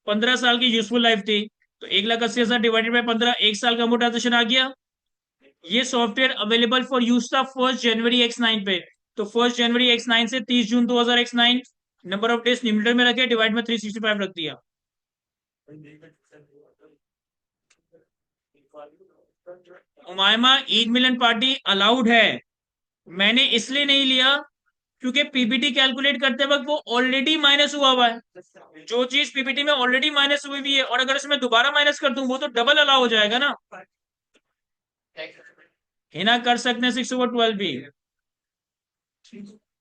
15 साल की यूजफुल लाइफ थी, तो 1,80,000 डिवाइडेड बाई 15, एक साल का अमोटाइजेशन आ गया। ये सॉफ्टवेयर अवेलेबल फॉर यूज था 1 जनवरी X9 पे, तो 1 जनवरी X9 से 30 जून 2009, नंबर ऑफ डेज न्यूमरेटर में रखे, डिवाइड में 365 रख दिया। उमायमा ईद मिलन पार्टी अलाउड है, मैंने इसलिए नहीं लिया क्योंकि पीपीटी कैलकुलेट करते वक्त वो ऑलरेडी माइनस हुआ है। जो चीज पीपीटी में ऑलरेडी माइनस हुई हुई है, और अगर इसमें दोबारा माइनस कर दूं वो तो डबल अलाउ हो जाएगा ना। हिना कर सकते हैं 6/12 भी।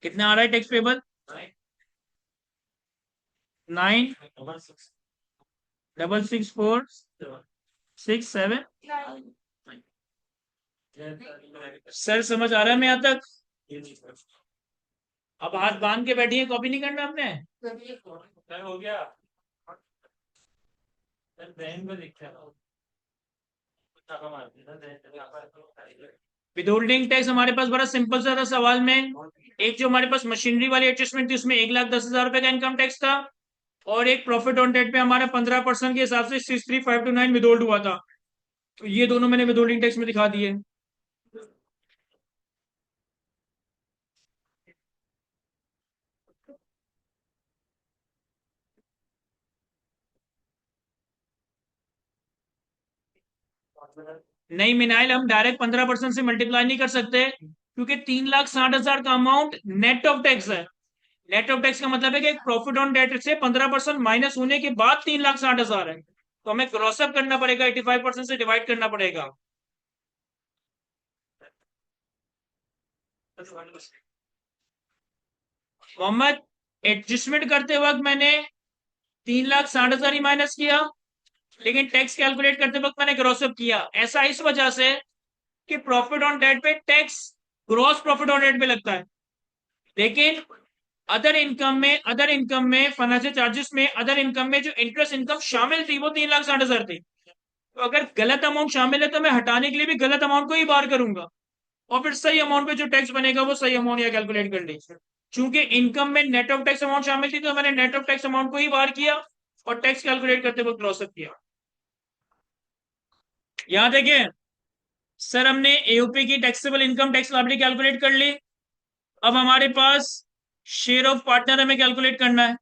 कितना आ रहा है टैक्स पेबल? 9664667। सर समझ आ रहा है मैं यहाँ तक? अब हाथ बांध के बैठिए, कॉपी नहीं करना आपने।
हो गया बहन को देखा
विदहोल्डिंग टैक्स हमारे पास बड़ा सिंपल सा था सवाल में। एक जो हमारे पास मशीनरी वाली एडजस्टमेंट थी उसमें 1,10,000 रुपए का इनकम टैक्स था, और एक प्रॉफिट ऑन डेट पे हमारा 15% के हिसाब से 63529 विदहोल्ड हुआ था। तो ये दोनों मैंने विदहोल्डिंग टैक्स में दिखा दिए। नहीं मिनाइल, हम डायरेक्ट 15% से मल्टीप्लाई नहीं कर सकते, क्योंकि 3,60,000 का अमाउंट नेट ऑफ टैक्स है। नेट ऑफ टैक्स का मतलब है कि प्रॉफिट ऑन डेट से 15% माइनस होने के बाद 3,60,000 है, तो हमें क्रॉसअप करना पड़ेगा, 85% से डिवाइड करना पड़ेगा। मोहम्मद, एडजस्टमेंट करते वक्त मैंने 3,60,000 ही माइनस किया, लेकिन टैक्स कैलकुलेट करते वक्त मैंने क्रॉसअप किया। ऐसा इस वजह से कि प्रॉफिट ऑन डेट पे tax gross profit on debt पे लगता है, लेकिन अदर इनकम में फाइनेंशियल चार्जेस में अदर इनकम में जो इंटरेस्ट इनकम शामिल थी वो 3,60,000 थी। तो अगर गलत अमाउंट शामिल है तो मैं हटाने के लिए भी गलत अमाउंट को ही बार करूंगा, और फिर सही अमाउंट पे जो टैक्स बनेगा वो सही अमाउंट या कैलकुलेट कर ली। चूंकि इनकम में नेट ऑफ टैक्स अमाउंट शामिल थी तो मैंने नेट ऑफ टैक्स अमाउंट को ही बार किया और टैक्स कैलकुलेट करते वक्त क्रॉसअप किया। यहां देखें सर, हमने एओपी की taxable income tax liability calculate कर ली। अब हमारे पास शेयर ऑफ पार्टनर हमें कैलकुलेट करना है।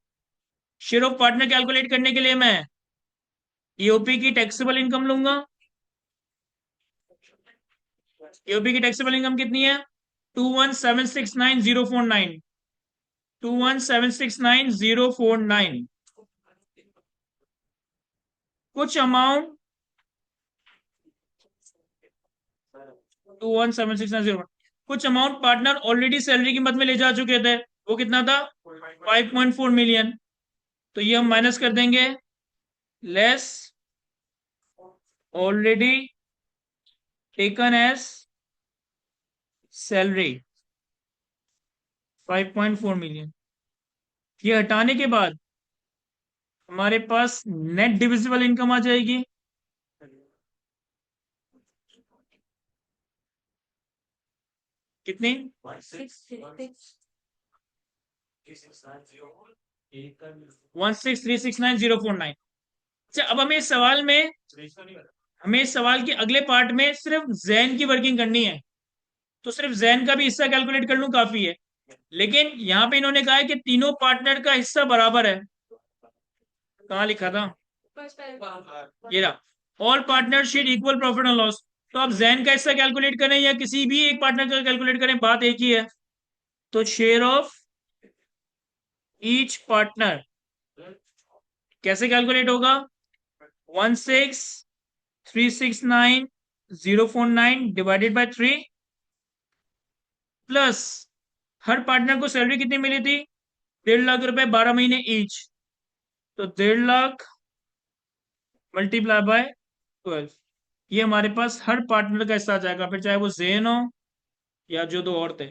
शेयर ऑफ पार्टनर कैलकुलेट करने के लिए मैं ईओपी की टैक्सेबल इनकम लूंगा। ईओपी की टैक्सेबल इनकम कितनी है? 21769,049, 21769,049। कुछ अमाउंट 21769,049, कुछ अमाउंट पार्टनर ऑलरेडी सैलरी की मद में ले जा चुके थे। वो कितना था? 5.4 मिलियन। तो ये हम माइनस कर देंगे, less already taken as salary 5.4 million. ये हटाने के बाद हमारे पास नेट डिविजिबल इनकम आ जाएगी। कितनी? 16369,049। अच्छा, अब हमें इस सवाल के अगले पार्ट में सिर्फ जैन की वर्किंग करनी है, तो सिर्फ जैन का भी हिस्सा कैलकुलेट कर लूं काफी है। लेकिन यहां पे इन्होंने कहा है कि तीनों पार्टनर का हिस्सा बराबर है। कहाँ लिखा था? ये रहा, all partner share equal profit and loss. तो आप जैन का हिस्सा कैलकुलेट करें या किसी भी एक पार्टनर का कैलकुलेट करें, बात एक ही है। तो शेयर ऑफ ईच पार्टनर कैसे कैलकुलेट होगा? 16369,049 divided by 3 plus her partner को सैलरी कितनी मिली थी? 1.5 लाख रुपए 12 महीने ईच। तो 1.5 लाख मल्टीप्लाई बाय 12, ये हमारे पास हर पार्टनर का हिस्सा आ जाएगा, फिर चाहे वो जेन हो या जो दो और थे।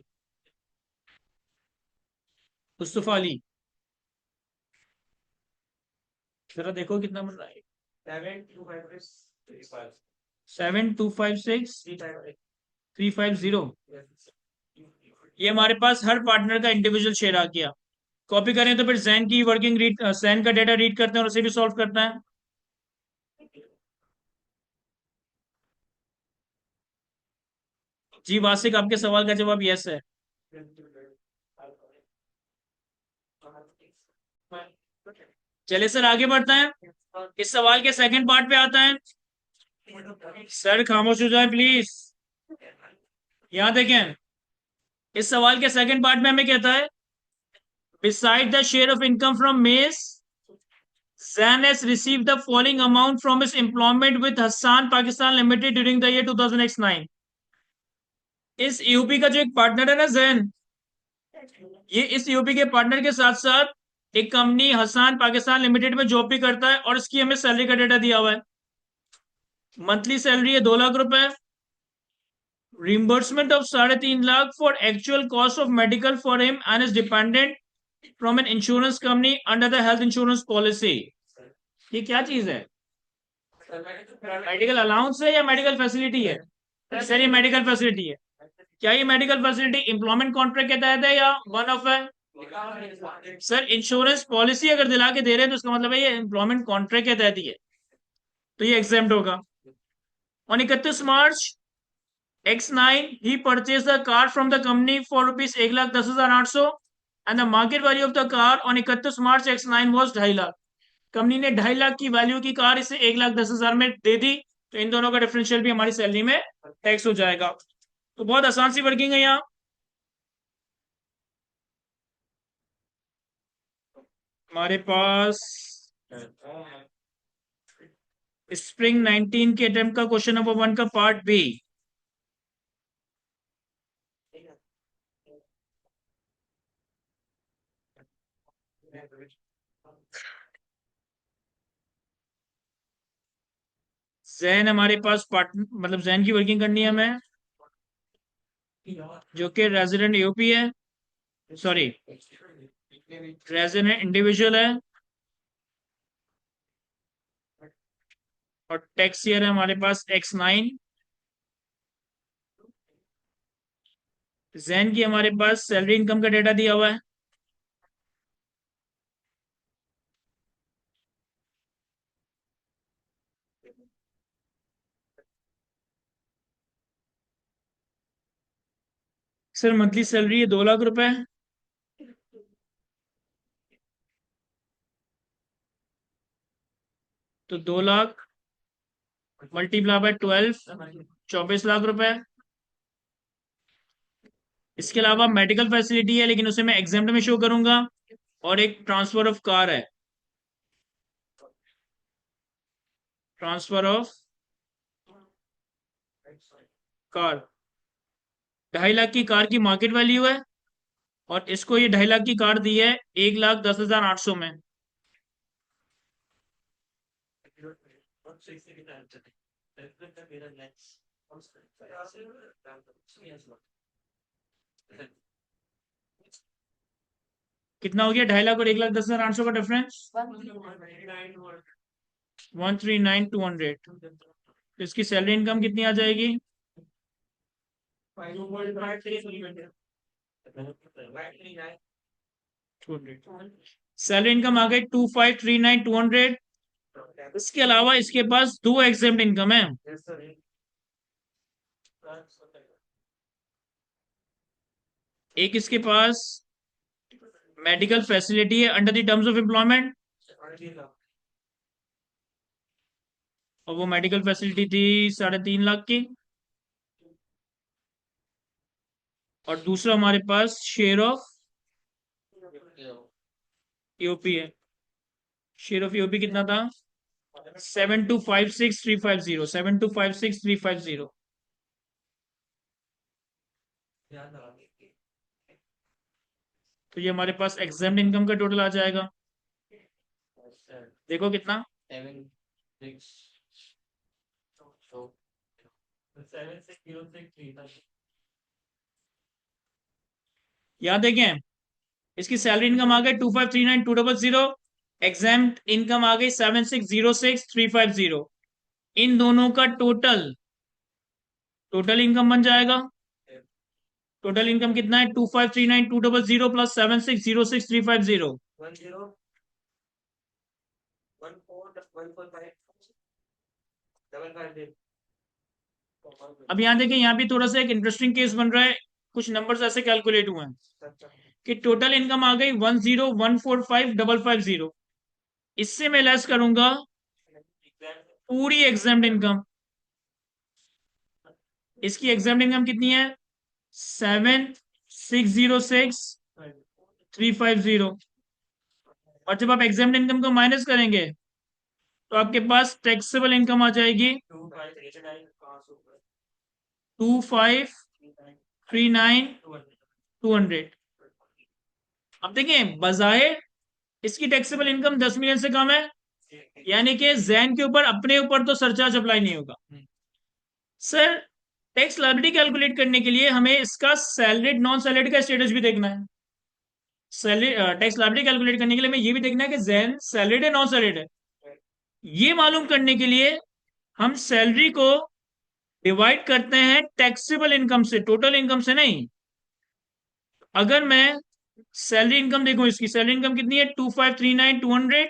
मुस्तफा अली, जरा देखो कितना बन रहा है। 7256350। ये हमारे पास हर पार्टनर का इंडिविजुअल शेयर आ गया। कॉपी करें तो फिर जैन की वर्किंग रीड, जैन का डेटा रीड करते हैं और उसे भी सॉल्व करना है। जी वासिक, आपके सवाल का जवाब यस है। चलिए सर आगे बढ़ते हैं, इस सवाल के सेकंड पार्ट पे आता है। सर खामोश हो जाए प्लीज। यहां देखें, इस सवाल के सेकंड पार्ट में हमें कहता है, beside the share of income from mess, Zan has received the following amount from his employment with Hassan Pakistan Limited during the year 2009। इस यूपी का जो एक पार्टनर है ना जैन, ये इस यूपी के पार्टनर के साथ साथ एक कंपनी हसान पाकिस्तान लिमिटेड में जॉब भी करता है, और इसकी हमें सैलरी का डेटा दिया हुआ है। मंथली सैलरी है 2 लाख रुपए, reimbursement of 3.5 lakh for actual cost of medical for him and is dependent from an insurance company under the health insurance policy. ये क्या चीज है? मेडिकल अलाउंस है या मेडिकल फैसिलिटी है? सर ये मेडिकल फैसिलिटी है। क्या ये मेडिकल फैसिलिटी एम्प्लॉयमेंट कॉन्ट्रैक्ट के तहत है या वन ऑफ है? सर इंश्योरेंस पॉलिसी अगर दिला के दे रहे हैं तो उसका मतलब है ये एम्प्लॉयमेंट कॉन्ट्रैक्ट के तहत ही है, तो ये एग्जाम्प्ट होगा। On 31 March X9 he purchased the car from the company for rupees 1,10,800 and the market value of the car on 31 March X9 was 2.5 lakh. Company ने 2.5 लाख की वैल्यू की कार इसे 1,10,000 में दे दी, तो इन दोनों का डिफरेंशियल भी हमारी सैलरी में टैक्स हो जाएगा। तो बहुत आसान सी वर्किंग है यहाँ। हमारे पास स्प्रिंग 19 के अटेम्प्ट का क्वेश्चन नंबर 1 का पार्ट बी। जैन हमारे पास पार्ट मतलब जैन की वर्किंग करनी है हमें, जो कि रेजिडेंट यूपी है, सॉरी रेजिडेंट इंडिविजुअल है, और टैक्स ईयर है हमारे पास X9। जैन की हमारे पास सैलरी इनकम का डेटा दिया हुआ है। सर मंथली सैलरी है 2 लाख रुपए, तो 2 लाख मल्टीप्लाई बाय 12, 24 लाख रुपए। इसके अलावा मेडिकल फैसिलिटी है लेकिन उसे मैं एग्जाम्प्ट में शो करूंगा, और एक ट्रांसफर ऑफ कार है, ट्रांसफर ऑफ कार। 2.5 लाख की कार की मार्केट वैल्यू है, और इसको ये 2.5 लाख की कार दी है 1,10,800 में। कितना हो गया 2.5 लाख और 1,10,800 का डिफरेंस? 139,200। तो इसकी सैलरी इनकम कितनी आ जाएगी? 200। सैलरी इनकम आ गई 2539,200। इसके अलावा इसके पास 2 एग्जेम्प्ट इनकम है। एक इसके पास मेडिकल फैसिलिटी है under the terms of employment, और वो मेडिकल फैसिलिटी थी 3.5 लाख की। और दूसरा हमारे पास शेयर ऑफ यूपी है। शेयर ऑफ यूपी कितना था? 7256350, 7256350। तो ये हमारे पास एग्जाम इनकम का टोटल आ जाएगा, देखो कितना। 7,606,3 यहाँ देखें, इसकी सैलरी इनकम आ गई 2539,200, एग्जाम इनकम आ गई 7,606,350। इन दोनों का टोटल टोटल इनकम बन जाएगा। टोटल इनकम कितना है? 2539,200 प्लस 7,606,350। अब यहाँ देखें, यहाँ भी थोड़ा सा एक इंटरेस्टिंग केस बन रहा है। कुछ नंबर्स ऐसे कैलकुलेट हुए हैं कि टोटल इनकम आ गई 10,145,550। इससे मैं लेस करूंगा पूरी एग्जाम्ड इनकम। इसकी एग्जाम्ड इनकम कितनी है? 7,606,350। और जब आप एग्जाम्ड इनकम को माइनस करेंगे तो आपके पास टैक्सेबल इनकम आ जाएगी 2539,200। अब देखें, बजाय इसकी टैक्सेबल इनकम 10 मिलियन से कम है, यानी कि जैन के ऊपर अपने ऊपर तो सरचार्ज अप्लाई नहीं होगा। सर टैक्स लायबिलिटी कैलकुलेट करने के लिए हमें इसका सैलरीड नॉन सैलरीड का स्टेटस भी देखना है। सैलरी टैक्स लायबिलिटी कैलकुलेट करने के लिए हमें ये भी देखना है कि जैन सैलरीड है नॉन सैलरीड है। ये मालूम करने के लिए हम सैलरी को डिवाइड करते हैं टैक्सेबल इनकम से, टोटल इनकम से नहीं। अगर मैं सैलरी इनकम देखूं, इसकी सैलरी इनकम कितनी है, 2539,200,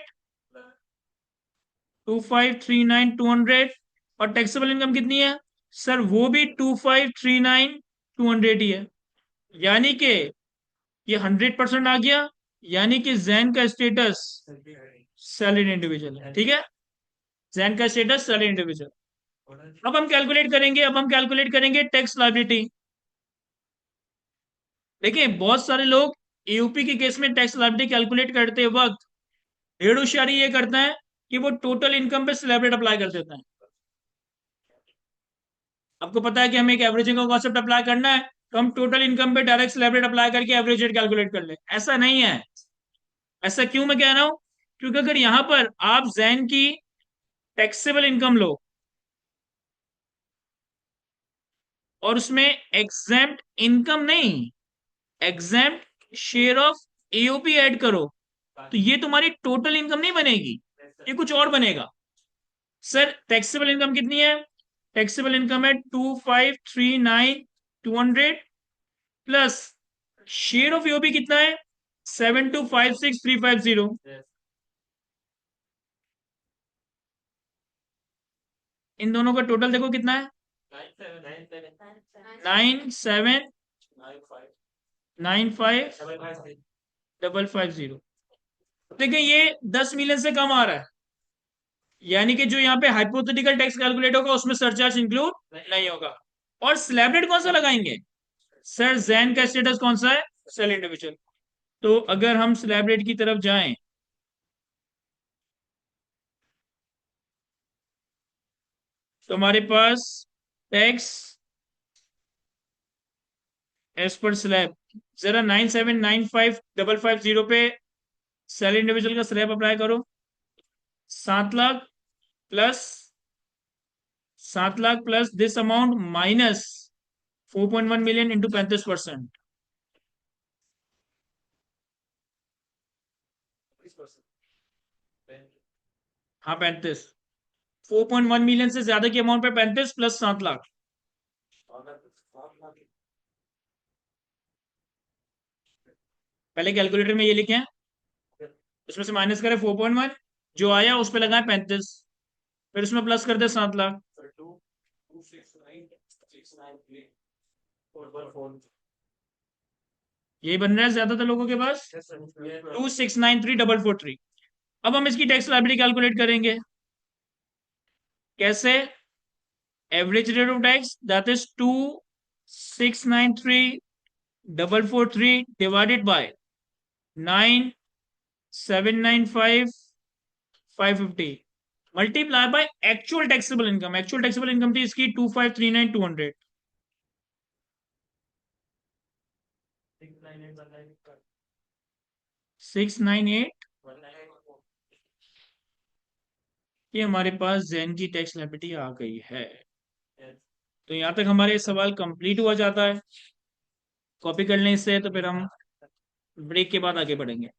2539,200, और टैक्सेबल इनकम कितनी है सर, वो भी 2539,200 ही है। यानी कि ये 100% आ गया, यानी कि जैन का स्टेटस सैलरी इंडिविजुअल है, ठीक है। जैन का स्टेटस सैलरी इंडिविजुअल। अब हम कैलकुलेट करेंगे टैक्स लायबिलिटी। देखिए बहुत सारे लोग एयूपी के केस में टैक्स लायबिलिटी कैलकुलेट करते वक्त ढेर होशियारी ये करते हैं कि वो टोटल इनकम पे स्लैब रेट अप्लाई कर देते हैं। आपको पता है कि हमें एक एवरेजिंग का कॉन्सेप्ट अप्लाई करना है, तो हम टोटल इनकम पे डायरेक्ट स्लैब रेट अप्लाई करके एवरेज रेट कैलकुलेट कर ले। ऐसा नहीं है। ऐसा क्यों मैं कह रहा हूं, क्योंकि अगर यहां पर आप जैन की टैक्सेबल इनकम लो और उसमें एग्जेम्प्ट इनकम नहीं, exempt share of AOP add करो, तो ये तुम्हारी टोटल इनकम नहीं बनेगी, ये कुछ और बनेगा। सर टैक्सेबल इनकम कितनी है, टैक्सेबल इनकम है 2539,200 प्लस शेयर ऑफ ईओपी कितना है 7256,350। इन दोनों का टोटल देखो कितना है, 9795,550। देखिए ये 10 मिलियन से कम आ रहा है, यानी कि जो यहाँ पे हाइपोथेटिकल टैक्स कैलकुलेट होगा उसमें सरचार्ज इंक्लूड नहीं होगा। और स्लैब रेट कौन सा लगाएंगे सर, जैन का स्टेटस कौन सा है, सेल इंडिविजुअल। तो अगर हम स्लैब रेट की तरफ जाएं, तो हमारे पास टैक्स एज पर स्लैब, जरा 9795,550 पे सेल इंडिविजुअल का स्लैब अप्लाई करो। 7 lakh plus 7 lakh plus this amount minus 4.1 million into 35%। हाँ 35, 4.1 मिलियन से ज्यादा की अमाउंट पे 35 प्लस 7 लाख। पहले कैलकुलेटर में ये लिखे हैं, उसमें से माइनस करें 4.1, जो आया उस पर लगाए 35, फिर उसमें प्लस कर दे 7 लाख। यही बन रहा है ज्यादातर लोगों के पास, 2693443। अब हम इसकी टैक्स लायबिलिटी कैलकुलेट करेंगे, कैसे, average rate of tax that is 2693443 divided by 9795,550 multiply by actual taxable income. Actual taxable income थी इसकी 2539,200, 698, ये हमारे पास जैन की टैक्स लायबिलिटी आ गई है। तो यहां तक हमारे सवाल कंप्लीट हुआ जाता है। कॉपी कर लें इससे, तो फिर हम ब्रेक के बाद आगे बढ़ेंगे।